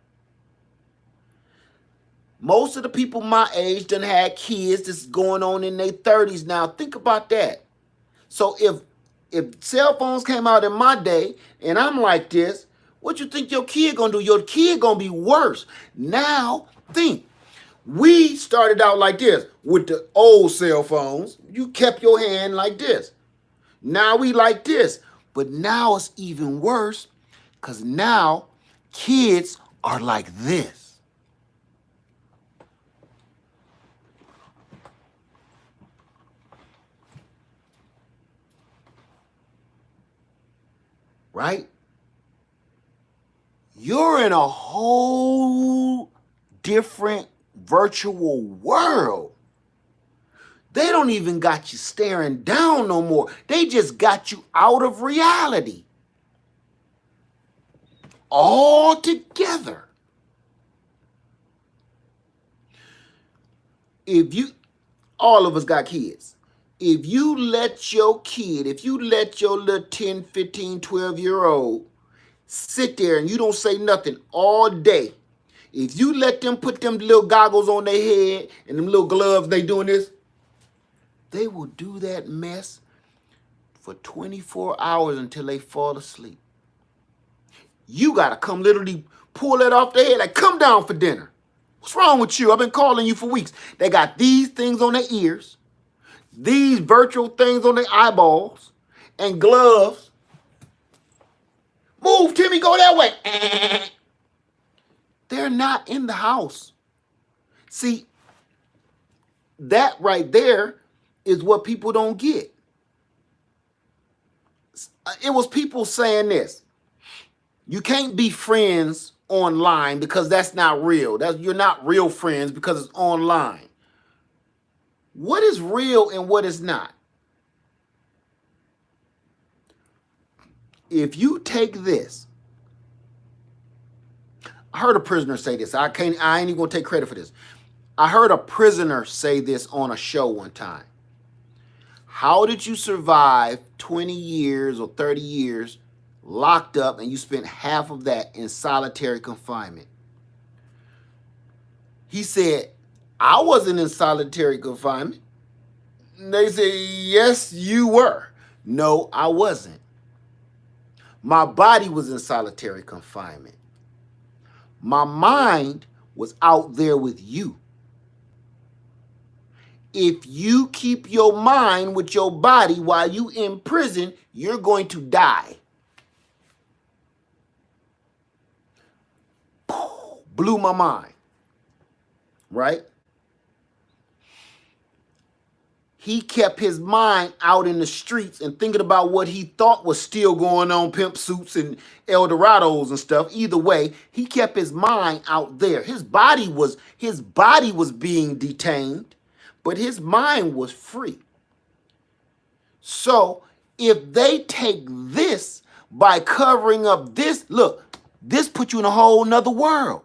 Most of the people my age done had kids that's going on in their 30s now. Think about that. So if cell phones came out in my day and I'm like this, what you think your kid gonna do? Your kid gonna be worse. Now think. We started out like this with the old cell phones. You kept your hand like this. Now we like this. But now it's even worse because now kids are like this. Right? You're in a whole different virtual world. They don't even got you staring down no more. They just got you out of reality. All together. All of us got kids. If you let your little 10, 15, 12-year-old sit there and you don't say nothing all day, if you let them put them little goggles on their head and them little gloves, they doing this, they will do that mess for 24 hours until they fall asleep. You got to come literally pull that off their head, like, come down for dinner. What's wrong with you? I've been calling you for weeks. They got these things on their ears, these virtual things on their eyeballs, and gloves. Move, Timmy, go that way. They're not in the house. See, that right there is what people don't get. It was people saying this. You can't be friends online because that's not real. You're not real friends because it's online. What is real and what is not? If you take this, I heard a prisoner say this. I ain't even gonna take credit for this. I heard a prisoner say this on a show one time. How did you survive 20 years or 30 years locked up and you spent half of that in solitary confinement? He said, I wasn't in solitary confinement. They say, yes, you were. No, I wasn't. My body was in solitary confinement. My mind was out there with you. If you keep your mind with your body while you in prison, you're going to die. Blew my mind, right? He kept his mind out in the streets and thinking about what he thought was still going on, pimp suits and Eldorados and stuff. Either way, he kept his mind out there. His body was being detained, but his mind was free. So if they take this by covering up this, look, this puts you in a whole nother world.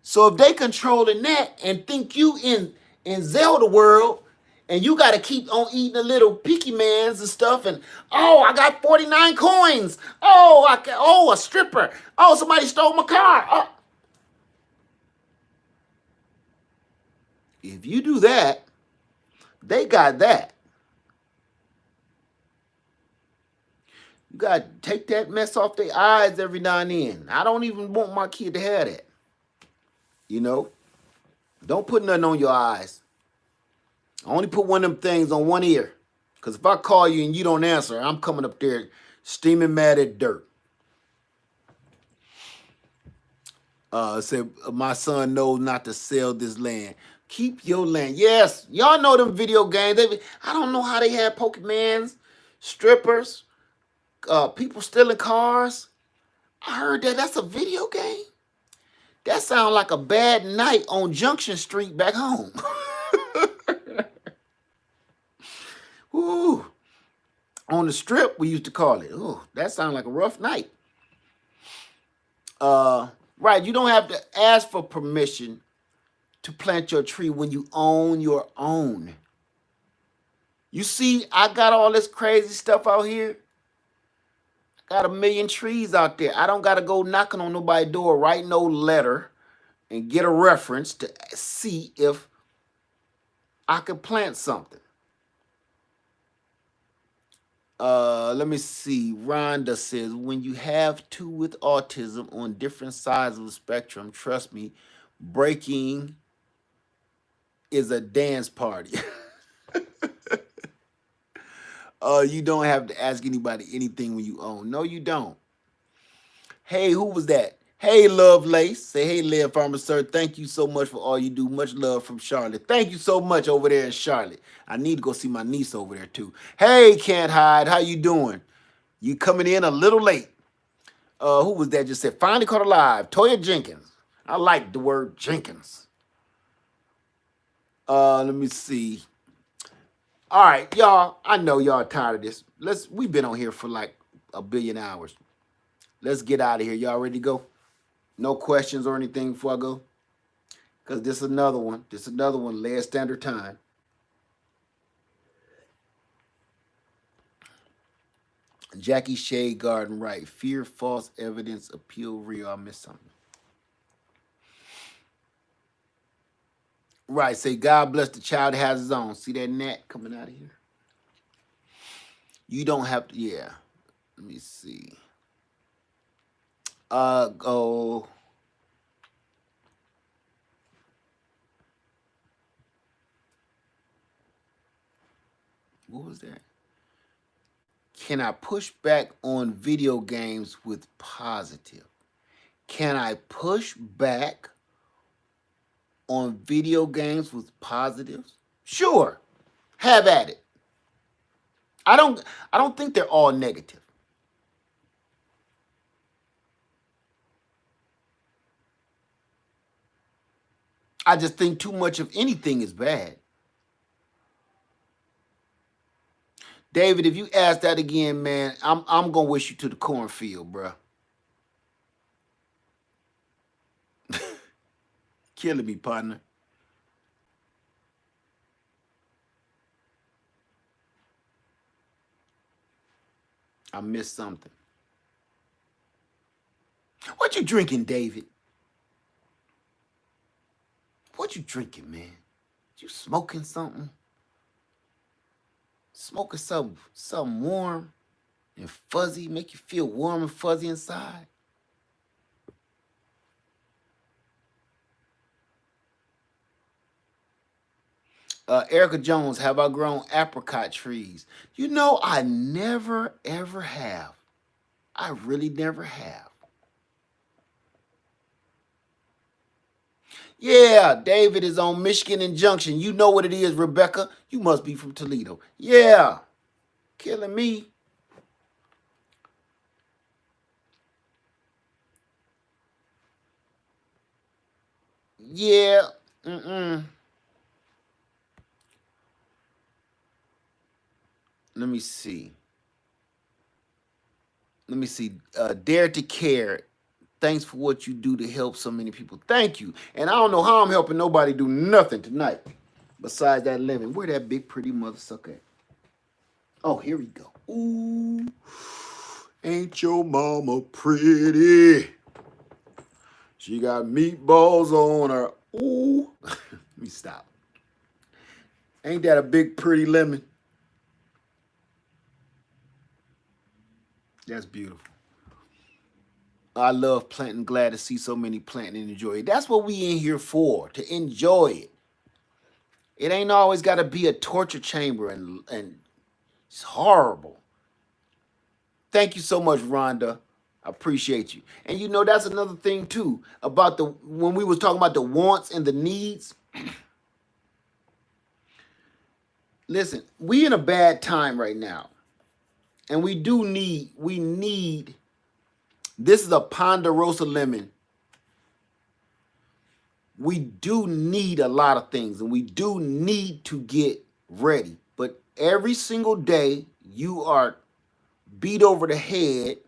So if they controlling that and think you in Zelda world, And you got to keep on eating the little picky mans and stuff. And, oh, I got 49 coins. Oh, a stripper. Oh, somebody stole my car. Oh. If you do that, they got that. You got to take that mess off their eyes every now and then. I don't even want my kid to have that. You know? Don't put nothing on your eyes. I only put one of them things on one ear. Because if I call you and you don't answer, I'm coming up there steaming mad at dirt. Said, my son knows not to sell this land. Keep your land. Yes, y'all know them video games. I don't know how they had Pokemans, strippers, people stealing cars. I heard that's a video game. That sounds like a bad night on Junction Street back home. Ooh. On the strip, we used to call it. Ooh, that sounds like a rough night. Right, you don't have to ask for permission to plant your tree when you own your own. You see, I got all this crazy stuff out here. I got 1 million trees out there. I don't got to go knocking on nobody's door, write no letter, and get a reference to see if I could plant something. Let me see. Rhonda says, when you have two with autism on different sides of the spectrum, trust me, breaking is a dance party. You don't have to ask anybody anything when you own. No, you don't. Hey, who was that? Hey, Lovelace. Say, hey, Leadfarmer, sir. Thank you so much for all you do. Much love from Charlotte. Thank you so much over there in Charlotte. I need to go see my niece over there, too. Hey, Can't Hide. How you doing? You coming in a little late. Who was that just said, finally caught alive? Toya Jenkins. I like the word Jenkins. Let me see. All right, y'all. I know y'all tired of this. We've been on here for like 1 billion hours. Let's get out of here. Y'all ready to go? No questions or anything before I go? Because this is another one. Last standard time. Jackie Shade Garden, right. Fear, false evidence, appeal, real. I missed something. Right. Say, God bless the child that has his own. See that gnat coming out of here? You don't have to, yeah. Let me see. Go. What was that? Can I push back on video games with positive? Can I push back on video games with positives? Sure. Have at it. I don't think they're all negative. I just think too much of anything is bad. David, if you ask that again, man, I'm gonna wish you to the cornfield, bro. Killing me, partner. I missed something. What you drinking, David? What you drinking, man? You smoking something? Smoking something warm and fuzzy, make you feel warm and fuzzy inside? Erica Jones, have I grown apricot trees? You know, I never, ever have. I really never have. Yeah, David is on Michigan and Junction. You know what it is, Rebecca. You must be from Toledo. Yeah. Killing me. Yeah. Let me see. Dare to Care. Thanks for what you do to help so many people. Thank you. And I don't know how I'm helping nobody do nothing tonight. besides that lemon. Where that big pretty mother sucker at? Oh, here we go. Ooh, ain't your mama pretty? She got meatballs on her. Ooh. Let me stop. Ain't that a big pretty lemon? That's beautiful. I love planting. Glad to see so many planting and enjoy it. That's what we in here for, to enjoy it. It ain't always got to be a torture chamber and it's horrible. Thank you so much, Rhonda. I appreciate you. And you know, that's another thing too about when we was talking about the wants and the needs. Listen, we in a bad time right now. And we need, this is a Ponderosa lemon. We do need a lot of things and we do need to get ready. But every single day you are beat over the head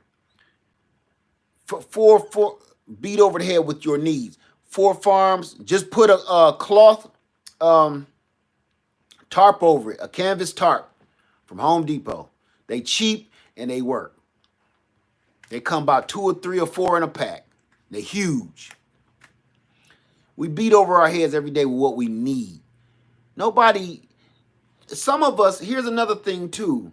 for beat over the head with your needs. 4 farms, just put a cloth tarp over it, a canvas tarp from Home Depot. They cheap and they work. They come about 2 or 3 or 4 in a pack. They're huge. We beat over our heads every day with what we need. Some of us, here's another thing too,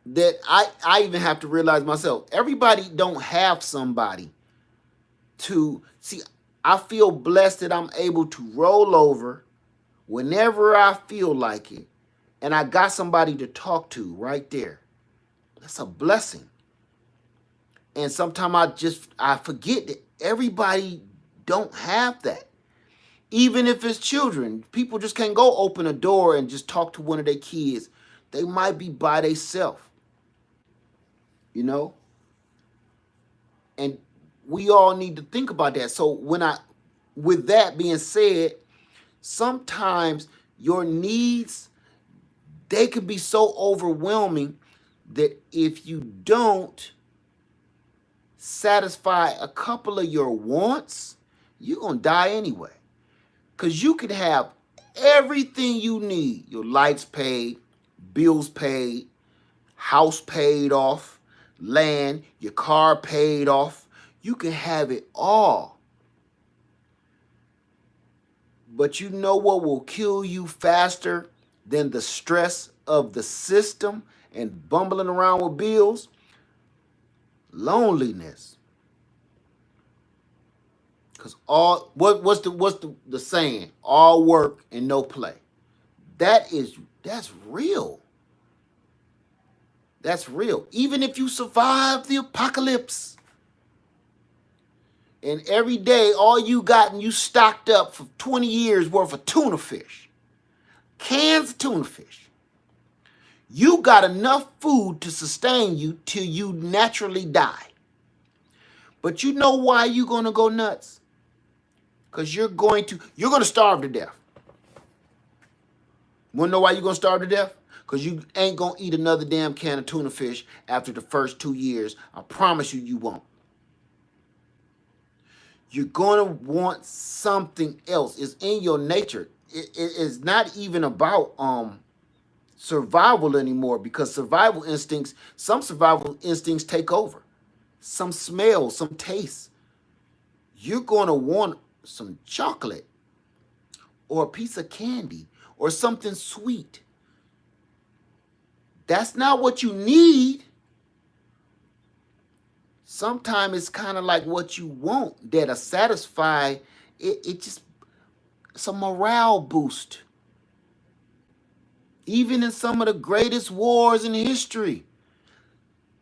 that I even have to realize myself. Everybody don't have somebody to see. I feel blessed that I'm able to roll over whenever I feel like it, and I got somebody to talk to right there. That's a blessing. And sometimes I forget that everybody don't have that. Even if it's children, people just can't go open a door and just talk to one of their kids. They might be by themselves, you know? And we all need to think about that. So with that being said, sometimes your needs, they can be so overwhelming that if you don't satisfy a couple of your wants, you're going to die anyway. Because you could have everything you need. Your lights paid, bills paid, house paid off, land, your car paid off. You can have it all. But you know what will kill you faster than the stress of the system and bumbling around with bills? Loneliness. Because what's the saying? All work and no play. That's real. That's real. Even if you survive the apocalypse, and every day all you got and you stocked up for 20 years worth of tuna fish, cans of tuna fish, you got enough food to sustain you till you naturally die. But you know why you're gonna go nuts? Because you're gonna starve to death. Wanna know why you're gonna starve to death? Because you ain't gonna eat another damn can of tuna fish after the first 2 years. I promise you, you won't. You're gonna want something else. It's in your nature. It's not even about survival anymore, because some survival instincts take over. Some smell, some taste. You're gonna want some chocolate or a piece of candy or something sweet. That's not what you need. Sometimes it's kind of like what you want that'll satisfy it. It's a morale boost. Even in some of the greatest wars in history,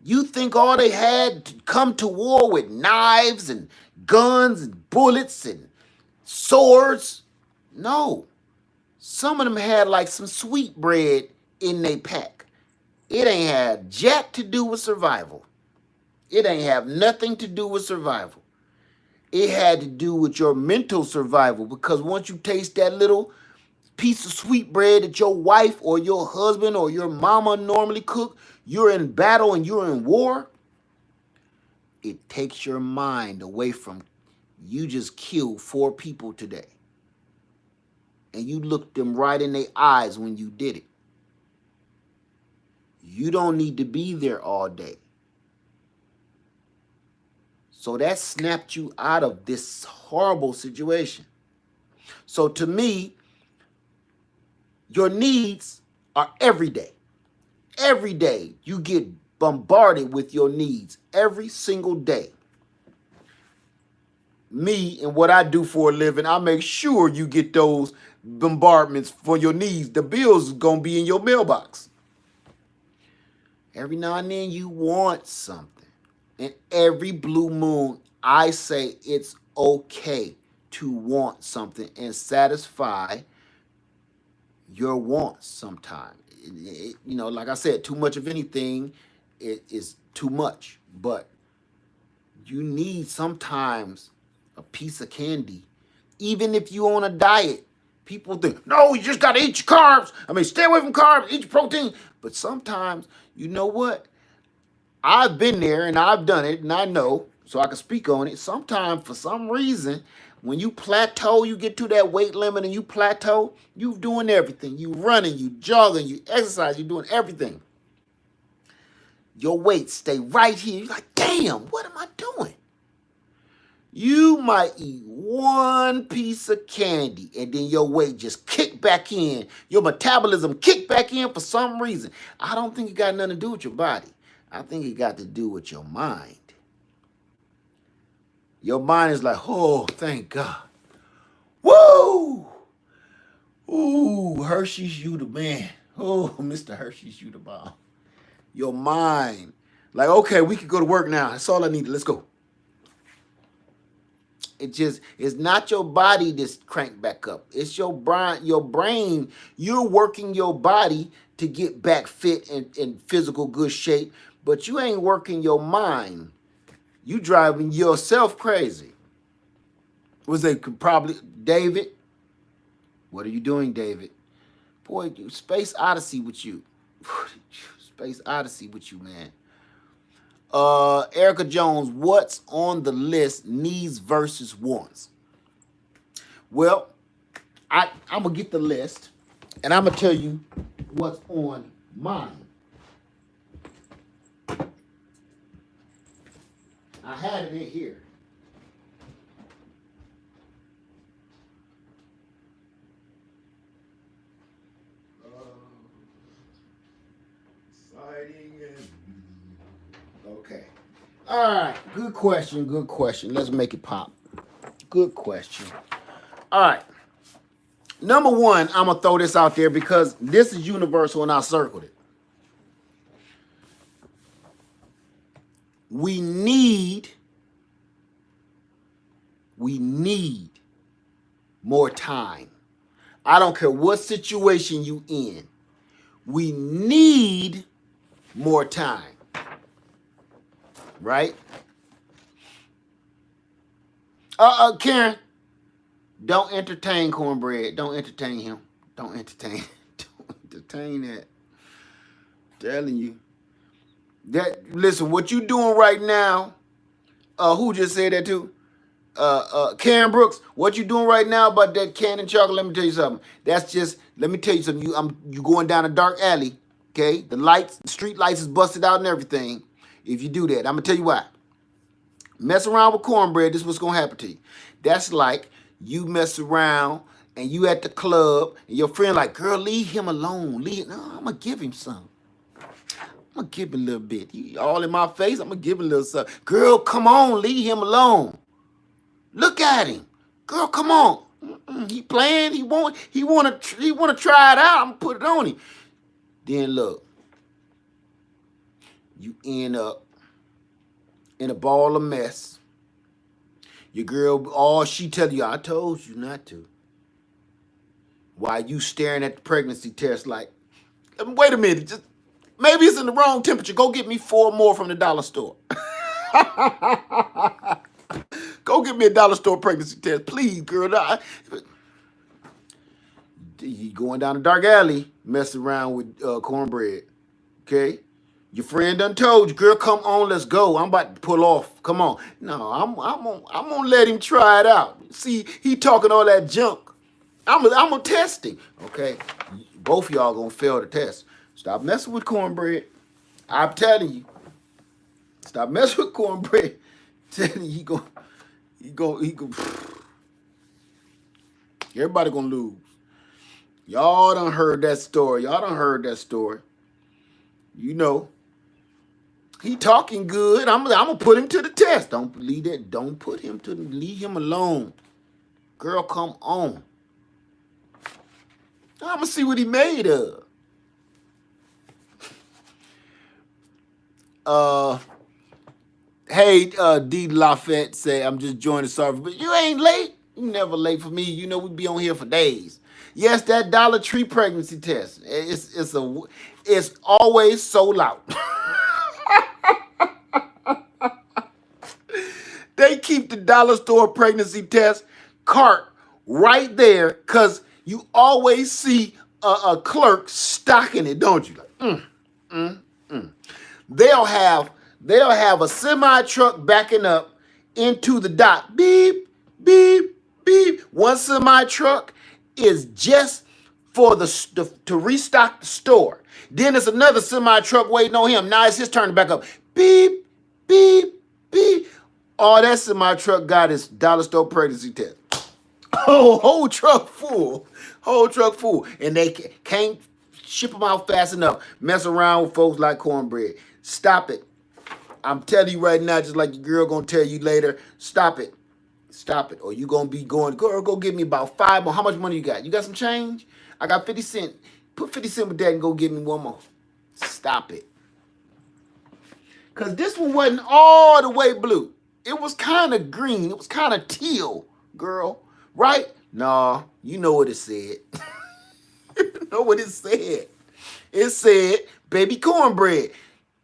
you think all they had to come to war with knives and guns and bullets and swords? No. Some of them had like some sweet bread in their pack. It ain't had jack to do with survival. It ain't have nothing to do with survival. It had to do with your mental survival, because once you taste that little piece of sweet bread that your wife or your husband or your mama normally cook, you're in battle and you're in war. It takes your mind away from, you just killed 4 people today. and you looked them right in their eyes when you did it. You don't need to be there all day. So that snapped you out of this horrible situation. So to me, your needs are every day. Every day you get bombarded with your needs every single day. Me and what I do for a living, I make sure you get those bombardments for your needs. The bills is going to be in your mailbox. Every now and then you want something. And every blue moon, I say it's okay to want something and satisfy your wants sometimes. Like I said, too much of anything is too much. But you need sometimes a piece of candy. Even if you on a diet, people think, no, you just got to eat your carbs. Stay away from carbs, eat your protein. But sometimes, you know what? I've been there and I've done it and I know, so I can speak on it. Sometimes, for some reason, when you plateau, you get to that weight limit and you plateau, you're doing everything. You running, you jogging, you exercise, you're doing everything. Your weight stay right here. You're like, damn, what am I doing? You might eat one piece of candy and then your weight just kick back in. Your metabolism kick back in for some reason. I don't think it got nothing to do with your body. I think it got to do with your mind. Your mind is like, oh, thank God. Woo! Ooh, Hershey's, you the man. Oh, Mr. Hershey's, you the bomb. Your mind, like, okay, we can go to work now. That's all I needed. Let's go. It's not your body that's cranked back up. It's your brain. You're working your body to get back fit and in physical good shape, but you ain't working your mind. You driving yourself crazy. Was they probably David? What are you doing, David? Boy, Space Odyssey with you. Space Odyssey with you, man. Erica Jones, what's on the list, needs versus wants? Well, I'm going to get the list, and I'm going to tell you what's on mine. I had it in here. Okay. All right. Good question. Good question. Let's make it pop. Good question. All right. Number one, I'm going to throw this out there because this is universal and I circled it. We need more time. I don't care what situation you in. We need more time. Right? Karen, don't entertain cornbread. Don't entertain him. Don't entertain that. I'm telling you. Listen, what you doing right now, who just said that too? Karen Brooks, what you doing right now about that candy chocolate? Let me tell you something. Let me tell you something. You going down a dark alley, okay? The street lights is busted out and everything. If you do that, I'm gonna tell you why. Mess around with cornbread, this is what's gonna happen to you. That's like you mess around and you at the club and your friend like, girl, leave him alone. No, I'm gonna give him some. I'm gonna give him a little bit. He all in my face. I'm gonna give him a little something. Girl, come on, leave him alone. Look at him. Girl, come on. He playing. He want to try it out. I'm gonna put it on him. Then look, you end up in a ball of mess. Your girl, all she tell you, I told you not to. While you staring at the pregnancy test like, wait a minute, just maybe it's in the wrong temperature. Go get me 4 more from the dollar store. Go get me a dollar store pregnancy test, please, girl. You going down a dark alley, messing around with cornbread, okay? Your friend done told you, girl, come on, let's go. I'm about to pull off. Come on. No, I'm gonna let him try it out. See, he talking all that junk. I'm gonna test him. Okay, both of y'all gonna fail the test. Stop messing with cornbread. I'm telling you. Stop messing with cornbread. Telling you, he go. Everybody gonna lose. Y'all done heard that story. You know, he talking good. I'm gonna put him to the test. Don't believe that. Don't put him to. Leave him alone. Girl, come on. I'm gonna see what he made of. Hey, D. Lafayette say, I'm just joining the service, but you ain't late. You never late for me. You know we be on here for days. Yes, that Dollar Tree pregnancy test. It's always sold out. They keep the dollar store pregnancy test cart right there because you always see a clerk stocking it, don't you? Like, They'll have a semi truck backing up into the dock. Beep, beep, beep. One semi truck is just for to restock the store. Then there's another semi truck waiting on him. Now it's his turn to back up. Beep, beep, beep. All that semi truck got is dollar store pregnancy test. Whole truck full. And they can't ship them out fast enough. Mess around with folks like cornbread. Stop it. I'm telling you right now, just like your girl gonna tell you later, stop it. Or you gonna be going, girl, go give me about 5 more. How much money you got? You got some change? I got 50 cents. Put 50 cents with that and go give me one more. Stop it. Because this one wasn't all the way blue. It was kind of green. It was kind of teal, girl. Right? Nah, you know what it said. You know what it said. It said, baby cornbread.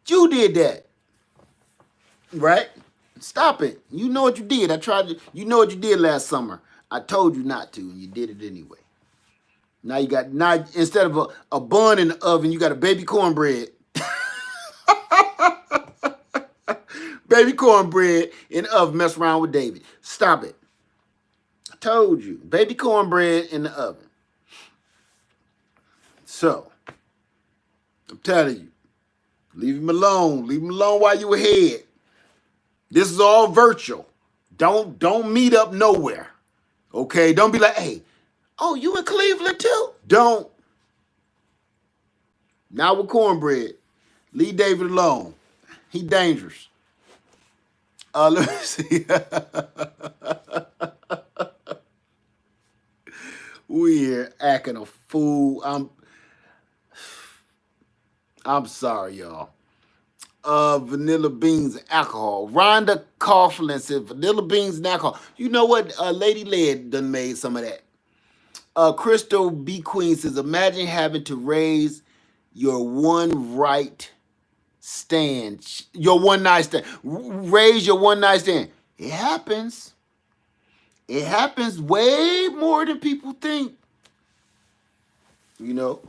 You did that. Right? Stop it. You know what you did. You know what you did last summer. I told you not to, and you did it anyway. Now instead of a bun in the oven, you got a baby cornbread. Baby cornbread in the oven, mess around with David. Stop it. I told you. Baby cornbread in the oven. So, I'm telling you, leave him alone. Leave him alone while you ahead. This is all virtual. Don't meet up nowhere. Okay? Don't be like, hey, oh, you in Cleveland too? Don't. Not with cornbread. Leave David alone. He dangerous. Let me see. We're acting a fool. I'm sorry, y'all. Vanilla beans and alcohol. Rhonda Coughlin said vanilla beans and alcohol. You know what? Lady Led done made some of that. Crystal B. Queen says, imagine having to raise your one night stand. Raise your one night stand. It happens. It happens way more than people think. You know.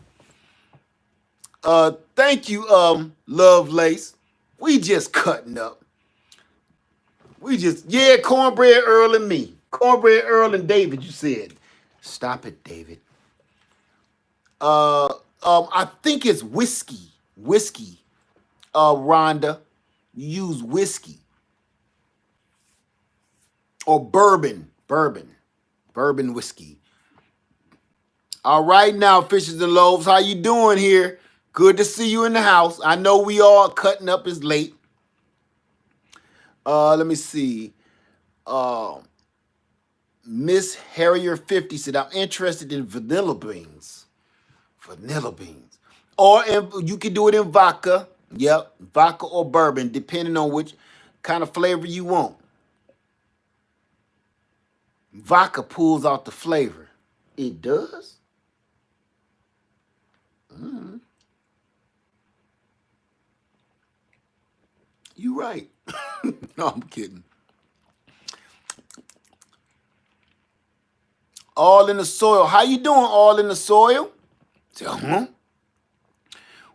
Thank you, Lovelace. We just cutting up. Cornbread Earl and me. Cornbread Earl and David, you said. Stop it, David. I think it's whiskey. Rhonda. You use whiskey. Or bourbon whiskey. All right now, fishes and loaves, how you doing here? Good to see you in the house. I know we all cutting up is late. Let me see. Miss Harrier 50 said, I'm interested in vanilla beans. Or you can do it in vodka. Yep, vodka or bourbon, depending on which kind of flavor you want. Vodka pulls out the flavor. It does? You right. No, I'm kidding. All in the soil. How you doing, all in the soil? Say,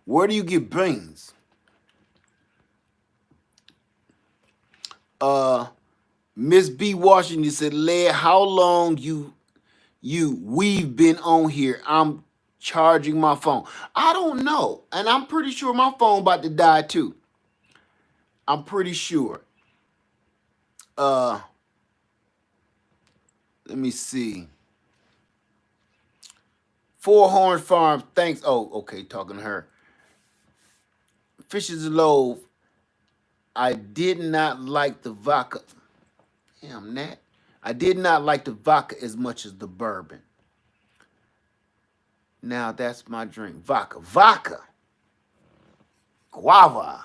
where do you get beans? Miss B. Washington said, Led, how long you we've been on here. I'm charging my phone. I don't know. And I'm pretty sure my phone about to die too. I'm pretty sure. Let me see. Four Horn Farm, thanks. Oh, okay, talking to her. Fishes Loaf. I did not like the vodka. Damn, Nat. I did not like the vodka as much as the bourbon. Now that's my drink. Vodka. Vodka. Guava.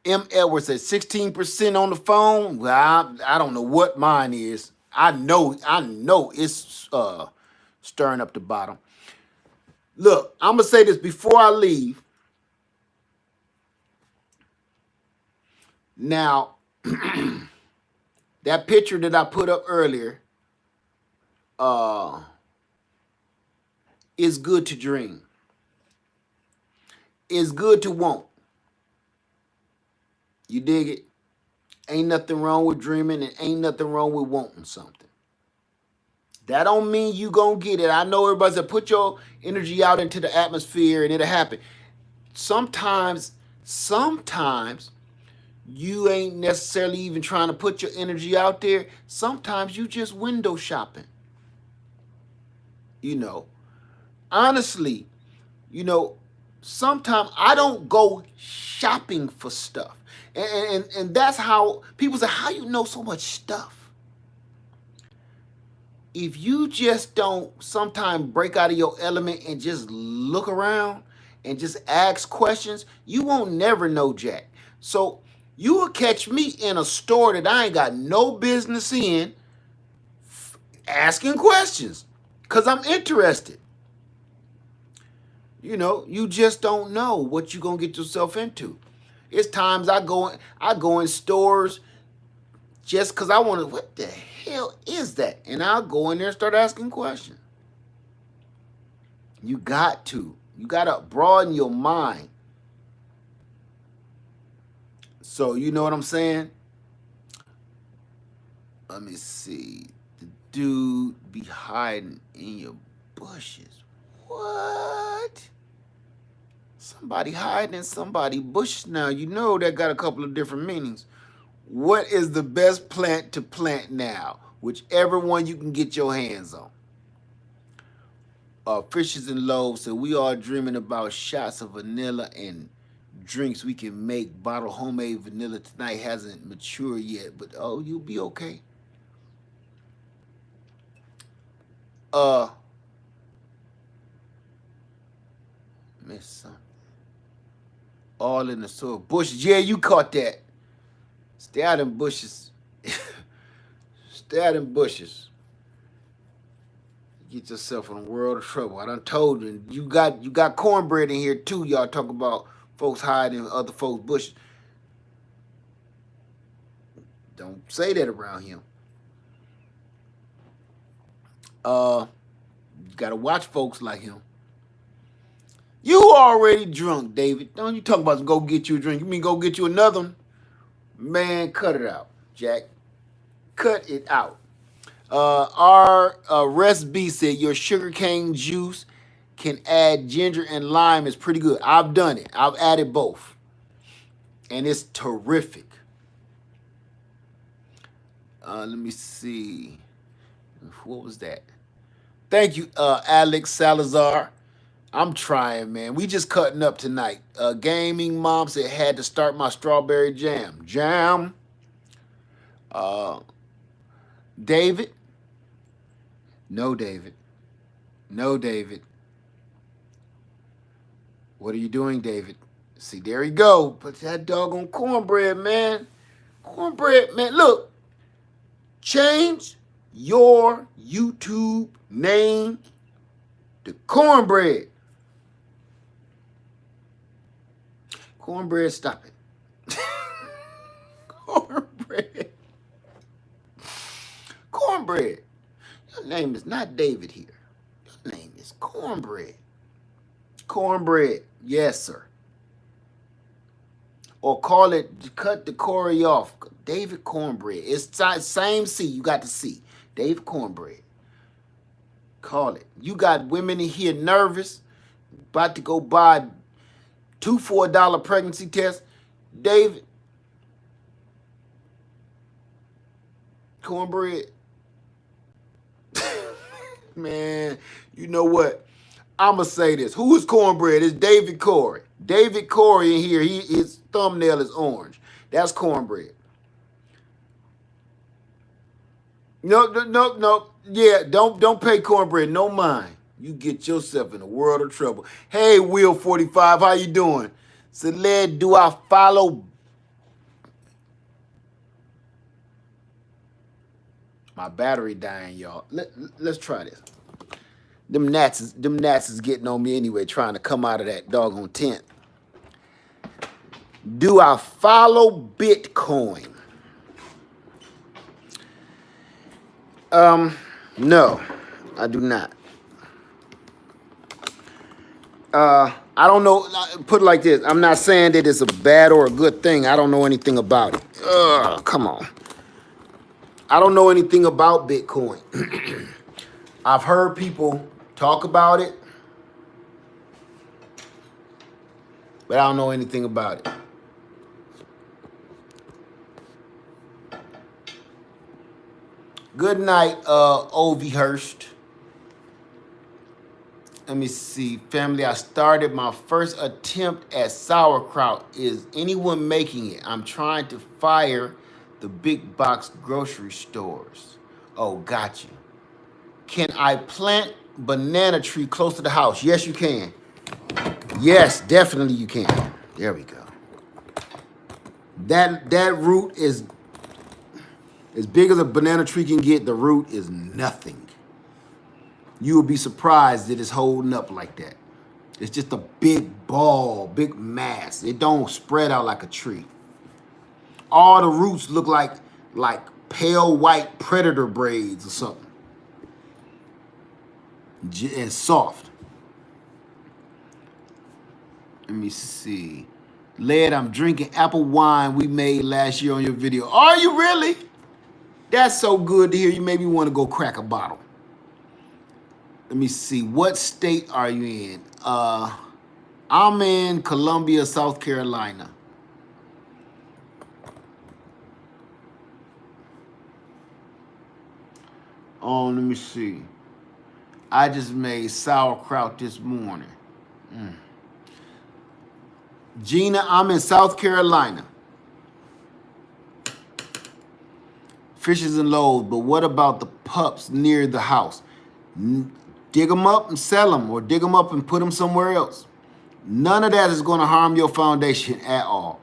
M. Edwards said 16% on the phone. Well, I don't know what mine is. I know it's stirring up the bottom. Look, I'm gonna say this before I leave. Now, that picture that I put up earlier, is good to dream. It's good to want. You dig it? Ain't nothing wrong with dreaming and ain't nothing wrong with wanting something. That don't mean you gonna get it. I know everybody said put your energy out into the atmosphere and it'll happen. Sometimes you ain't necessarily even trying to put your energy out there. Sometimes you just window shopping. You know, honestly, sometimes I don't go shopping for stuff. And that's how people say, how you know so much stuff? If you just don't sometimes break out of your element and just look around and just ask questions, you won't never know jack. So you will catch me in a store that I ain't got no business in asking questions because I'm interested. You just don't know what you're gonna get yourself into. It's times I go in stores just because I want to. What the hell is that? And I'll go in there and start asking questions. You got to broaden your mind. So you know what I'm saying? Let me see. The dude be hiding in your bushes. What? Somebody hiding in somebody's bushes now. You know that got a couple of different meanings. What is the best plant to plant now? Whichever one you can get your hands on. Fishes and Loaves said, we are dreaming about shots of vanilla and drinks we can make. Bottle homemade vanilla tonight hasn't matured yet, but you'll be okay. Miss something. All in the soil. Bushes. Yeah, you caught that. Stay out in bushes. Stay out in bushes. Get yourself in a world of trouble. I done told you. You got cornbread in here too. Y'all talk about folks hiding in other folks' bushes. Don't say that around him. You gotta watch folks like him. You already drunk, David. Don't you talk about go get you a drink. You mean go get you another one? Man, cut it out, Jack. Cut it out. Our Rest B said your sugarcane juice can add ginger and lime is pretty good. I've done it. I've added both. And it's terrific. Let me see. What was that? Thank you, Alex Salazar. I'm trying, man. We just cutting up tonight. Gaming Mom said had to start my strawberry jam. David? No, David. No, David. What are you doing, David? See, there you go. Put that doggone cornbread, man. Cornbread, man. Look, change your YouTube name to Cornbread. Cornbread, stop it. Cornbread. Cornbread. Your name is not David here. Your name is Cornbread. Cornbread. Yes, sir. or call it, cut the Corey off. David Cornbread. It's same C. You got the C. David Cornbread. Call it. You got women in here nervous, about to go buy 2 for $1 pregnancy tests. David Cornbread. Man, you know what? I'ma say this. Who is Cornbread? It's David Corey. David Corey in here. His thumbnail is orange. That's Cornbread. No. Yeah, don't pay Cornbread no mind. You get yourself in a world of trouble. Hey, Will 45, how you doing? So do I follow? My battery dying, y'all. Let's try this. Them gnats is getting on me anyway, trying to come out of that doggone tent. Do I follow Bitcoin? No, I do not. I don't know. Put it like this. I'm not saying that it's a bad or a good thing. I don't know anything about it. Come on. I don't know anything about Bitcoin. I've heard people talk about it, but I don't know anything about it. Good night, O.V. Hurst. Let me see. Family, I started my first attempt at sauerkraut. Is anyone making it? I'm trying to fire the big box grocery stores. Oh, got you. Can I plant banana tree close to the house? Yes, you can. Yes, definitely you can. There we go. That root is as big as a banana tree can get. The root is nothing. You will be surprised that it's holding up like that. It's just a big ball, big mass. It don't spread out like a tree. All the roots look like pale white predator braids or something. And soft. Let me see. Led, I'm drinking apple wine we made last year on your video. Are you really? That's so good to hear. You made me want to go crack a bottle. Let me see. What state are you in? I'm in Columbia, South Carolina. Oh, let me see. I just made sauerkraut this morning. Gina, I'm in South Carolina. Fishes and loaves, but what about the pups near the house? Dig them up and sell them, or dig them up and put them somewhere else. None of that is going to harm your foundation at all.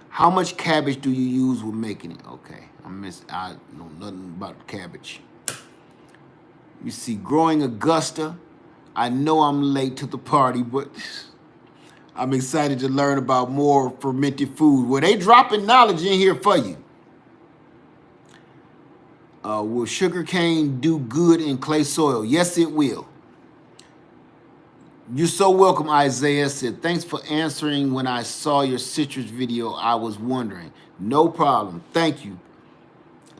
How much cabbage do you use when making it? Okay, I know nothing about cabbage. You see, growing Augusta. I know I'm late to the party, but I'm excited to learn about more fermented food. Well, they dropping knowledge in here for you. Will sugarcane do good in clay soil? Yes, it will. You're so welcome, Isaiah said. Thanks for answering when I saw your citrus video. I was wondering. No problem. Thank you.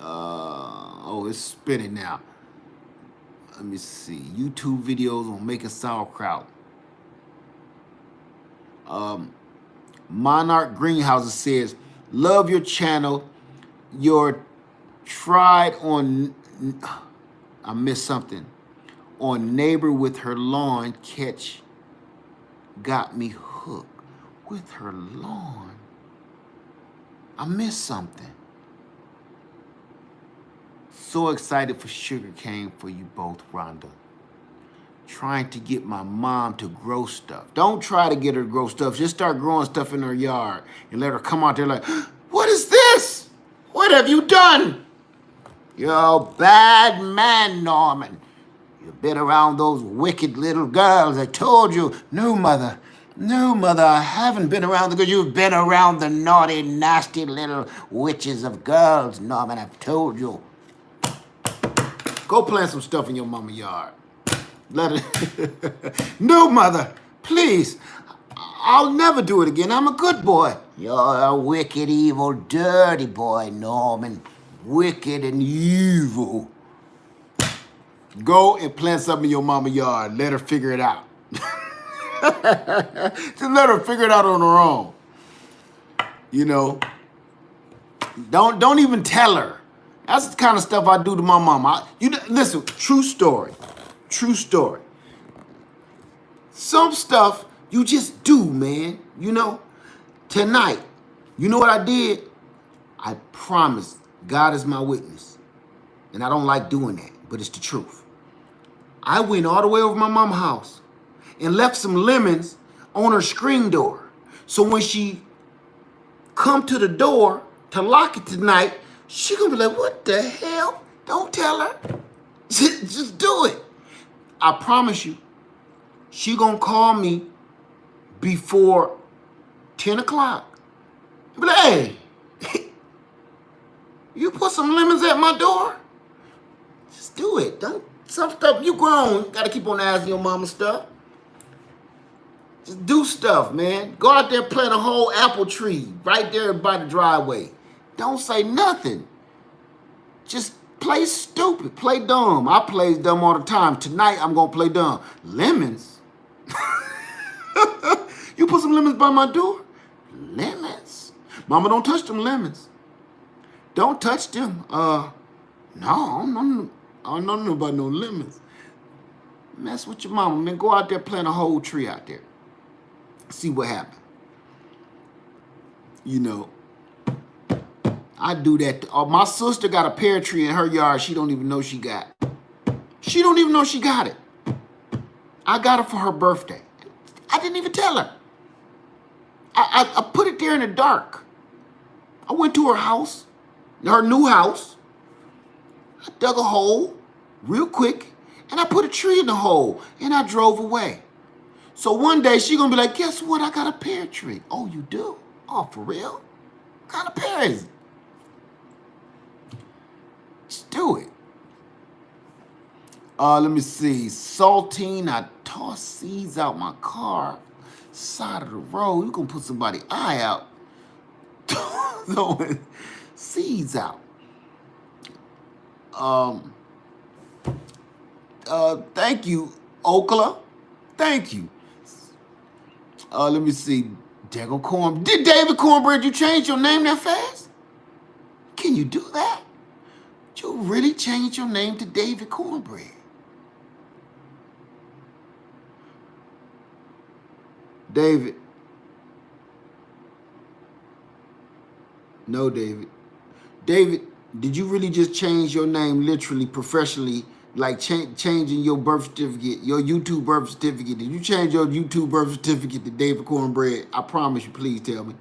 Oh, it's spinning now. Let me see. YouTube videos on making sauerkraut. Monarch Greenhouse says, love your channel. Your tried on, I missed something. On neighbor with her lawn catch got me hooked. With her lawn. I missed something. So excited for sugarcane for you both, Rhonda. Trying to get my mom to grow stuff. Don't try to get her to grow stuff. Just start growing stuff in her yard and let her come out there like, what is this? What have you done? You're a bad man, Norman. You've been around those wicked little girls. I told you. No, mother. No, mother, I haven't been around the girls. You've been around the naughty, nasty little witches of girls, Norman. I've told you. Go plant some stuff in your mama's yard. Let it. No, mother. Please. I'll never do it again. I'm a good boy. You're a wicked, evil, dirty boy, Norman. Wicked and evil. Go and plant something in your mama's yard. Let her figure it out. Just let her figure it out on her own. You know, don't even tell her. That's the kind of stuff I do to my mama. Listen, true story. True story. Some stuff you just do, man. You know, tonight, you know what I did? I promise, God is my witness. And I don't like doing that, but it's the truth. I went all the way over my mama's house and left some lemons on her screen door. So when she come to the door to lock it tonight, she gonna be like, what the hell? Don't tell her. Just do it. I promise you, she gonna call me before 10 o'clock. Be like, hey, you put some lemons at my door? Just do it. Some stuff, you grown. You gotta keep on asking your mama stuff. Just do stuff, man. Go out there and plant a whole apple tree right there by the driveway. Don't say nothing. Just play stupid. Play dumb. I play dumb all the time. Tonight, I'm going to play dumb. Lemons? You put some lemons by my door? Lemons? Mama, don't touch them lemons. Don't touch them. No, I don't know about no lemons. Mess with your mama, man. Go out there, plant a whole tree out there. See what happens. You know, I do that. My sister got a pear tree in her yard she don't even know she got. She don't even know she got it. I got it for her birthday. I didn't even tell her. I put it there in the dark. I went to her house, her new house. I dug a hole real quick, and I put a tree in the hole, and I drove away. So one day she gonna be like, guess what? I got a pear tree. Oh, you do? Oh, for real? What kind of pear is it? Just do it. Let me see. Saltine, I toss seeds out my car. Side of the road. You gonna put somebody's eye out. Throwing seeds out. Thank you, Okla. Thank you. Let me see. Dago Corn. Did David Cornbread, you change your name that fast? Can you do that? Did you really change your name to David Cornbread? David. No, David. David, did you really just change your name literally, professionally, like changing your birth certificate, your YouTube birth certificate? Did you change your YouTube birth certificate to David Cornbread? I promise you, please tell me.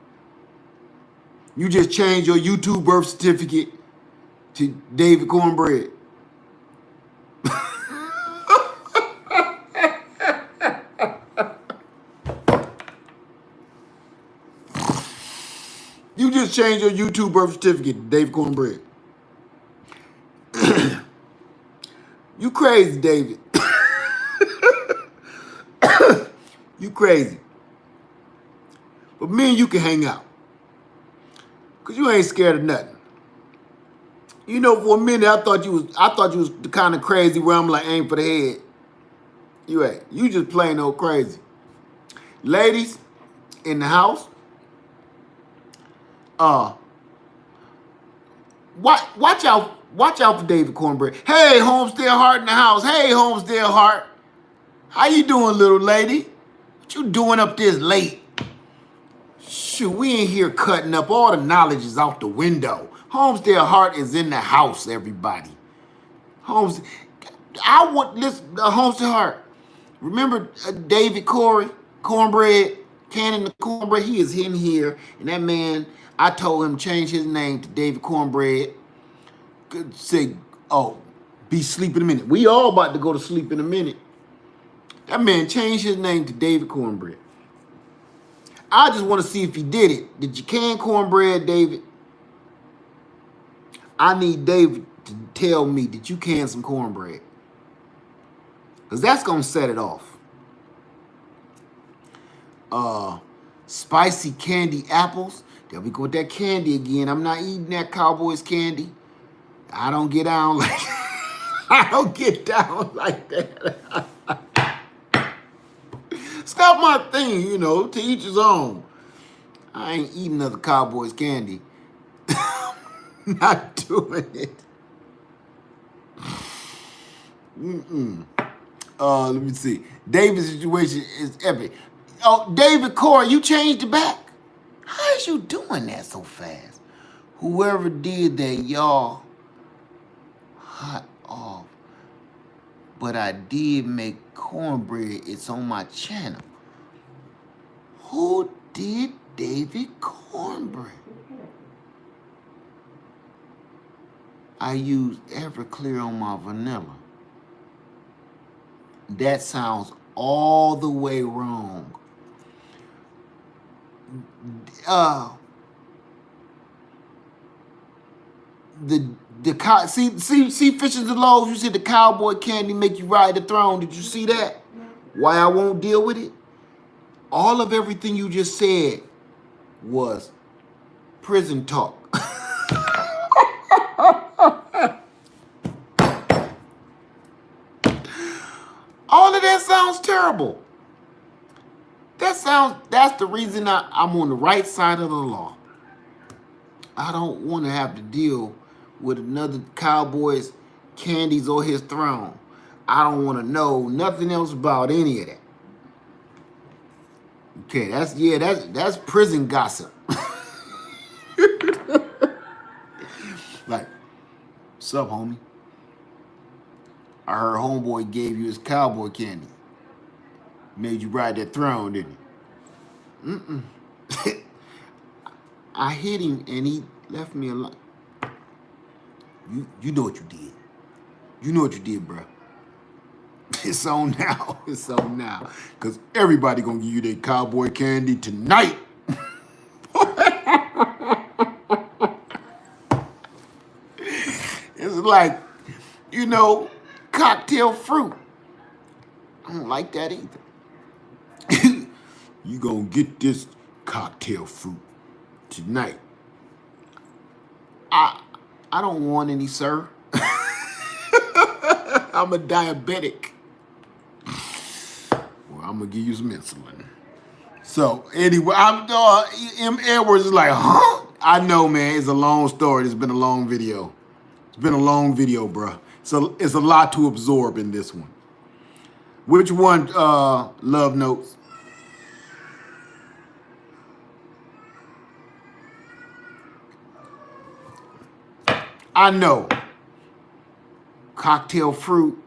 You just changed your YouTube birth certificate to David Cornbread. You just changed your YouTube birth certificate to David Cornbread. You crazy, David. You crazy. But me and you can hang out. Cause you ain't scared of nothing. You know, for a minute I thought you was the kind of crazy where I'm like aim for the head. You ain't. You just plain old crazy. Ladies in the house. Watch out for David Cornbread. Hey, Homestead Heart in the house. Hey, Homestead Heart. How you doing, little lady? What you doing up this late? Shoot, we ain't here cutting up. All the knowledge is out the window. Homestead Heart is in the house, everybody. Homestead Heart. Remember David Cornbread, Cannon the Cornbread? He is in here, and that man, I told him change his name to David Cornbread. Say, oh, be sleep in a minute. We all about to go to sleep in a minute. That man changed his name to David Cornbread. I just want to see if he did it. Did you can cornbread, David? I need David to tell me that you can some cornbread. Because that's going to set it off. Spicy candy apples. There we go with that candy again. I'm not eating that Cowboys candy. I don't get down like I don't get down like that. It's not my thing, you know, to each his own. I ain't eating other Cowboys candy. Not doing it. Let me see. David's situation is epic. Oh, David Corey, you changed it back. How is you doing that so fast? Whoever did that, y'all, hot off. But I did make cornbread. It's on my channel. Who did David cornbread? I use Everclear on my vanilla. That sounds all the way wrong. See Fishes and Loaves, you said the cowboy candy make you ride the throne. Did you see that? Why I won't deal with it? All of everything you just said was prison talk. All of that sounds terrible. That's the reason I'm on the right side of the law. I don't want to have to deal with another cowboy's candies or his throne. I don't want to know nothing else about any of that. Okay, that's prison gossip. Like, what's up, homie? I heard homeboy gave you his cowboy candy. Made you ride that throne, didn't he? I hit him and he left me alone. You know what you did. You know what you did, bro. It's on now. It's on now. Because everybody gonna give you their cowboy candy tonight. It's like, you know, cocktail fruit. I don't like that either. You gonna get this cocktail fruit tonight. I don't want any, sir. I'm a diabetic. Well, I'm gonna give you some insulin. So anyway, M. Edwards is like, huh? I know, man. It's a long story. It's been a long video. It's been a long video, bro. So it's a lot to absorb in this one. Which one, Love Notes? I know. Cocktail fruit.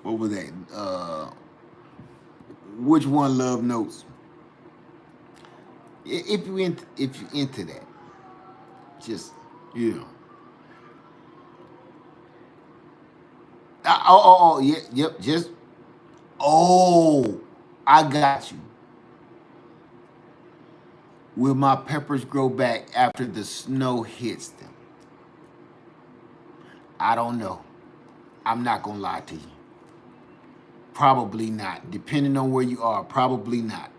What was that? Which one, Love Notes? If you into that, just, you know. Yeah, yep, just, oh, I got you. Will my peppers grow back after the snow hits them? I don't know. I'm not gonna lie to you. Probably not. Depending on where you are, probably not.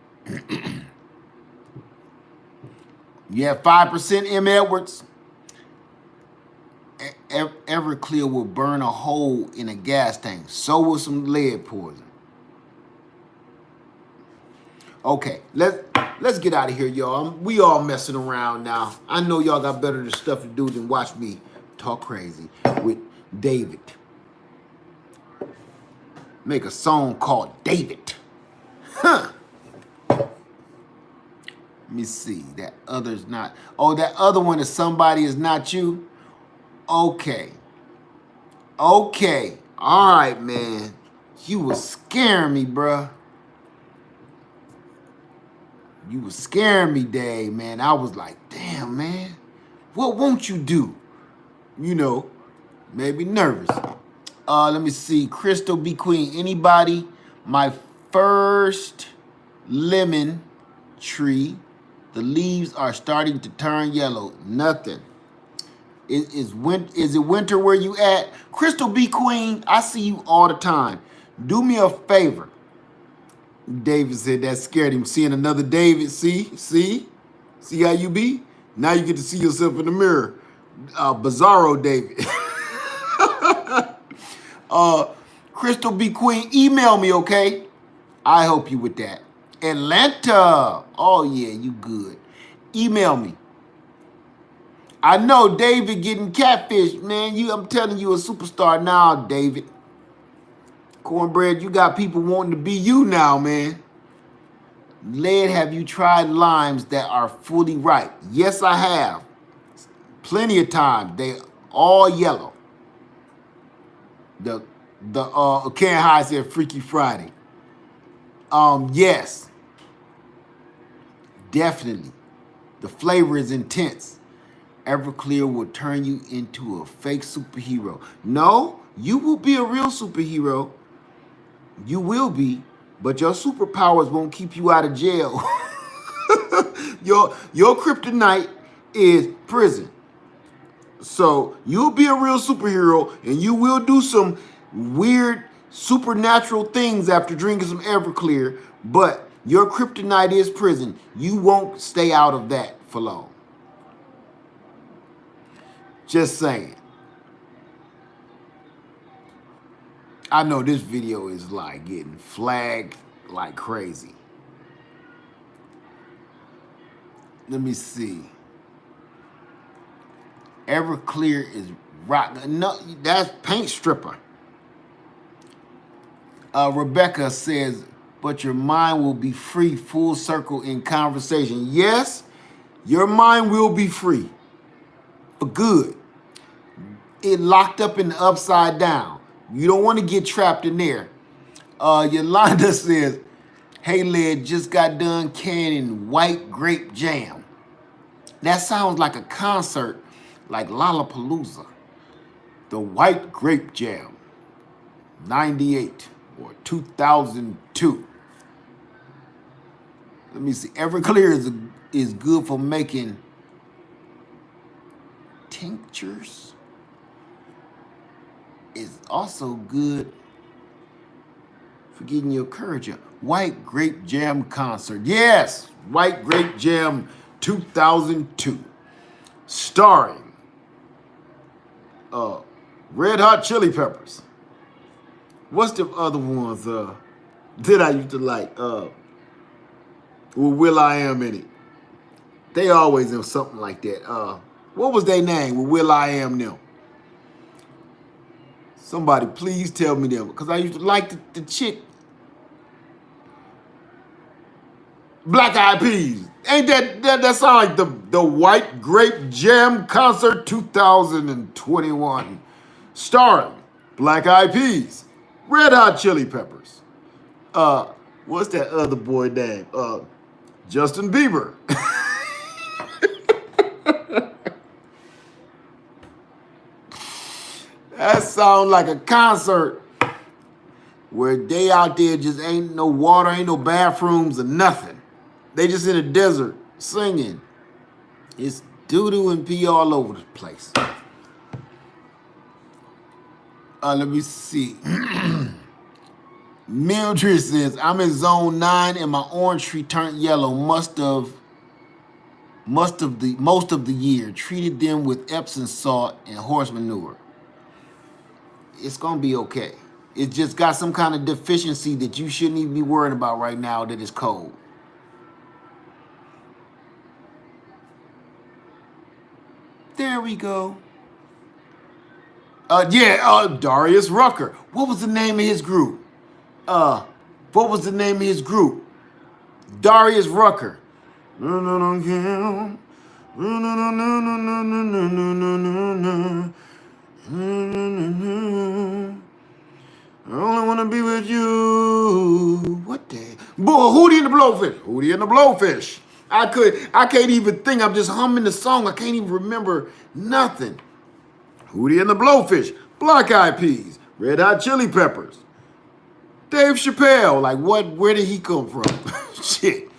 You have 5% M. Edwards. Everclear will burn a hole in a gas tank. So will some lead poison. Okay, let's get out of here, y'all. We all messing around now. I know y'all got better stuff to do than watch me talk crazy with David. Make a song called David. Huh. Let me see. That other's not. Oh, that other one is Somebody Is Not You. Okay. Okay. All right, man. You was scaring me, bruh. You was scaring me, Dave, man. I was like, damn, man. What won't you do? You know, maybe nervous. Let me see. Crystal B. Queen. Anybody? My first lemon tree. The leaves are starting to turn yellow. Nothing. Is it winter where you at? Crystal B Queen, I see you all the time. Do me a favor. David said that scared him. Seeing another David. See how you be? Now you get to see yourself in the mirror. Bizarro David. Crystal B Queen, email me, okay? I help you with that. Atlanta. Oh yeah, you good. Email me. I know David getting catfish, man. I'm telling you, a superstar now, David. Cornbread, you got people wanting to be you now, man. Led, have you tried limes that are fully ripe? Yes, I have. Plenty of times. They all yellow. The Ken High said Freaky Friday. Yes. Definitely. The flavor is intense. Everclear will turn you into a fake superhero. No, you will be a real superhero. You will be, but your superpowers won't keep you out of jail. Your kryptonite is prison. So you'll be a real superhero and you will do some weird supernatural things after drinking some Everclear, but your kryptonite is prison. You won't stay out of that for long. Just saying. I know this video is like getting flagged like crazy. Let me see. Everclear is rock. No, that's paint stripper. Rebecca says, but your mind will be free, full circle in conversation. Yes, your mind will be free. For good. It locked up in the upside down. You don't want to get trapped in there. Yolanda says, hey, Led, just got done canning white grape jam. That sounds like a concert like Lollapalooza. The white grape jam, 98 or 2002. Let me see. Everclear is good for making tinctures. It's also good for getting your courage up. White Grape Jam concert. Yes, White Grape Jam 2002. Starring Red Hot Chili Peppers. What's the other ones that I used to like? With will.i.am in it. They always have something like that. What was their name with will.i.am them? Somebody please tell me them, because I used to like the chick. Black Eyed Peas. Ain't that sound like the White Grape Jam Concert 2021? Starring Black Eyed Peas, Red Hot Chili Peppers. What's that other boy name? Justin Bieber. That sounds like a concert where they out there just ain't no water, ain't no bathrooms or nothing. They just in a desert singing. It's doo-doo and pee all over the place. Let me see. Mildred says, I'm in zone 9 and my orange tree turned yellow most of the year. Treated them with Epsom salt and horse manure. It's gonna be okay. It just got some kind of deficiency that you shouldn't even be worrying about right now that it's cold. There we go. Darius Rucker. What was the name of his group? Darius Rucker. I only want to be with you. What the? Boy, Hootie and the Blowfish. Hootie and the Blowfish. I can't even think. I'm just humming the song. I can't even remember nothing. Hootie and the Blowfish. Black Eyed Peas. Red Hot Chili Peppers. Dave Chappelle. Like, what? Where did he come from? Shit.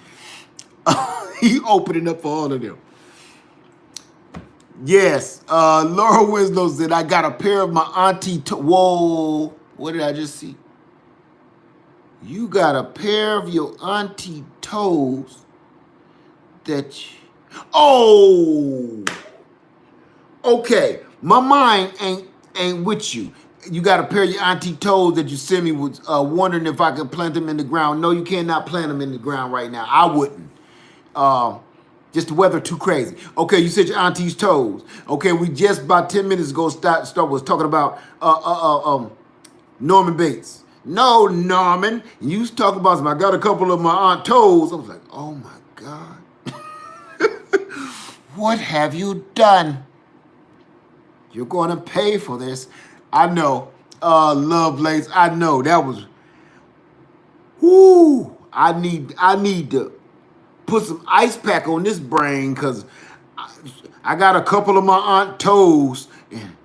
He opening up for all of them. Yes. Laura Winslow said, I got a pair of my auntie. Whoa. What did I just see? You got a pair of your auntie toes that you... Oh. Okay. My mind ain't with you. You got a pair of your auntie toes that you sent me, was wondering if I could plant them in the ground. No, you cannot plant them in the ground right now. I wouldn't. Just the weather too crazy. Okay, you said your auntie's toes. Okay, we just about 10 minutes ago was talking about Norman Bates. No, Norman, you was talking about some. I got a couple of my aunt toes. I was like, oh my God. What have you done? You're gonna pay for this. I know. Lovelace, I know. That was, whoo. I need to put some ice pack on this brain because I got a couple of my aunt toes, and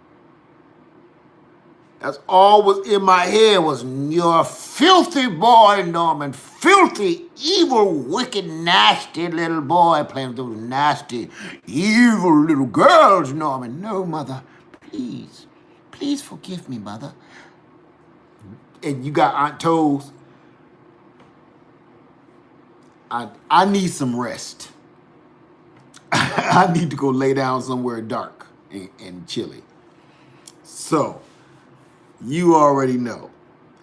that's all was in my head was, you're a filthy boy, Norman. Filthy, evil, wicked, nasty little boy playing with those nasty, evil little girls, Norman. No, mother, please. Please forgive me, mother. And you got aunt toes. I need some rest. I need to go lay down somewhere dark and chilly. So, you already know.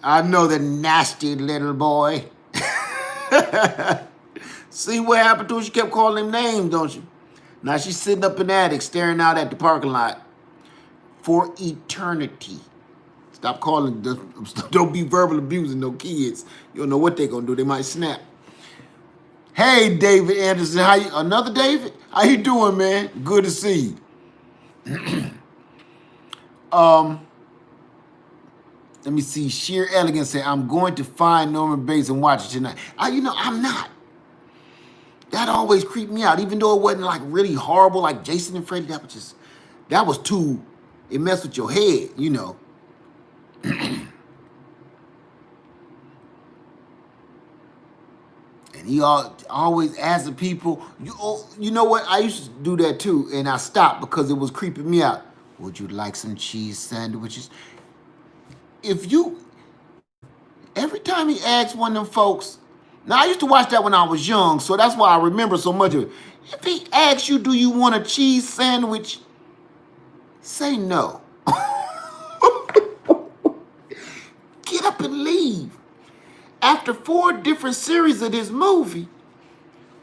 I know the nasty little boy. See what happened to her? She kept calling him names, don't you? Now she's sitting up in the attic staring out at the parking lot for eternity. Stop calling, don't be verbal abusing no kids. You don't know what they're gonna do. They might snap. Hey, David Anderson, another David? How you doing, man? Good to see you. Let me see. Sheer Elegance said, I'm going to find Norman Bates and watch it tonight. I'm not. That always creeped me out, even though it wasn't like really horrible, like Jason and Freddy. That was too, it messed with your head, you know. And he always asking people, you know what? I used to do that too, and I stopped because it was creeping me out. Would you like some cheese sandwiches? Every time he asked one of them folks, now I used to watch that when I was young, so that's why I remember so much of it. If he asks you, do you want a cheese sandwich? Say no. Get up and leave. After 4 different series of this movie,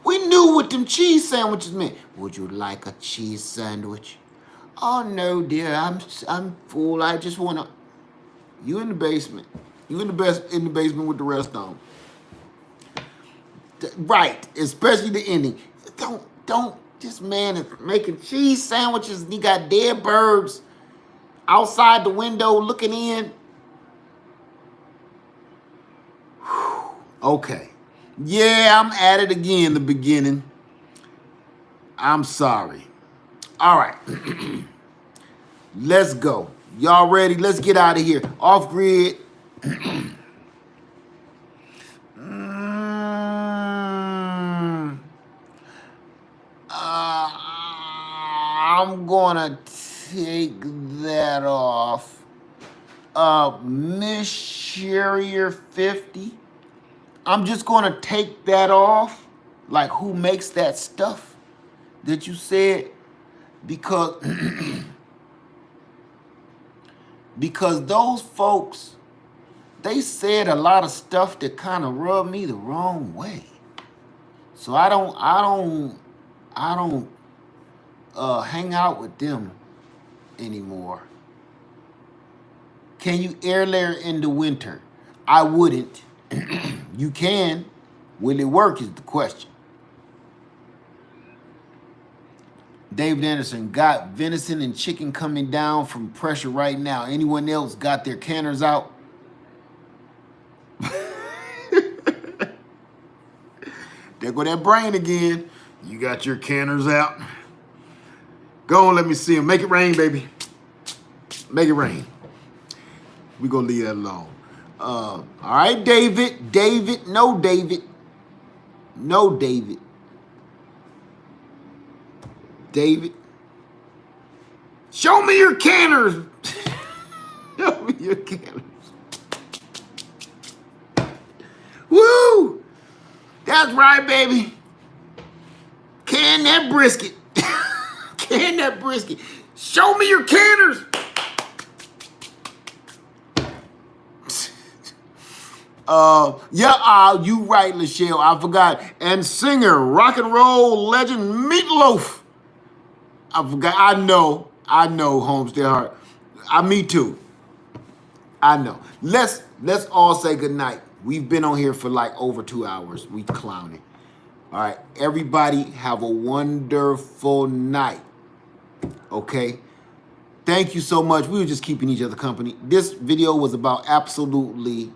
we knew what them cheese sandwiches meant. Would you like a cheese sandwich? Oh no, dear, I'm full. I just wanna. You in the basement. You in the basement with the rest of them. Right, especially the ending. Don't. This man is making cheese sandwiches and he got dead birds outside the window looking in. Okay. Yeah, I'm at it again, the beginning. I'm sorry. All right. Let's go. Y'all ready? Let's get out of here. Off grid. I'm gonna take that off. Miss Sherrier 50. I'm just gonna take that off. Like, who makes that stuff that you said? Because because those folks, they said a lot of stuff that kind of rubbed me the wrong way. So I don't hang out with them anymore. Can you air layer in the winter? I wouldn't. You can. Will it work is the question. David Anderson, got venison and chicken coming down from pressure right now. Anyone else got their canners out? There go that brain again. You got your canners out. Go on, let me see them. Make it rain, baby. Make it rain. We're going to leave that alone. All right, David. David. No, David. No, David. David. Show me your canners. Show me your canners. Woo! That's right, baby. Can that brisket. Can that brisket. Show me your canners. You right, Lachelle. I forgot. And singer, rock and roll legend, Meatloaf. I forgot. I know, Homestead Heart. Me too. I know. Let's all say good night. We've been on here for like over 2 hours. We clowning. All right. Everybody have a wonderful night. Okay. Thank you so much. We were just keeping each other company. This video was about absolutely,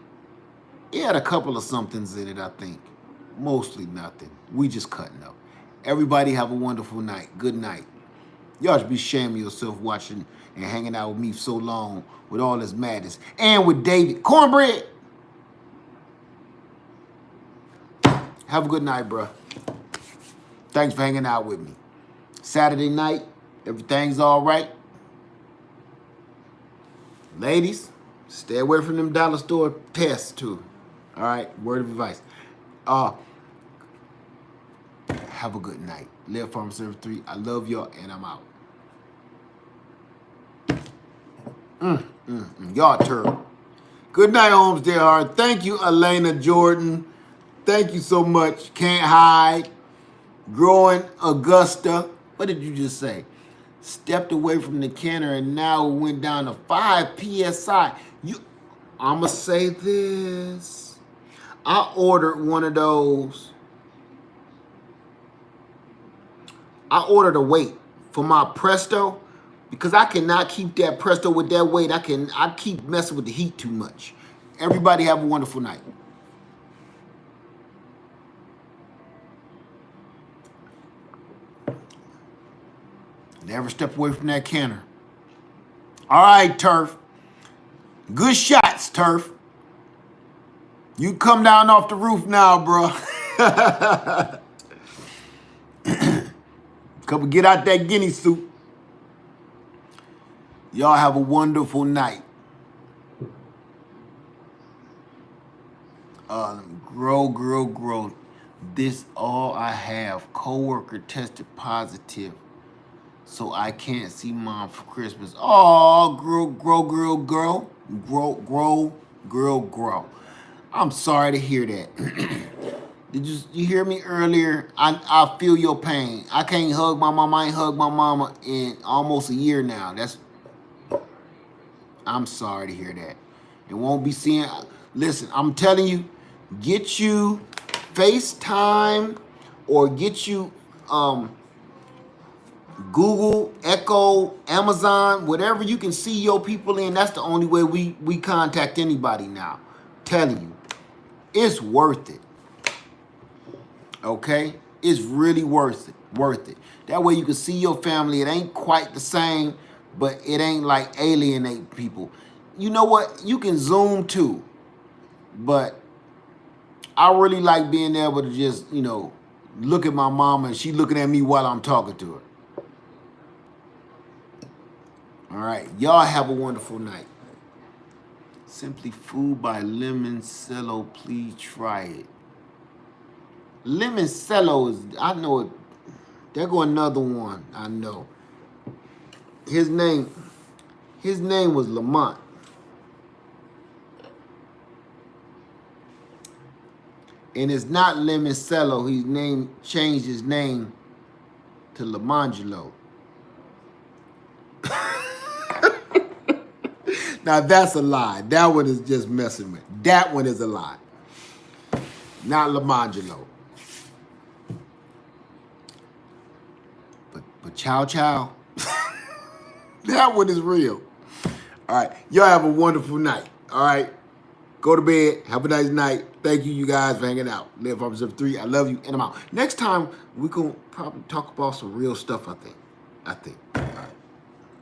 it had a couple of somethings in it, I think. Mostly nothing. We just cutting up. Everybody have a wonderful night. Good night. Y'all should be shaming yourself watching and hanging out with me so long with all this madness. And with David. Cornbread. Have a good night, bruh. Thanks for hanging out with me. Saturday night, everything's all right. Ladies, stay away from them dollar store tests too. All right, word of advice. Have a good night. Leadfarmer73, I love y'all, and I'm out. Y'all terrible. Good night, Homestead Heart. Thank you, Elena Jordan. Thank you so much. Can't hide. Growing Augusta. What did you just say? Stepped away from the canner and now it went down to 5 PSI. I'ma say this. I ordered one of those. I ordered a weight for my Presto because I cannot keep that Presto with that weight. I keep messing with the heat too much. Everybody have a wonderful night. Never step away from that canner. All right, Turf. Good shots, Turf. You come down off the roof now, bro. Come get out that guinea soup. Y'all have a wonderful night. Grow. This all I have. Coworker tested positive, so I can't see mom for Christmas. Oh, grow. I'm sorry to hear that. Did you hear me earlier? I feel your pain. I can't hug my mama. I ain't hugged my mama in almost a year now. I'm sorry to hear that. It won't be seeing. Listen, I'm telling you, get you FaceTime or get you Google, Echo, Amazon, whatever you can see your people in. That's the only way we contact anybody now. Telling you, it's worth it. Okay? It's really worth it. That way you can see your family. It ain't quite the same, but it ain't like alienate people. You know what? You can Zoom too. But I really like being able to just, look at my mama and she looking at me while I'm talking to her. All right. Y'all have a wonderful night. Simply Food by Lemoncello. Please try it. Lemoncello is, I know it. There go another one. I know. His name was Lamont. And it's not Lemoncello. He changed his name to Lamangelo. Now that's a lie. That one is just messing with. That one is a lie. Not Lamangelo. But Chow. That one is real. All right. Y'all have a wonderful night. All right. Go to bed. Have a nice night. Thank you guys for hanging out. Leadfarmer73, I love you, and I'm out. Next time, we're going to probably talk about some real stuff, I think.